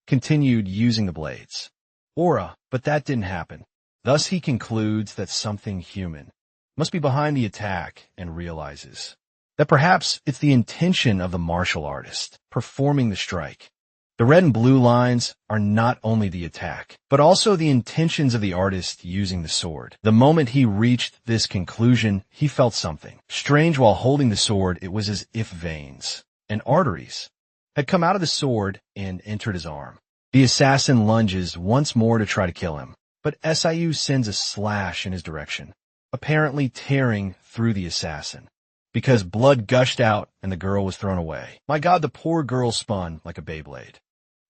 continued using the blades aura, but that didn't happen. Thus he concludes that something human must be behind the attack and realizes that perhaps it's the intention of the martial artist performing the strike. The red and blue lines are not only the attack, but also the intentions of the artist using the sword. The moment he reached this conclusion, he felt something strange while holding the sword. It was as if veins and arteries had come out of the sword and entered his arm. The assassin lunges once more to try to kill him, but Siu sends a slash in his direction, apparently tearing through the assassin, because blood gushed out and the girl was thrown away. My God, the poor girl spun like a Beyblade,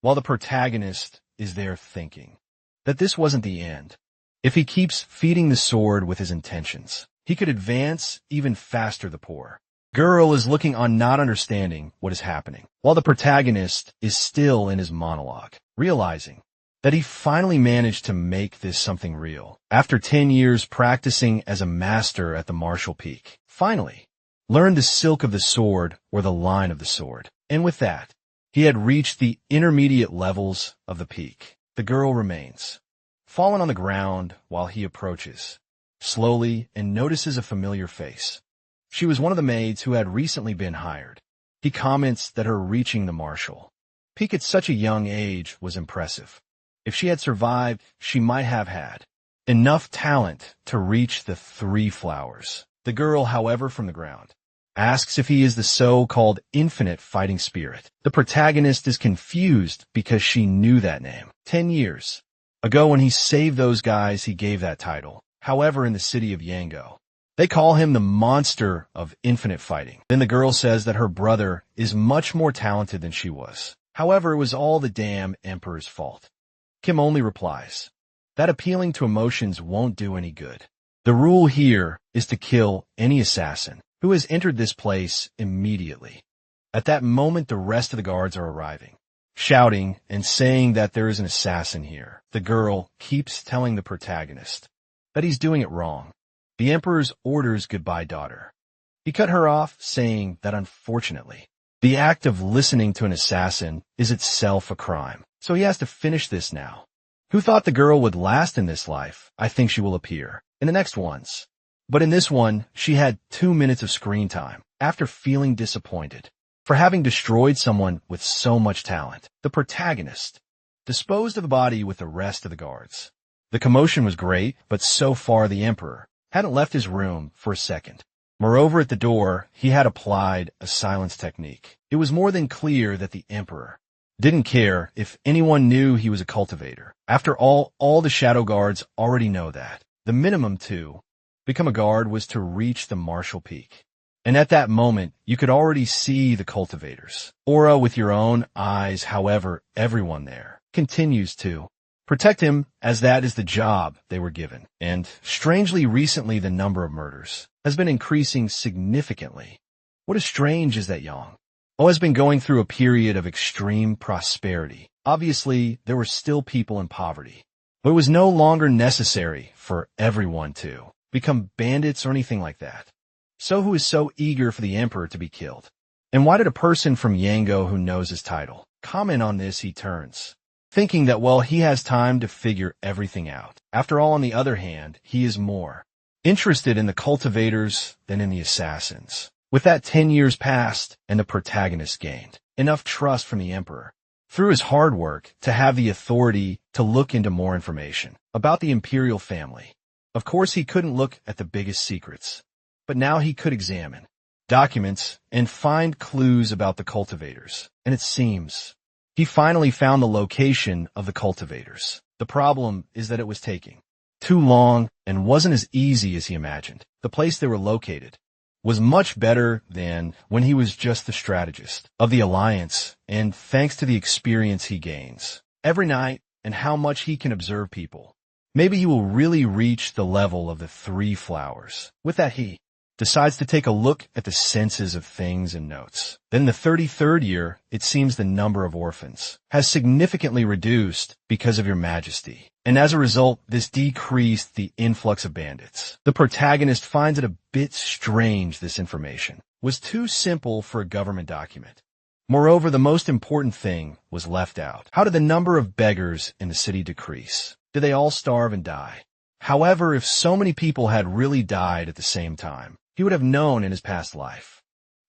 while the protagonist is there thinking that this wasn't the end. If he keeps feeding the sword with his intentions, he could advance even faster. The poor girl is looking on, not understanding what is happening, while the protagonist is still in his monologue, realizing that he finally managed to make this something real. After 10 years practicing as a master at the martial peak, finally learned the silk of the sword, or the line of the sword. And with that, he had reached the intermediate levels of the peak. The girl remains fallen on the ground while he approaches slowly and notices a familiar face. She was one of the maids who had recently been hired. He comments that her reaching the martial peak at such a young age was impressive. If she had survived, she might have had enough talent to reach the 3 flowers. The girl, however, from the ground, asks if he is the so-called infinite fighting spirit. The protagonist is confused because she knew that name 10 years ago when he saved those guys. He gave that title. However, in the city of Yango, they call him the monster of infinite fighting. Then the girl says that her brother is much more talented than she was. However, it was all the damn emperor's fault. Kim only replies that appealing to emotions won't do any good. The rule here is to kill any assassin who has entered this place immediately. At that moment, the rest of the guards are arriving, shouting and saying that there is an assassin here. The girl keeps telling the protagonist that he's doing it wrong. The emperor's orders, goodbye, daughter. He cut her off, saying that unfortunately, the act of listening to an assassin is itself a crime. So he has to finish this now. Who thought the girl would last in this life? I think she will appear in the next ones. But in this one, she had 2 minutes of screen time after feeling disappointed for having destroyed someone with so much talent. The protagonist disposed of the body with the rest of the guards. The commotion was great, but so far the emperor hadn't left his room for a second. Moreover, at the door, he had applied a silence technique. It was more than clear that the emperor didn't care if anyone knew he was a cultivator. After all the shadow guards already know that. The minimum to become a guard was to reach the martial peak. And at that moment, you could already see the cultivator's aura with your own eyes. However, everyone there continues to protect him, as that is the job they were given. And strangely, recently the number of murders has been increasing significantly. What is strange is that Yang has been going through a period of extreme prosperity. Obviously, there were still people in poverty, but it was no longer necessary for everyone to become bandits or anything like that. So who is so eager for the emperor to be killed? And why did a person from Yango who knows his title comment on this? He turns thinking that, well, he has time to figure everything out. After all, on the other hand, he is more interested in the cultivators than in the assassins. With that 10 years passed, and the protagonist gained enough trust from the emperor, through his hard work, to have the authority to look into more information about the imperial family. Of course, he couldn't look at the biggest secrets, but now he could examine documents and find clues about the cultivators. And it seems he finally found the location of the cultivators. The problem is that it was taking too long and wasn't as easy as he imagined. The place they were located was much better than when he was just the strategist of the alliance, and thanks to the experience he gains every night and how much he can observe people, maybe he will really reach the level of the 3 flowers. With that, he decides to take a look at the senses of things and notes. Then in the 33rd year, it seems the number of orphans has significantly reduced because of your majesty. And as a result, this decreased the influx of bandits. The protagonist finds it a bit strange this information was too simple for a government document. Moreover, the most important thing was left out. How did the number of beggars in the city decrease? Did they all starve and die? However, if so many people had really died at the same time, he would have known in his past life.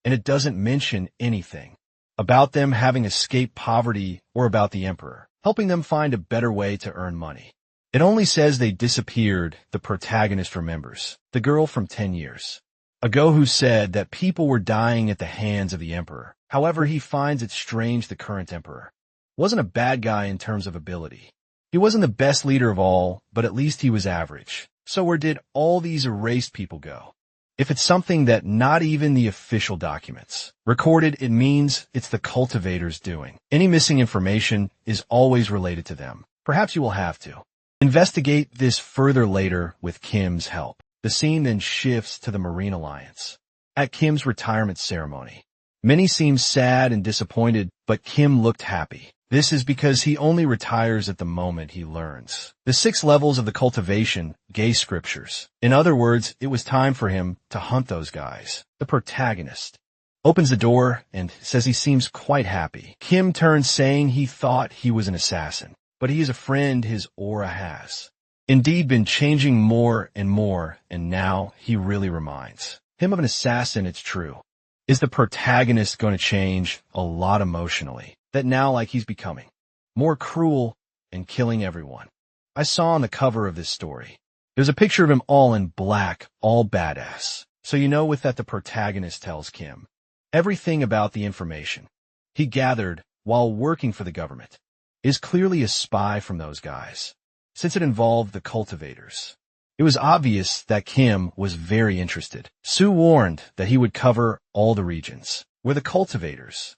And it doesn't mention anything about them having escaped poverty or about the emperor helping them find a better way to earn money. It only says they disappeared. The protagonist remembers the girl from 10 years ago who said that people were dying at the hands of the emperor. However, he finds it strange the current emperor wasn't a bad guy in terms of ability. He wasn't the best leader of all, but at least he was average. So where did all these erased people go? If it's something that not even the official documents recorded, it means it's the cultivators doing. Any missing information is always related to them. Perhaps you will have to investigate this further later with Kim's help. The scene then shifts to the Marine Alliance. At Kim's retirement ceremony, many seem sad and disappointed, but Kim looked happy. This is because he only retires at the moment he learns the 6 levels of the cultivation, gay scriptures. In other words, it was time for him to hunt those guys. The protagonist opens the door and says he seems quite happy. Kim turns saying he thought he was an assassin, but he is a friend his aura has indeed been changing more, and now he really reminds him of an assassin. It's true. Is the protagonist going to change a lot emotionally? That now, like, he's becoming more cruel and killing everyone. I saw on the cover of this story, there's a picture of him all in black, all badass. So you know with that the protagonist tells Kim everything about the information he gathered while working for the government is clearly a spy from those guys, since it involved the cultivators. It was obvious that Kim was very interested. Sue warned that he would cover all the regions where the cultivators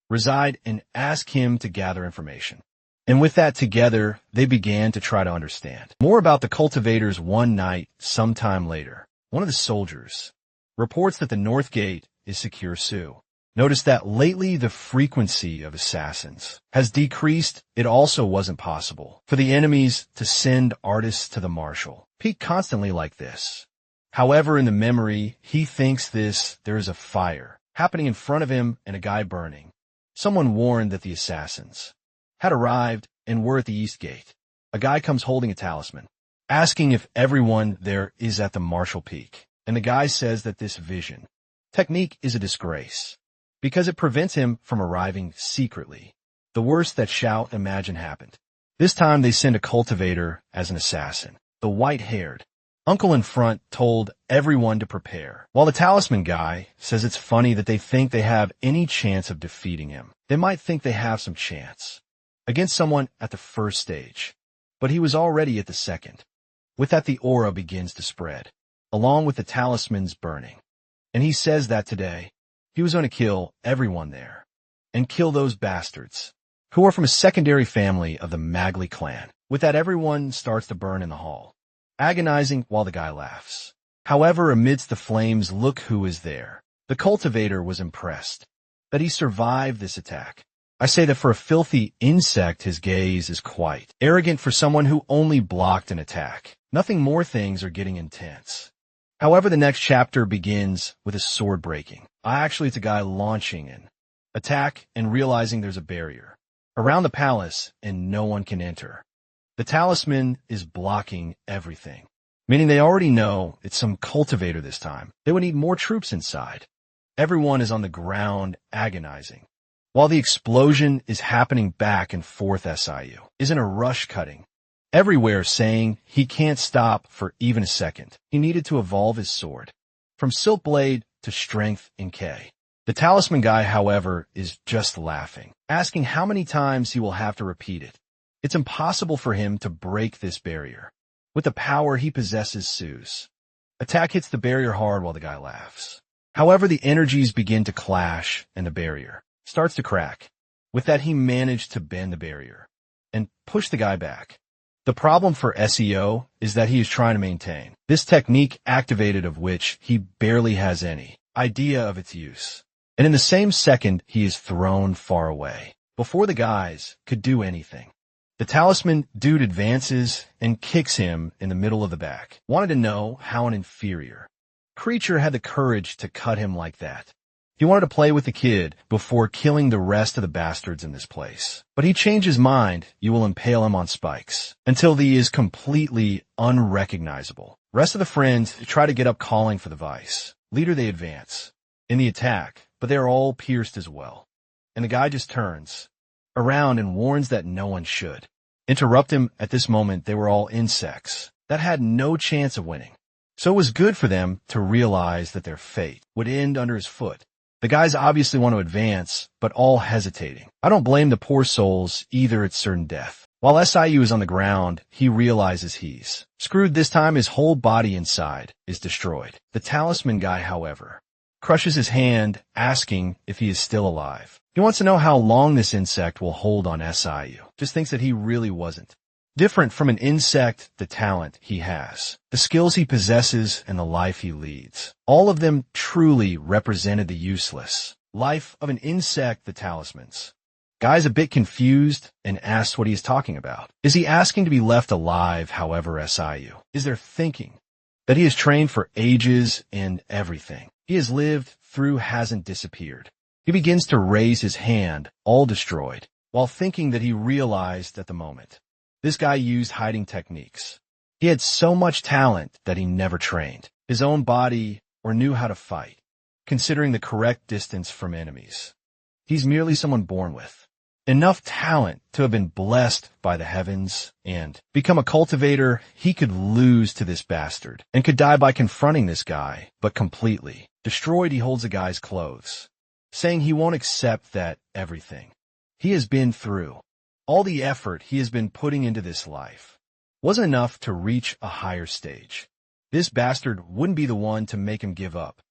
reside and ask him to gather information. And with that together, they began to try to understand more about the cultivators. One night, sometime later, one of the soldiers reports that the North Gate is secure. Sue noticed that lately the frequency of assassins has decreased. It also wasn't possible for the enemies to send artists to the marshal peak constantly like this. However, in the memory, he thinks there is a fire happening in front of him and a guy burning. Someone warned that the assassins had arrived and were at the East Gate. A guy comes holding a talisman, asking if everyone there is at the Marshall Peak. And the guy says that this vision technique is a disgrace because it prevents him from arriving secretly. The worst that Shao imagined happened. This time they send a cultivator as an assassin. The white-haired uncle in front told everyone to prepare, while the talisman guy says it's funny that they think they have any chance of defeating him. They might think they have some chance against someone at the first stage, but he was already at the second. With that, the aura begins to spread, along with the talisman's burning. And he says that today, he was going to kill everyone there, and kill those bastards, who are from a secondary family of the Magley clan. With that, everyone starts to burn in the hall, agonizing while the guy laughs. However, amidst the flames, look who is there. The cultivator was impressed that he survived this attack. I say that for a filthy insect, his gaze is quite arrogant for someone who only blocked an attack. Nothing more. Things are getting intense. However, the next chapter begins with a sword breaking. Actually, it's a guy launching an attack and realizing there's a barrier around the palace, and no one can enter. The talisman is blocking everything, meaning they already know it's some cultivator this time. They would need more troops inside. Everyone is on the ground agonizing, while the explosion is happening back and forth. SIU is in a rush cutting everywhere, saying he can't stop for even a second. He needed to evolve his sword from Silk Blade to Strength in K. The talisman guy, however, is just laughing, asking how many times he will have to repeat it. It's impossible for him to break this barrier. With the power he possesses, Sue's attack hits the barrier hard while the guy laughs. However, the energies begin to clash and the barrier starts to crack. With that, he managed to bend the barrier and push the guy back. The problem for SEO is that he is trying to maintain this technique activated, of which he barely has any idea of its use. And in the same second, he is thrown far away before the guys could do anything. The talisman dude advances and kicks him in the middle of the back. Wanted to know how an inferior creature had the courage to cut him like that. He wanted to play with the kid before killing the rest of the bastards in this place. But he changed his mind. You will impale him on spikes until he is completely unrecognizable. Rest of the friends try to get up, calling for the vice leader. They advance in the attack, but they are all pierced as well. And the guy just turns around and warns that no one should interrupt him. At this moment, they were all insects that had no chance of winning. So it was good for them to realize that their fate would end under his foot. The guys obviously want to advance, but all hesitating. I don't blame the poor souls either. It's certain death. While SIU is on the ground, he realizes he's screwed this time. His whole body inside is destroyed. The talisman guy, however, crushes his hand, asking if he is still alive. He wants to know how long this insect will hold on SIU. Just thinks that he really wasn't different from an insect. The talent he has, the skills he possesses, and the life he leads, all of them truly represented the useless life of an insect. The talisman's guy's a bit confused and asks what he is talking about. Is he asking to be left alive? However, SIU is there thinking that he has trained for ages and everything he has lived through hasn't disappeared. He begins to raise his hand, all destroyed, while thinking that he realized at the moment this guy used hiding techniques. He had so much talent that he never trained his own body or knew how to fight, considering the correct distance from enemies. He's merely someone born with enough talent to have been blessed by the heavens and become a cultivator. He could lose to this bastard and could die by confronting this guy, but completely destroyed. He holds the guy's clothes, saying he won't accept that everything he has been through, all the effort he has been putting into this life, wasn't enough to reach a higher stage. This bastard wouldn't be the one to make him give up.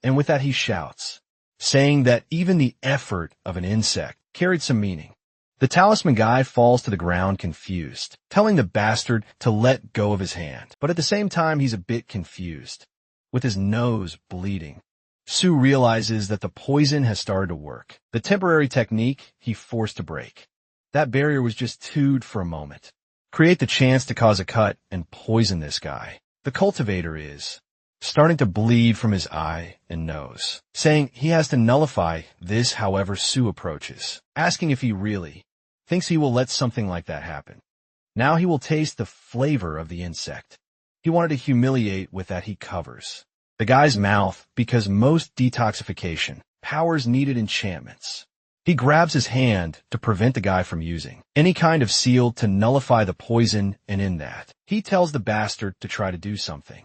And with that, he shouts, saying that even the effort of an insect carried some meaning. The talisman guy falls to the ground confused, telling the bastard to let go of his hand. But at the same time, he's a bit confused, with his nose bleeding. Sue realizes that the poison has started to work. The temporary technique he forced to break. That barrier was just tooed for a moment. Create the chance to cause a cut and poison this guy. The cultivator is starting to bleed from his eye and nose, saying he has to nullify this. However, Sue approaches, asking if he really thinks he will let something like that happen. Now he will taste the flavor of the insect. He wanted to humiliate. With that, he covers the guy's mouth because most detoxification powers needed enchantments. He grabs his hand to prevent the guy from using any kind of seal to nullify the poison, and in that, he tells the bastard to try to do something.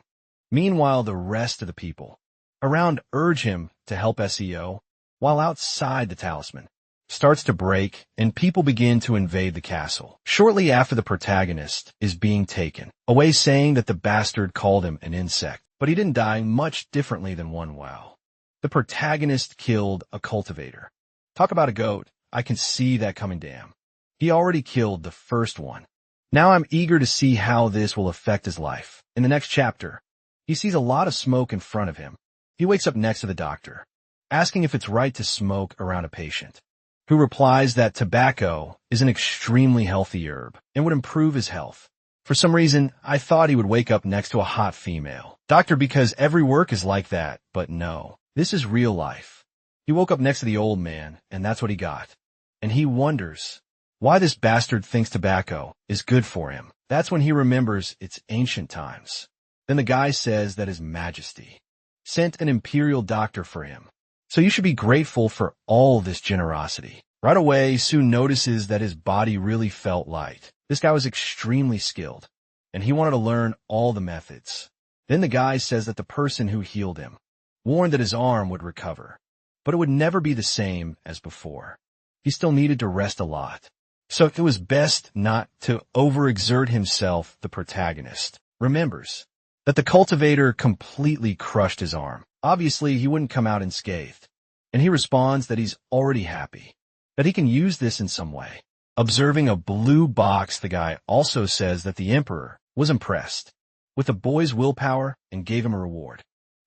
Meanwhile, the rest of the people around urge him to help SEO, while outside the talisman starts to break and people begin to invade the castle. Shortly after, the protagonist is being taken away, saying that the bastard called him an insect, but he didn't die much differently than one. Wow. The protagonist killed a cultivator. Talk about a goat. I can see that coming. Damn. He already killed the first one. Now I'm eager to see how this will affect his life. In the next chapter, he sees a lot of smoke in front of him. He wakes up next to the doctor, asking if it's right to smoke around a patient, who replies that tobacco is an extremely healthy herb and would improve his health. For some reason, I thought he would wake up next to a hot female doctor because every work is like that, but no, this is real life. He woke up next to the old man, and that's what he got. And he wonders why this bastard thinks tobacco is good for him. That's when he remembers it's ancient times. Then the guy says that His Majesty sent an imperial doctor for him. So you should be grateful for all this generosity. Right away, Sue notices that his body really felt light. This guy was extremely skilled, and he wanted to learn all the methods. Then the guy says that the person who healed him warned that his arm would recover, but it would never be the same as before. He still needed to rest a lot. So it was best not to overexert himself. The protagonist remembers that the cultivator completely crushed his arm. Obviously, he wouldn't come out unscathed, and he responds that he's already happy, that he can use this in some way. Observing a blue box, the guy also says that the emperor was impressed with the boy's willpower and gave him a reward.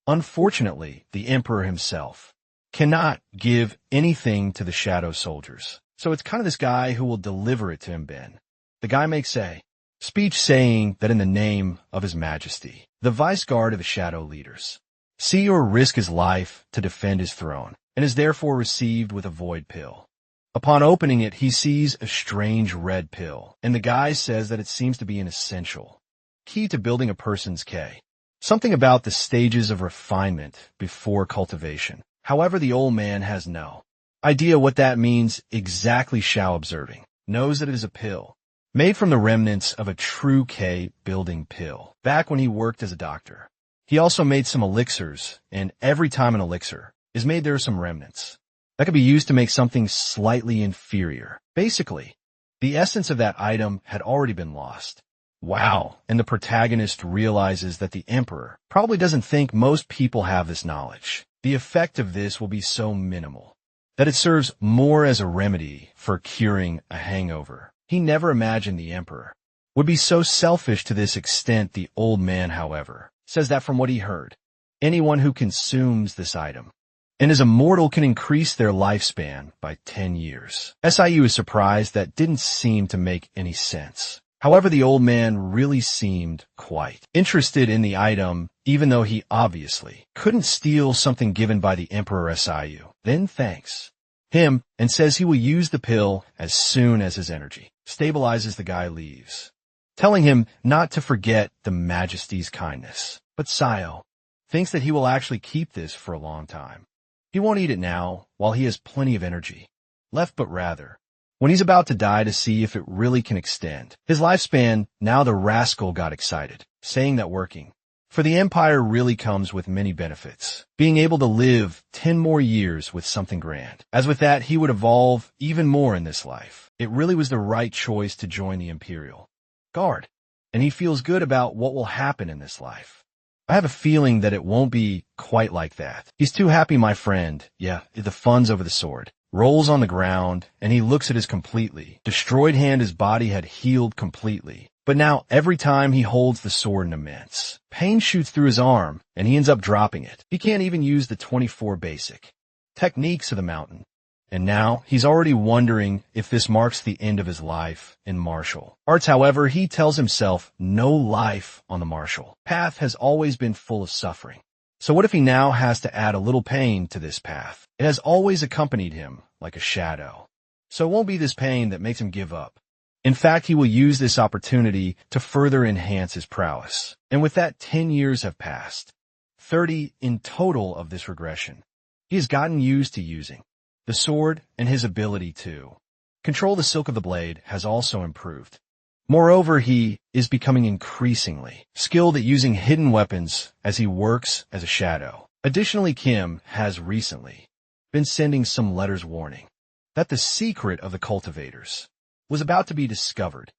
Unfortunately, the emperor himself cannot give anything to the shadow soldiers. So it's kind of this guy who will deliver it to him, Ben. The guy makes a speech saying that in the name of His Majesty, the vice guard of the shadow leaders, see or risk his life to defend his throne, and is therefore received with a void pill. Upon opening it, he sees a strange red pill, and the guy says that it seems to be an essential key to building a person's K. Something about the stages of refinement before cultivation. However, the old man has no idea what that means exactly. Shao, observing, knows that it is a pill made from the remnants of a true K building pill. Back when he worked as a doctor, he also made some elixirs, and every time an elixir is made, there are some remnants that could be used to make something slightly inferior. Basically, the essence of that item had already been lost. Wow. And the protagonist realizes that the emperor probably doesn't think most people have this knowledge. The effect of this will be so minimal that it serves more as a remedy for curing a hangover. He never imagined the emperor would be so selfish to this extent. The old man, however, says that from what he heard, anyone who consumes this item and is immortal can increase their lifespan by 10 years. SIU is surprised. That didn't seem to make any sense. However, the old man really seemed quite interested in the item, even though he obviously couldn't steal something given by the Emperor. SIU then thanks him and says he will use the pill as soon as his energy stabilizes. The guy leaves, telling him not to forget the Majesty's kindness. But Sayo thinks that he will actually keep this for a long time. He won't eat it now while he has plenty of energy left, but rather when he's about to die, to see if it really can extend his lifespan. Now the rascal got excited, saying that working for the Empire really comes with many benefits, being able to live 10 more years with something grand. As with that, he would evolve even more in this life. It really was the right choice to join the Imperial Guard, and he feels good about what will happen in this life. I have a feeling that it won't be quite like that. He's too happy, my friend. Yeah, the fun's over the sword. Rolls on the ground, and he looks at his completely destroyed hand. His body had healed completely, but now every time he holds the sword, an immense pain shoots through his arm, and he ends up dropping it. He can't even use the 24 basic techniques of the mountain, and now he's already wondering if this marks the end of his life in martial arts. However, he tells himself no life on the martial path has always been full of suffering. So what if he now has to add a little pain to this path? It has always accompanied him like a shadow. So it won't be this pain that makes him give up. In fact, he will use this opportunity to further enhance his prowess. And with that, 10 years have passed. 30 in total of this regression. He has gotten used to using the sword, and his ability to control the silk of the blade has also improved. Moreover, he is becoming increasingly skilled at using hidden weapons as he works as a shadow. Additionally, Kim has recently been sending some letters warning that the secret of the cultivators was about to be discovered.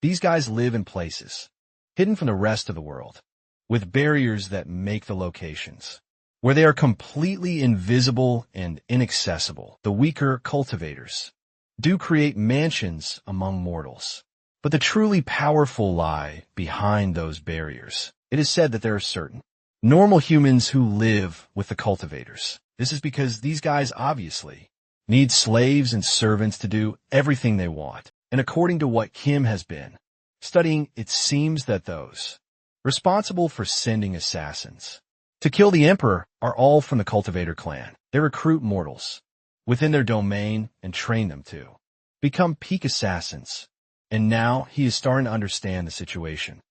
These guys live in places hidden from the rest of the world, with barriers that make the locations where they are completely invisible and inaccessible. The weaker cultivators do create mansions among mortals, but the truly powerful lie behind those barriers. It is said that there are certain normal humans who live with the cultivators. This is because these guys obviously need slaves and servants to do everything they want. And according to what Kim has been studying, it seems that those responsible for sending assassins to kill the emperor are all from the cultivator clan. They recruit mortals within their domain and train them to become peak assassins. And now he is starting to understand the situation.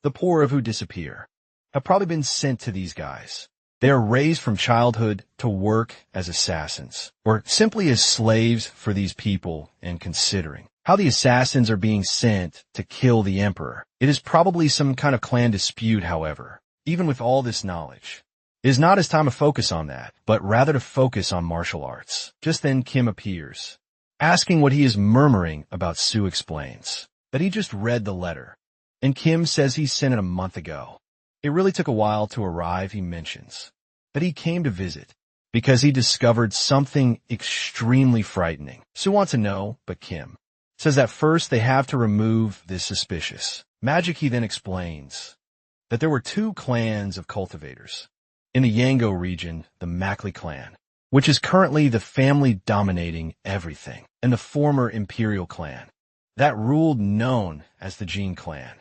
The poor of who disappear have probably been sent to these guys. They are raised from childhood to work as assassins, or simply as slaves for these people, and considering how the assassins are being sent to kill the emperor. It is probably some kind of clan dispute, however. Even with all this knowledge, it is not his time to focus on that, but rather to focus on martial arts. Just then Kim appears. Asking what he is murmuring about, Sue explains that he just read the letter, and Kim says he sent it a month ago. It really took a while to arrive. He mentions that he came to visit because he discovered something extremely frightening. Sue wants to know, but Kim says that first they have to remove this suspicious magic. He then explains that there were two clans of cultivators in the Yango region, the Makli clan, which is currently the family dominating everything, and the former imperial clan that ruled, known as the Jin clan.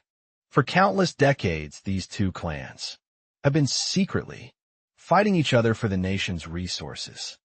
For countless decades, these two clans have been secretly fighting each other for the nation's resources,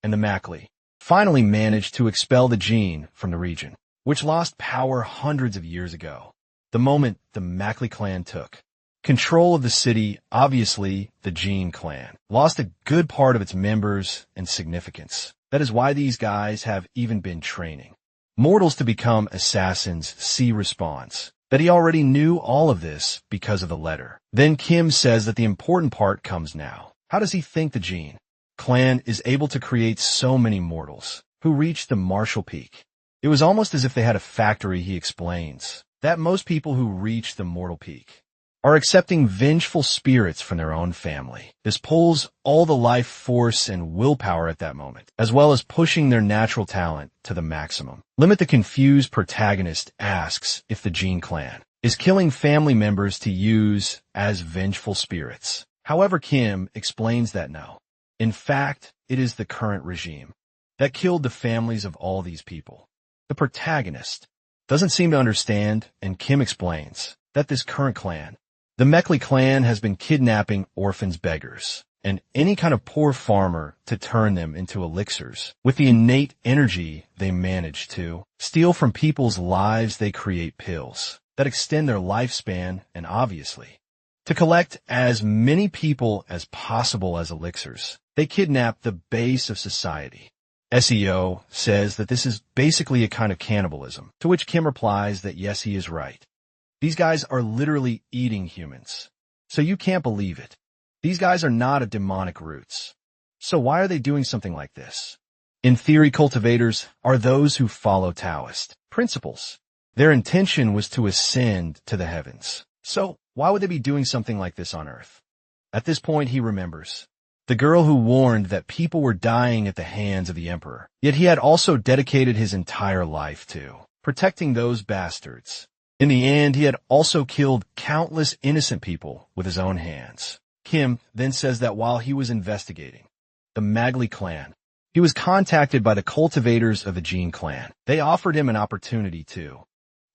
and the Makli finally managed to expel the Jin from the region, which lost power hundreds of years ago. The moment the Makli clan took control of the city, obviously the Jin clan lost a good part of its members and significance. That is why these guys have even been training mortals to become assassins. C responds that he already knew all of this because of the letter. Then Kim says that the important part comes now. How does he think the Jin clan is able to create so many mortals who reach the martial peak? It was almost as if they had a factory. He explains that most people who reach the mortal peak are accepting vengeful spirits from their own family. This pulls all the life force and willpower at that moment, as well as pushing their natural talent to the maximum. Limit the confused protagonist asks if the Jin clan is killing family members to use as vengeful spirits. However, Kim explains that no. In fact, it is the current regime that killed the families of all these people. The protagonist doesn't seem to understand, and Kim explains that this current clan, the Makli clan, has been kidnapping orphans, beggars, and any kind of poor farmer to turn them into elixirs. With the innate energy they manage to steal from people's lives, they create pills that extend their lifespan, and obviously, to collect as many people as possible as elixirs, they kidnap the base of society. SEO says that this is basically a kind of cannibalism, to which Kim replies that yes, he is right. These guys are literally eating humans. So you can't believe it. These guys are not of demonic roots. So why are they doing something like this? In theory, cultivators are those who follow Taoist principles. Their intention was to ascend to the heavens. So why would they be doing something like this on Earth? At this point, he remembers the girl who warned that people were dying at the hands of the emperor. Yet he had also dedicated his entire life to protecting those bastards. In the end, he had also killed countless innocent people with his own hands. Kim then says that while he was investigating the Makli clan, he was contacted by the cultivators of the Jin clan. They offered him an opportunity to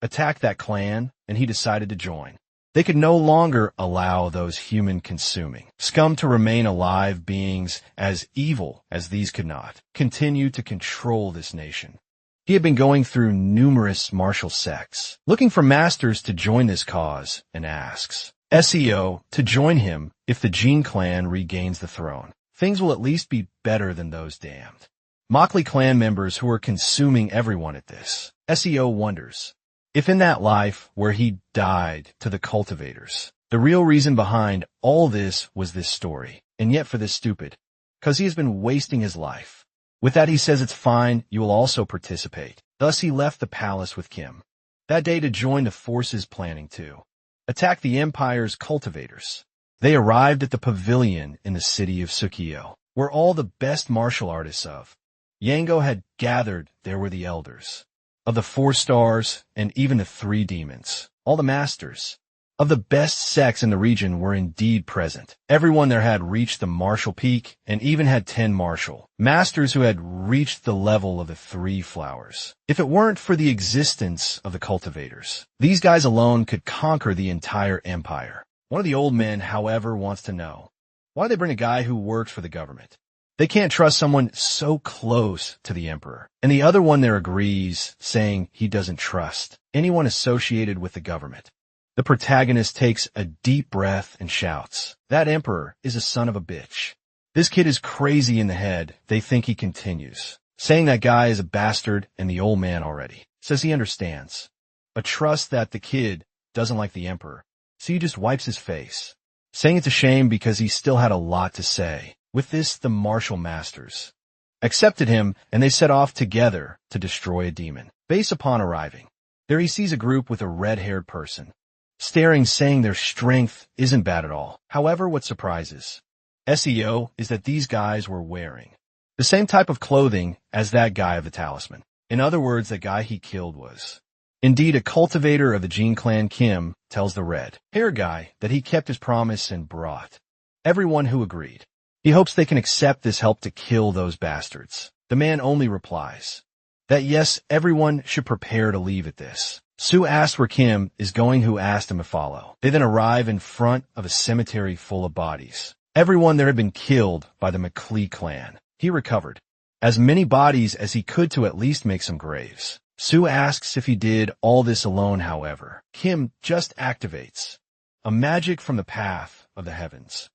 attack that clan, and he decided to join. They could no longer allow those human-consuming scum to remain alive. Beings as evil as these could not continue to control this nation. He had been going through numerous martial sects, looking for masters to join this cause, and asks SEO to join him if the Jin clan regains the throne. Things will at least be better than those damned Makli clan members who are consuming everyone at this. SEO wonders if in that life where he died to the cultivators, the real reason behind all this was this story, and yet for this stupid, because he has been wasting his life. With that, he says it's fine, you will also participate. Thus, he left the palace with Kim that day to join the forces planning to attack the empire's cultivators. They arrived at the pavilion in the city of Tsukio, where all the best martial artists of Yango had gathered. There were the elders of the 4 stars and even the 3 demons. All the masters of the best sects in the region were indeed present. Everyone there had reached the martial peak, and even had 10 martial masters who had reached the level of the 3 flowers. If it weren't for the existence of the cultivators, these guys alone could conquer the entire empire. One of the old men, however, wants to know why they bring a guy who works for the government They can't trust someone so close to the emperor. And the other one there agrees, saying he doesn't trust anyone associated with the government. The protagonist takes a deep breath and shouts, "That emperor is a son of a bitch." This kid is crazy in the head. They think he continues, saying that guy is a bastard, and the old man already says he understands. A trust that the kid doesn't like the emperor, so he just wipes his face, saying it's a shame because he still had a lot to say. With this, the martial masters accepted him, and they set off together to destroy a demon. Base upon arriving, there he sees a group with a red-haired person, staring, saying their strength isn't bad at all. However, what surprises SEO is that these guys were wearing the same type of clothing as that guy of the talisman. In other words, the guy he killed was indeed a cultivator of the Jin clan. Kim tells the red-hair guy that he kept his promise and brought everyone who agreed. He hopes they can accept this help to kill those bastards. The man only replies that yes, everyone should prepare to leave at this. Sue asks where Kim is going, who asked him to follow. They then arrive in front of a cemetery full of bodies. Everyone there had been killed by the McLeod clan. He recovered as many bodies as he could to at least make some graves. Sue asks if he did all this alone. However, Kim just activates a magic from the path of the heavens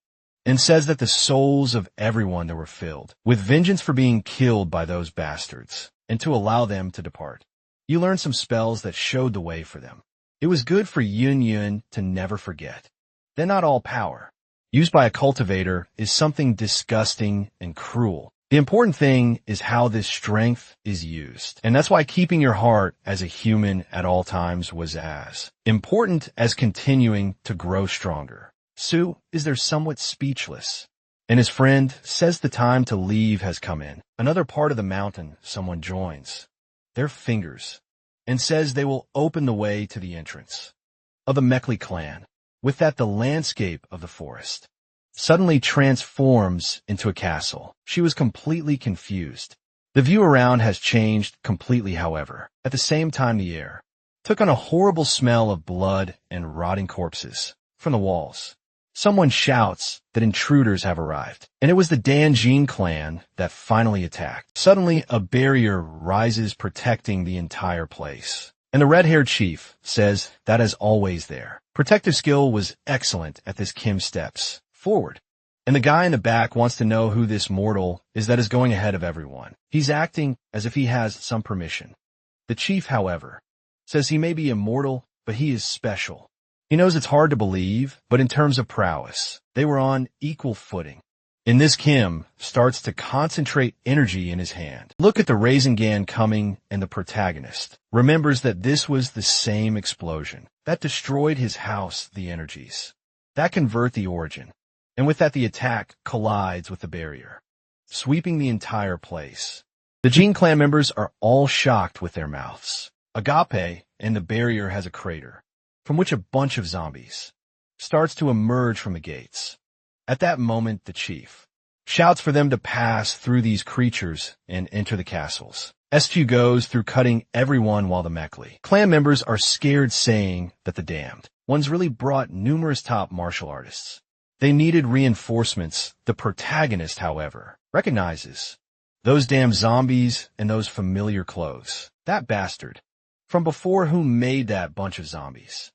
and says that the souls of everyone that were filled with vengeance for being killed by those bastards, and to allow them to depart. You learn some spells that showed the way for them. It was good for Yun Yun to never forget that not all power used by a cultivator is something disgusting and cruel. The important thing is how this strength is used. And that's why keeping your heart as a human at all times was as important as continuing to grow stronger. Sue is there somewhat speechless, and his friend says the time to leave has come in. Another part of the mountain, someone joins their fingers and says they will open the way to the entrance of the McLeod clan. With that, the landscape of the forest suddenly transforms into a castle. She was completely confused. The view around has changed completely, however. At the same time, the air took on a horrible smell of blood and rotting corpses from the walls. Someone shouts that intruders have arrived, and it was the Danjin clan that finally attacked. Suddenly, a barrier rises protecting the entire place, and the red-haired chief says that is always there. Protective skill was excellent at this. Kim steps forward, and the guy in the back wants to know who this mortal is that is going ahead of everyone. He's acting as if he has some permission. The chief, however, says he may be immortal, but he is special. He knows it's hard to believe, but in terms of prowess, they were on equal footing. In this, Kim starts to concentrate energy in his hand. Look at the Rasengan coming, and the protagonist remembers that this was the same explosion that destroyed his house. The energies that convert the origin, and with that the attack collides with the barrier, sweeping the entire place. The Jin clan members are all shocked with their mouths agape, and the barrier has a crater from which a bunch of zombies starts to emerge from the gates. At that moment, the chief shouts for them to pass through these creatures and enter the castles. SQ goes through cutting everyone while the McLeod clan members are scared, saying that the damned ones really brought numerous top martial artists. They needed reinforcements. The protagonist, however, recognizes those damn zombies and those familiar clothes. That bastard from before who made that bunch of zombies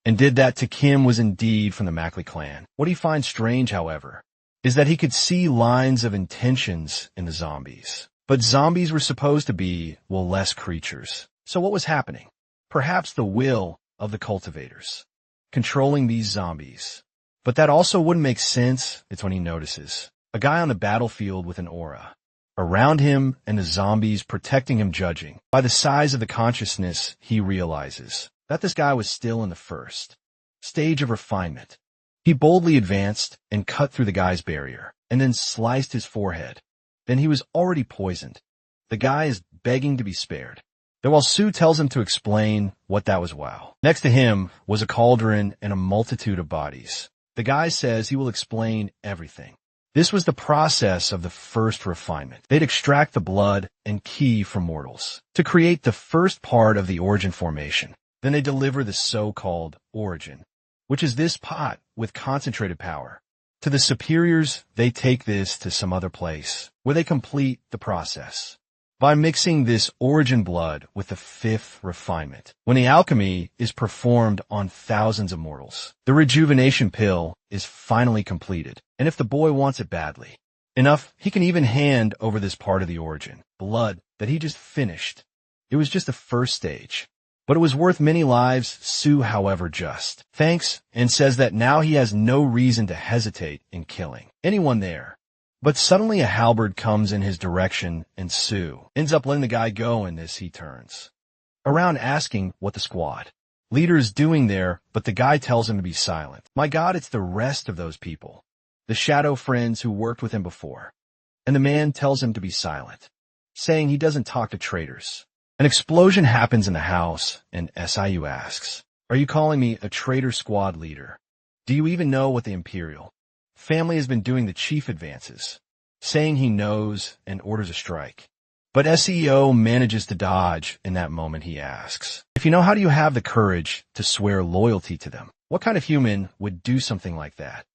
and did that to Kim was indeed from the McLeod clan. What he finds strange, however, is that he could see lines of intentions in the zombies. But zombies were supposed to be, well, less creatures. So what was happening? Perhaps the will of the cultivators controlling these zombies. But that also wouldn't make sense. It's when he notices a guy on the battlefield with an aura around him and the zombies protecting him. Judging by the size of the consciousness, he realizes that this guy was still in the first stage of refinement. He boldly advanced and cut through the guy's barrier, and then sliced his forehead. Then he was already poisoned. The guy is begging to be spared, though while Sue tells him to explain what that was. Wow. Next to him was a cauldron and a multitude of bodies. The guy says he will explain everything. This was the process of the first refinement. They'd extract the blood and ki from mortals to create the first part of the origin formation. Then they deliver the so-called origin, which is this pot with concentrated power, To the superiors, they take this to some other place, where they complete the process by mixing this origin blood with the fifth refinement. When the alchemy is performed on thousands of mortals, the rejuvenation pill is finally completed. And if the boy wants it badly enough, he can even hand over this part of the origin, blood that he just finished. It was just the first stage, but it was worth many lives. Sue, however, just thanks and says that now he has no reason to hesitate in killing anyone there. But suddenly a halberd comes in his direction and Sue ends up letting the guy go. In this, he turns around asking what the squad leader is doing there, but the guy tells him to be silent. My God, it's the rest of those people, the shadow friends who worked with him before. And the man tells him to be silent, saying he doesn't talk to traitors. An explosion happens in the house, and SIU asks, "Are you calling me a traitor squad leader? Do you even know what the Imperial family has been doing?" The chief advances, saying he knows, and orders a strike. But SEO manages to dodge. In that moment, he asks, "If you know, how do you have the courage to swear loyalty to them? What kind of human would do something like that?"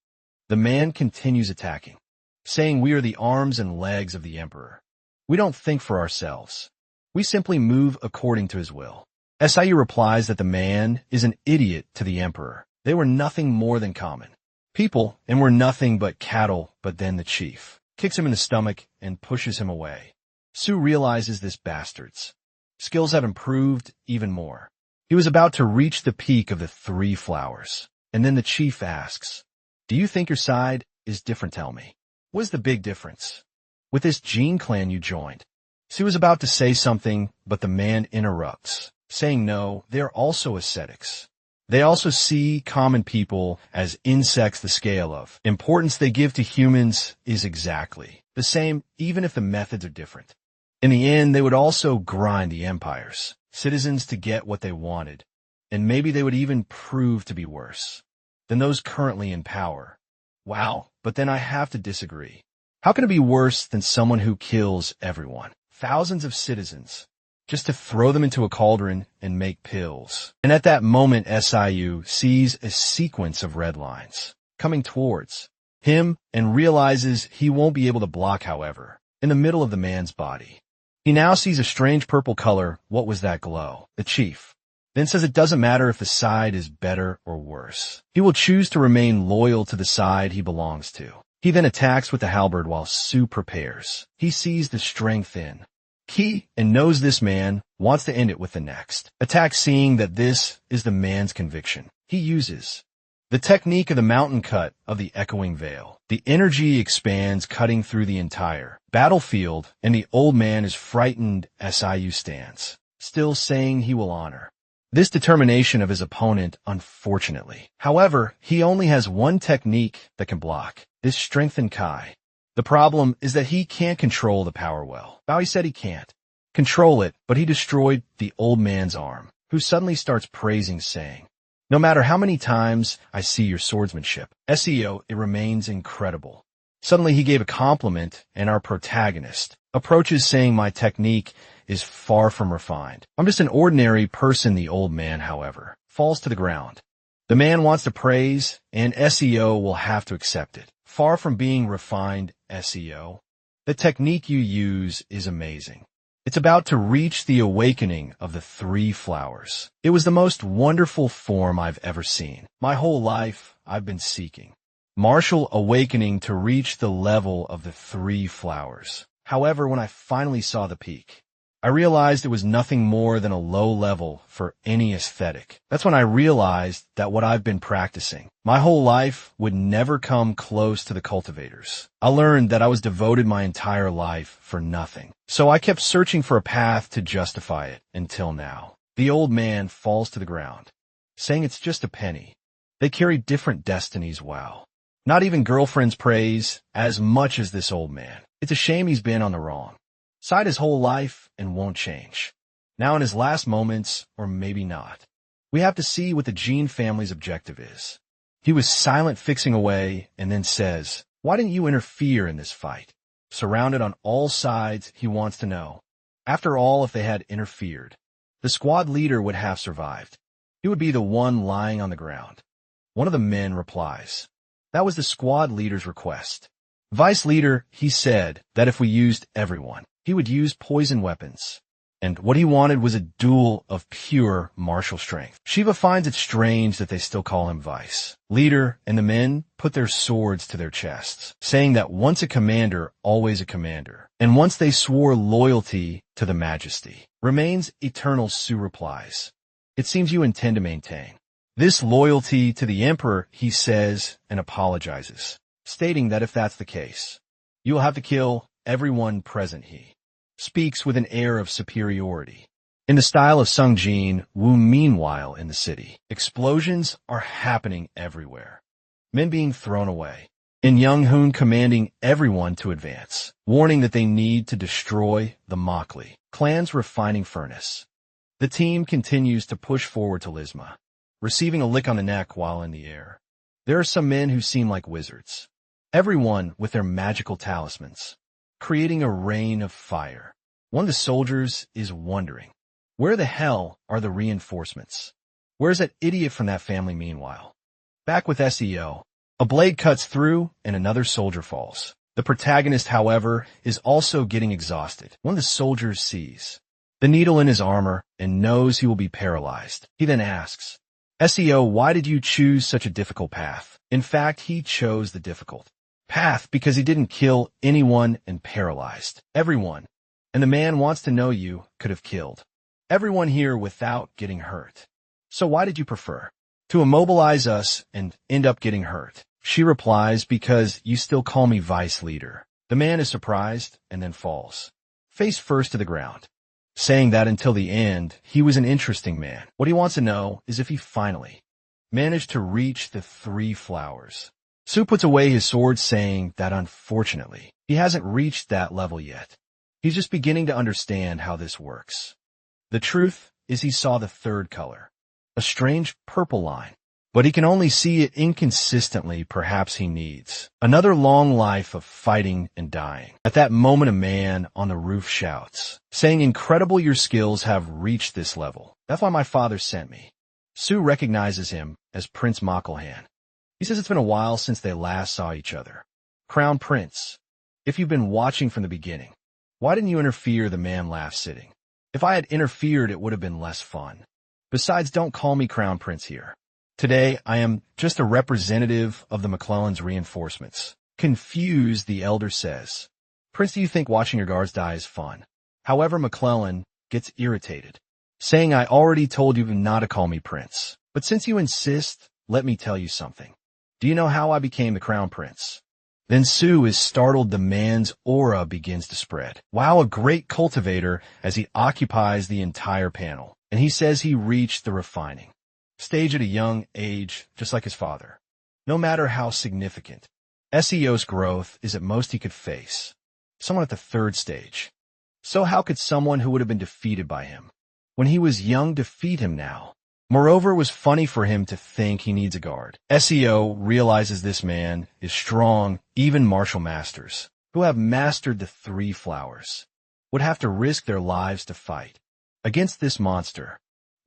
The man continues attacking, saying, "We are the arms and legs of the Emperor. We don't think for ourselves. We simply move according to his will." SIU replies that the man is an idiot to the Emperor. They were nothing more than common people and were nothing but cattle. But then the chief kicks him in the stomach and pushes him away. Sue realizes this bastard's skills have improved even more. He was about to reach the peak of the three flowers. And then the chief asks, "Do you think your side is different? Tell me. What is the big difference with this Gene clan you joined?" Sue was about to say something, but the man interrupts, saying no, they're also ascetics. They also see common people as insects. The scale of importance they give to humans is exactly the same, even if the methods are different. In the end, they would also grind the Empire's citizens to get what they wanted, and maybe they would even prove to be worse than those currently in power. Wow, but then I have to disagree. How can it be worse than someone who kills everyone? Thousands of citizens, just to throw them into a cauldron and make pills. And at that moment, SIU sees a sequence of red lines coming towards him and realizes he won't be able to block. However, in the middle of the man's body, he now sees a strange purple color. What was that glow? The chief then says it doesn't matter if the side is better or worse. He will choose to remain loyal to the side he belongs to. He then attacks with the halberd while Sue prepares. He sees the strength in Key and knows this man wants to end it with the next attack. Seeing that this is the man's conviction, he uses the technique of the mountain cut of the echoing veil. The energy expands, cutting through the entire battlefield, and the old man is frightened. SIU stands still, saying he will honor this determination of his opponent. Unfortunately, however, he only has one technique that can block this strengthened Kai. The problem is that he can't control the power well. Bowie said he can't control it, but he destroyed the old man's arm, who suddenly starts praising, saying, "No matter how many times I see your swordsmanship, SEO, it remains incredible." Suddenly he gave a compliment, and our protagonist approaches, saying, "My technique is far from refined. I'm just an ordinary person." The old man, however, falls to the ground. The man wants to praise, and SEO will have to accept it. Far from being refined, SEO, the technique you use is amazing. It's about to reach the awakening of the three flowers. It was the most wonderful form I've ever seen. My whole life, I've been seeking martial awakening to reach the level of the three flowers. However, when I finally saw the peak, I realized it was nothing more than a low level for any aesthetic. That's when I realized that what I've been practicing my whole life would never come close to the cultivators. I learned that I was devoted my entire life for nothing. So I kept searching for a path to justify it until now. The old man falls to the ground, saying it's just a penny. They carry different destinies. Wow. Not even girlfriends praise as much as this old man. It's a shame he's been on the wrong side his whole life and won't change. Now in his last moments, or maybe not. We have to see what the Gene family's objective is. He was silent, fixing away, and then says, "Why didn't you interfere in this fight?" Surrounded on all sides, he wants to know. After all, if they had interfered, the squad leader would have survived. He would be the one lying on the ground. One of the men replies, That was the squad leader's request. Vice leader, he said that if we used everyone, he would use poison weapons. And what he wanted was a duel of pure martial strength. Shiva finds it strange that they still call him Vice leader, and the men put their swords to their chests, saying that once a commander, always a commander. And once they swore loyalty to the majesty. Remains eternal, Su replies. It seems you intend to maintain this loyalty to the emperor, he says, and apologizes, stating that if that's the case, you will have to kill everyone present. He speaks with an air of superiority. In the style of Sung Jin Woo, meanwhile in the city, explosions are happening everywhere. Men being thrown away. In Young Hoon commanding everyone to advance, warning that they need to destroy the Mokli clan's refining furnace. The team continues to push forward to Lisma, receiving a lick on the neck while in the air. There are some men who seem like wizards, everyone with their magical talismans, creating a rain of fire. One of the soldiers is wondering, where the hell are the reinforcements? Where's that idiot from that family meanwhile? Back with SEO, a blade cuts through and another soldier falls. The protagonist, however, is also getting exhausted. One of the soldiers sees the needle in his armor and knows he will be paralyzed. He then asks, SEO, why did you choose such a difficult path? In fact, he chose the difficult path because he didn't kill anyone and paralyzed everyone. And the man wants to know you could have killed everyone here without getting hurt. So why did you prefer to immobilize us and end up getting hurt? She replies, because you still call me vice leader. The man is surprised and then falls face first to the ground, saying that until the end, he was an interesting man. What he wants to know is if he finally managed to reach the 3 flowers. Su puts away his sword, saying that unfortunately, he hasn't reached that level yet. He's just beginning to understand how this works. The truth is he saw the 3rd color, a strange purple line, but he can only see it inconsistently. Perhaps he needs another long life of fighting and dying. At that moment, a man on the roof shouts, saying, incredible, your skills have reached this level. That's why my father sent me. Su recognizes him as Prince Mokilhan. He says it's been a while since they last saw each other. Crown Prince, if you've been watching from the beginning, why didn't you interfere? The man laughs, sitting. If I had interfered, it would have been less fun. Besides, don't call me Crown Prince here. Today, I am just a representative of the McClellan's reinforcements. Confused, the elder says, Prince, do you think watching your guards die is fun? However, McClellan gets irritated, saying, I already told you not to call me Prince. But since you insist, let me tell you something. Do you know how I became the Crown Prince? Then Su is startled. The man's aura begins to spread. Wow, a great cultivator, as he occupies the entire panel. And he says he reached the refining stage at a young age, just like his father. No matter how significant SEO's growth is, at most he could face someone at the 3rd stage. So how could someone who would have been defeated by him when he was young defeat him now? Moreover, it was funny for him to think he needs a guard. SEO realizes this man is strong. Even martial masters, who have mastered the 3 flowers, would have to risk their lives to fight against this monster.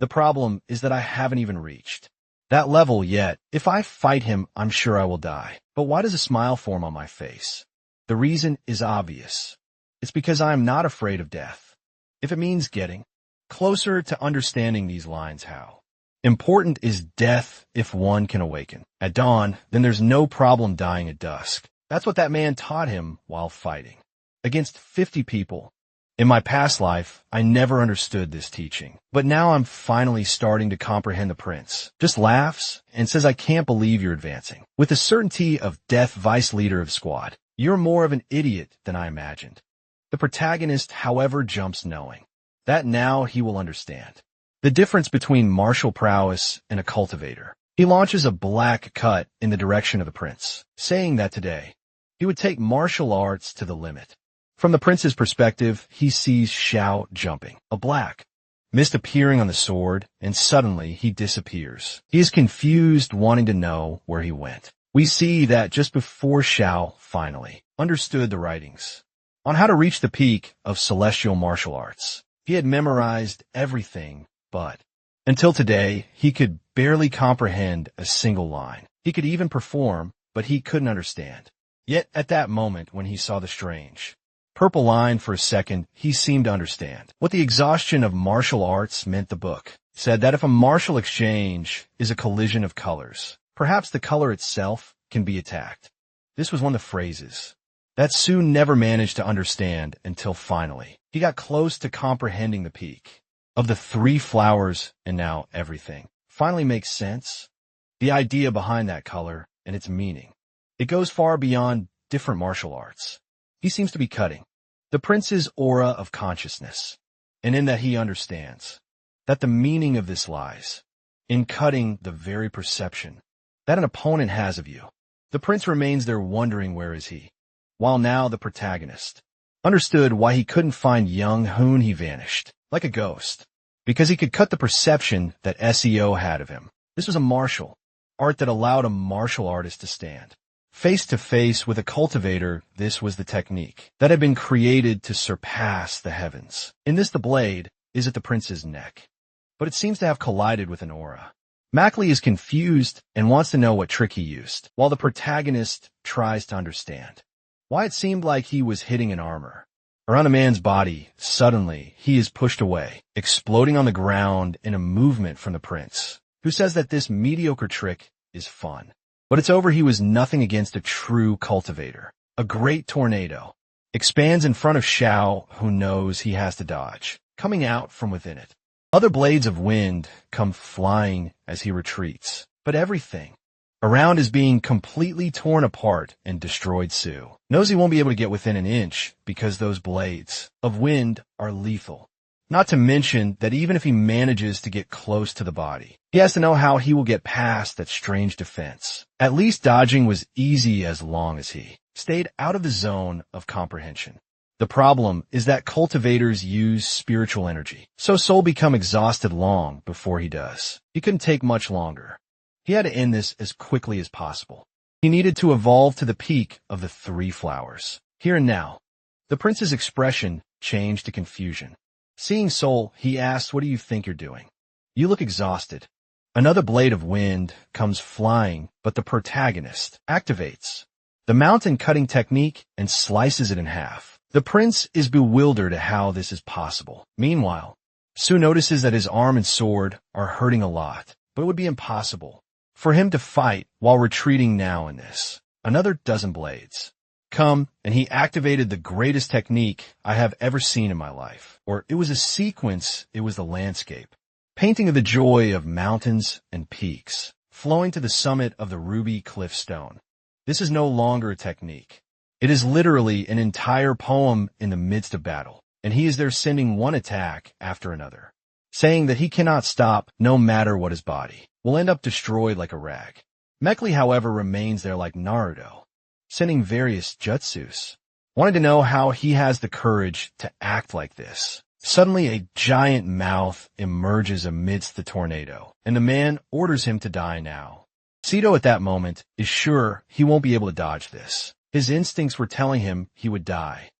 The problem is that I haven't even reached that level yet. If I fight him, I'm sure I will die. But why does a smile form on my face? The reason is obvious. It's because I am not afraid of death. If it means getting closer to understanding these lines, how important is death if one can awaken at dawn, then there's no problem dying at dusk. That's what that man taught him while fighting against 50 people. In my past life, I never understood this teaching, but now I'm finally starting to comprehend. The prince just laughs and says, I can't believe you're advancing with the certainty of death. Vice leader of squad, you're more of an idiot than I imagined. The protagonist, however, jumps, knowing that now he will understand the difference between martial prowess and a cultivator. He launches a black cut in the direction of the prince, saying that today he would take martial arts to the limit. From the prince's perspective, he sees Xiao jumping, a black mist appearing on the sword, and suddenly he disappears. He is confused, wanting to know where he went. We see that just before Xiao finally understood the writings on how to reach the peak of celestial martial arts, he had memorized everything. But until today, he could barely comprehend a single line. He could even perform but he couldn't understand. Yet at that moment when he saw the strange purple line for a second, he seemed to understand what the exhaustion of martial arts meant. The book said that if a martial exchange is a collision of colors, perhaps the color itself can be attacked. This was one of the phrases that Sue never managed to understand until finally he got close to comprehending the peak of the three flowers, and now everything finally makes sense. The idea behind that color and its meaning. It goes far beyond different martial arts. He seems to be cutting the prince's aura of consciousness, and in that he understands that the meaning of this lies in cutting the very perception that an opponent has of you. The prince remains there wondering where is he, while now the protagonist understood why he couldn't find young Hoon. He vanished like a ghost because he could cut the perception that SEO had of him. This was a martial art that allowed a martial artist to stand face to face with a cultivator. This was the technique that had been created to surpass the heavens. In this, the blade is at the prince's neck, but it seems to have collided with an aura. Mackley is confused and wants to know what trick he used, while the protagonist tries to understand why it seemed like he was hitting an armor around a man's body. Suddenly, he is pushed away, exploding on the ground in a movement from the prince, who says that this mediocre trick is fun. But it's over. He was nothing against a true cultivator. A great tornado expands in front of Xiao, who knows he has to dodge, coming out from within it. Other blades of wind come flying as he retreats, but everything around is being completely torn apart and destroyed. Sue knows he won't be able to get within an inch because those blades of wind are lethal. Not to mention that even if he manages to get close to the body, he has to know how he will get past that strange defense. At least dodging was easy as long as he stayed out of the zone of comprehension. The problem is that cultivators use spiritual energy, so Soul become exhausted long before he does. He couldn't take much longer. He had to end this as quickly as possible. He needed to evolve to the peak of the three flowers. Here and now, the prince's expression changed to confusion. Seeing Soul, he asks, "What do you think you're doing? You look exhausted." Another blade of wind comes flying, but the protagonist activates the mountain cutting technique and slices it in half. The prince is bewildered at how this is possible. Meanwhile, Sue notices that his arm and sword are hurting a lot, but it would be impossible for him to fight while retreating now in this. Another dozen blades come, and he activated the greatest technique I have ever seen in my life. Or it was a sequence, it was the landscape. Painting of the joy of mountains and peaks, flowing to the summit of the ruby cliff stone. This is no longer a technique. It is literally an entire poem in the midst of battle, and he is there sending one attack after another, saying that he cannot stop no matter what his body will end up destroyed like a rag. Meckley, however, remains there like Naruto, sending various jutsus, wanting to know how he has the courage to act like this. Suddenly, a giant mouth emerges amidst the tornado, and the man orders him to die now. Sito at that moment is sure he won't be able to dodge this. His instincts were telling him he would die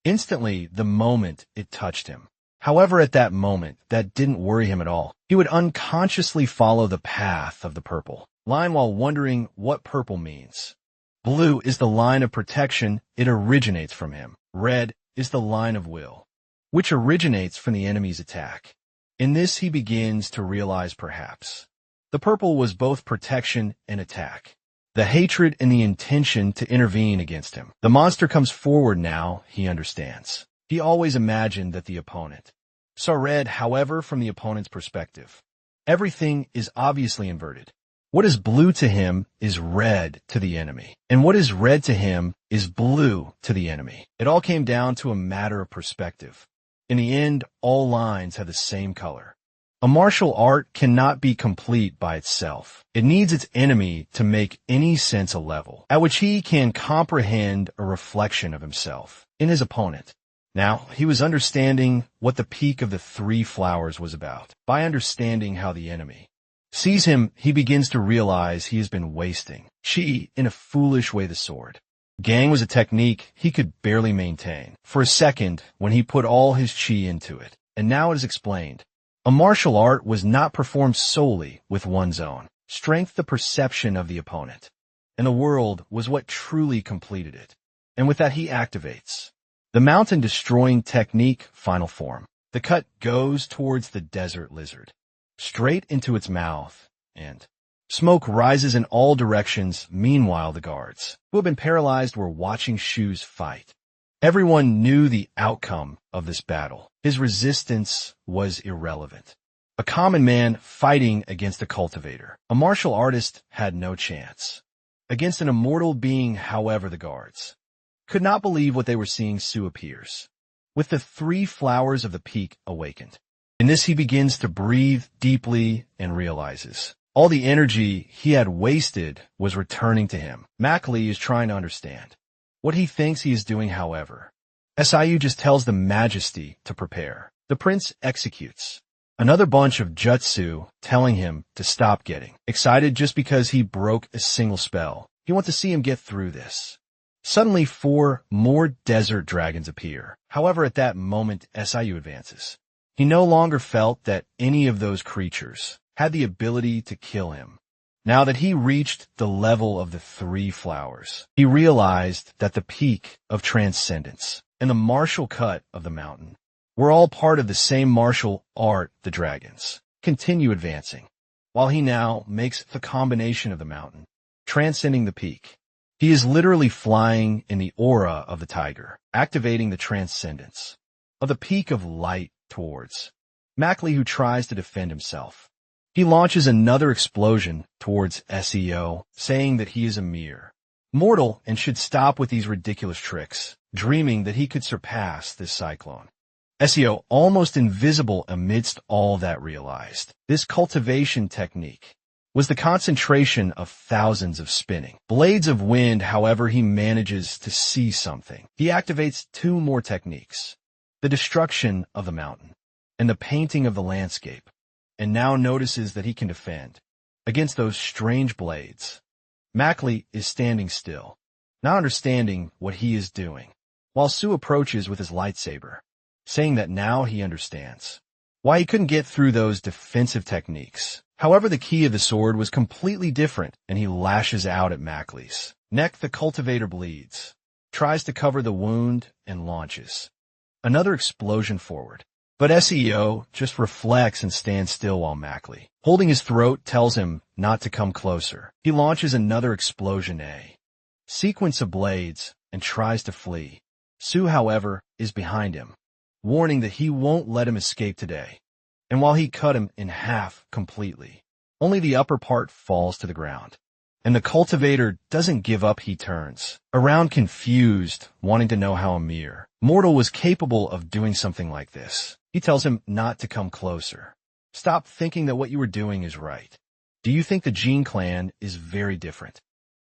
instantly the moment it touched him. However, at that moment, that didn't worry him at all. He would unconsciously follow the path of the purple line while wondering what purple means. Blue is the line of protection. It originates from him. Red is the line of will, which originates from the enemy's attack. In this, he begins to realize perhaps the purple was both protection and attack. The hatred and the intention to intervene against him. The monster comes forward now, he understands. He always imagined that the opponent saw red, however, from the opponent's perspective. Everything is obviously inverted. What is blue to him is red to the enemy, and what is red to him is blue to the enemy. It all came down to a matter of perspective. In the end, all lines have the same color. A martial art cannot be complete by itself. It needs its enemy to make any sense a level at which he can comprehend a reflection of himself in his opponent. Now, he was understanding what the peak of the three flowers was about. By understanding how the enemy sees him, he begins to realize he has been wasting chi in a foolish way. The sword gang was a technique he could barely maintain for a second when he put all his chi into it. And now it is explained. A martial art was not performed solely with one's own strength, the perception of the opponent, and the world was what truly completed it. And with that, he activates the mountain-destroying technique final form. The cut goes towards the desert lizard, straight into its mouth, and smoke rises in all directions. Meanwhile, the guards, who had been paralyzed, were watching Shu's fight. Everyone knew the outcome of this battle. His resistance was irrelevant. A common man fighting against a cultivator. A martial artist had no chance. Against an immortal being, however, the guards could not believe what they were seeing. Su appears, with the 3 flowers of the peak awakened. In this, he begins to breathe deeply and realizes all the energy he had wasted was returning to him. Mackley is trying to understand what he thinks he is doing, however. Siu just tells the majesty to prepare. The prince executes another bunch of jutsu, telling him to stop getting excited just because he broke a single spell. He wants to see him get through this. Suddenly, 4 more desert dragons appear. However, at that moment, Siu advances. He no longer felt that any of those creatures had the ability to kill him. Now that he reached the level of the 3 flowers, he realized that the peak of transcendence and the martial cut of the mountain were all part of the same martial art. The dragons continue advancing, while he now makes the combination of the mountain, transcending the peak. He is literally flying in the aura of the tiger, activating the transcendence of the peak of light towards Mackley, who tries to defend himself. He launches another explosion towards SEO, saying that he is a mere mortal and should stop with these ridiculous tricks, dreaming that he could surpass this cyclone. SEO, almost invisible amidst all that, realized this cultivation technique was the concentration of thousands of spinning blades of wind. However, he manages to see something. He activates 2 more techniques, the destruction of the mountain and the painting of the landscape, and now notices that he can defend against those strange blades. Mackley is standing still, not understanding what he is doing, while Su approaches with his lightsaber, saying that now he understands why he couldn't get through those defensive techniques. However, the key of the sword was completely different, and he lashes out at Mackley's neck. The cultivator bleeds, tries to cover the wound, and launches another explosion forward. But SEO just reflects and stands still while Mackley, holding his throat, tells him not to come closer. He launches another explosion, a sequence of blades, and tries to flee. Su, however, is behind him, warning that he won't let him escape today. And while he cut him in half completely, only the upper part falls to the ground. And the cultivator doesn't give up. He turns around confused, wanting to know how a mere mortal was capable of doing something like this. He tells him not to come closer. Stop thinking that what you are doing is right. Do you think the Jin clan is very different?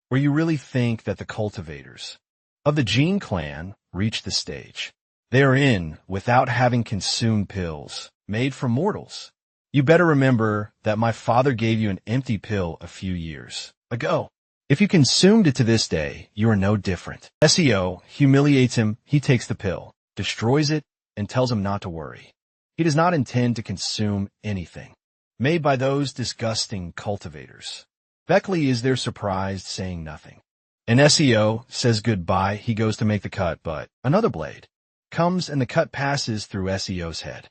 Or you really think that the cultivators of the Jin clan reach the stage they are in without having consumed pills made for mortals? You better remember that my father gave you an empty pill a few years ago. If you consumed it to this day, you are no different. SEO humiliates him. He takes the pill, destroys it, and tells him not to worry. He does not intend to consume anything made by those disgusting cultivators. Beckley is there surprised, saying nothing. And SEO says goodbye. He goes to make the cut, but another blade comes and the cut passes through SEO's head.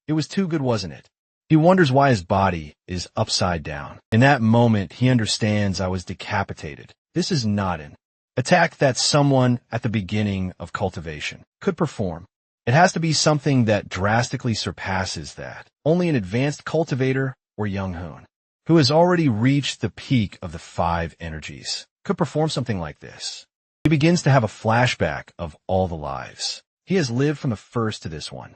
It was too good, wasn't it? He wonders why his body is upside down. In that moment, he understands I was decapitated. This is not an attack that someone at the beginning of cultivation could perform. It has to be something that drastically surpasses that. Only an advanced cultivator or Young Hoon, who has already reached the peak of the 5 energies, could perform something like this. He begins to have a flashback of all the lives he has lived from the first to this one.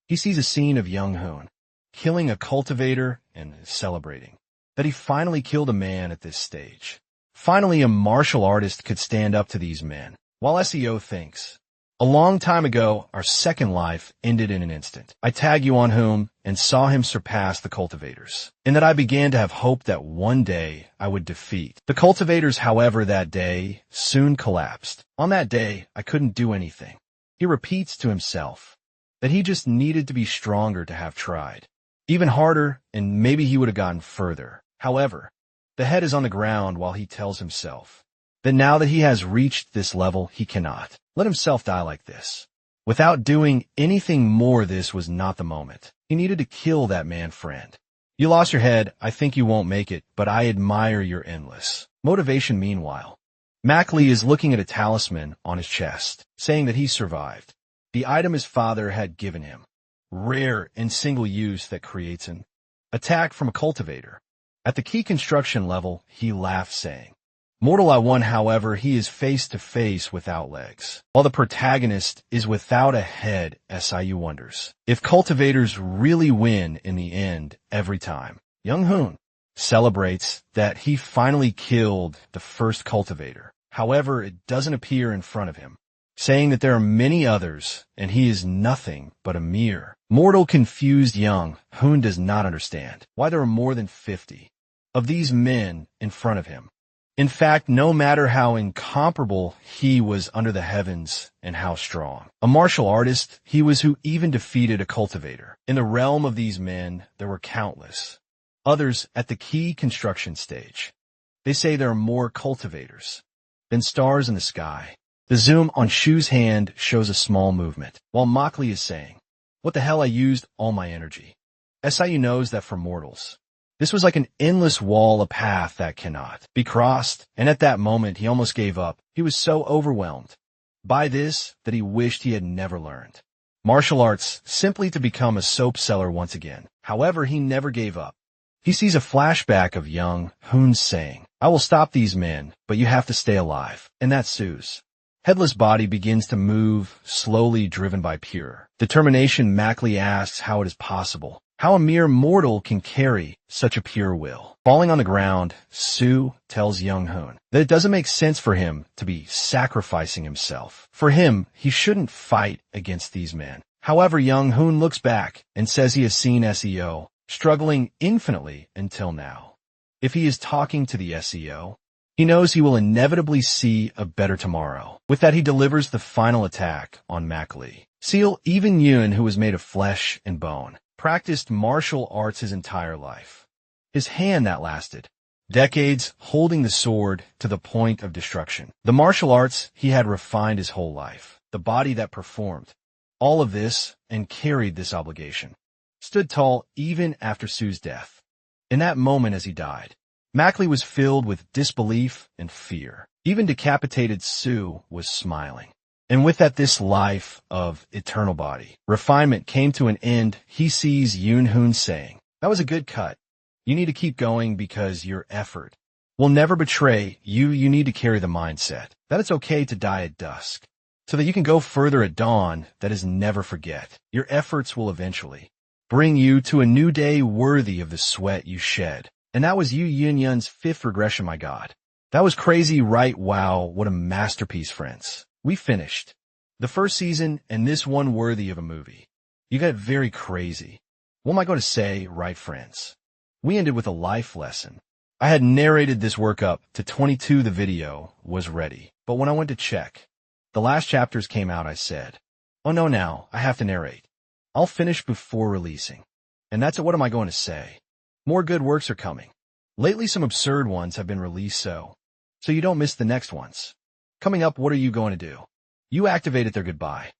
He sees a scene of Young Hoon killing a cultivator and is celebrating that he finally killed a man at this stage. Finally, a martial artist could stand up to these men, while SEO thinks, a long time ago, our second life ended in an instant. I tag you on whom and saw him surpass the cultivators, and that I began to have hope that one day I would defeat the cultivators. However, that day soon collapsed. On that day, I couldn't do anything. He repeats to himself that he just needed to be stronger to have tried even harder, and maybe he would have gotten further. However, the head is on the ground while he tells himself that now that he has reached this level, he cannot let himself die like this. Without doing anything more, this was not the moment. He needed to kill that man friend. You lost your head, I think you won't make it, but I admire your endless motivation. Meanwhile, Mackley is looking at a talisman on his chest, saying that he survived. The item his father had given him. Rare and single use that creates an attack from a cultivator. At the key construction level, he laughed, saying, Mortal I won, however, he is face to face without legs, while the protagonist is without a head. SIU wonders if cultivators really win in the end every time. Young Hoon celebrates that he finally killed the first cultivator. However, it doesn't appear in front of him, saying that there are many others and he is nothing but a mere mortal. Confused Young Hoon does not understand why there are more than 50 of these men in front of him. In fact, no matter how incomparable he was under the heavens and how strong a martial artist he was, who even defeated a cultivator. In the realm of these men, there were countless others at the key construction stage. They say there are more cultivators than stars in the sky. The zoom on Shu's hand shows a small movement, while Mockley is saying, What the hell, I used all my energy. SIU knows that for mortals, this was like an endless wall, a path that cannot be crossed, and at that moment he almost gave up. He was so overwhelmed by this that he wished he had never learned martial arts, simply to become a soap seller once again. However, he never gave up. He sees a flashback of Young Hoon saying, I will stop these men, but you have to stay alive. And that Sue's headless body begins to move, slowly driven by pure determination. Mackley asks how it is possible, how a mere mortal can carry such a pure will. Falling on the ground, Sue tells Young Hoon that it doesn't make sense for him to be sacrificing himself. For him, he shouldn't fight against these men. However, Young Hoon looks back and says he has seen SEO struggling infinitely until now. If he is talking to the SEO, he knows he will inevitably see a better tomorrow. With that, he delivers the final attack on Mackley. Seal, even Yoon, who was made of flesh and bone, practiced martial arts his entire life. His hand that lasted decades, holding the sword to the point of destruction. The martial arts he had refined his whole life. The body that performed all of this and carried this obligation stood tall even after Sue's death. In that moment as he died, Mackley was filled with disbelief and fear. Even decapitated Sue was smiling. And with that, this life of eternal body refinement came to an end. He sees Yoon Hoon saying, That was a good cut. You need to keep going because your effort will never betray you. You need to carry the mindset that it's okay to die at dusk so that you can go further at dawn. That is, never forget. Your efforts will eventually bring you to a new day worthy of the sweat you shed. And that was Yu Yun-yun's fifth regression. My God, that was crazy, right? Wow, what a masterpiece, friends. We finished the first season, and this one worthy of a movie. You got very crazy. What am I going to say, right, friends? We ended with a life lesson. I had narrated this work up to 22. The video was ready. But when I went to check, the last chapters came out. I said, Oh no, now I have to narrate. I'll finish before releasing. And that's it. What am I going to say? More good works are coming. Lately, some absurd ones have been released so you don't miss the next ones. Coming up, what are you going to do? You activated their goodbye.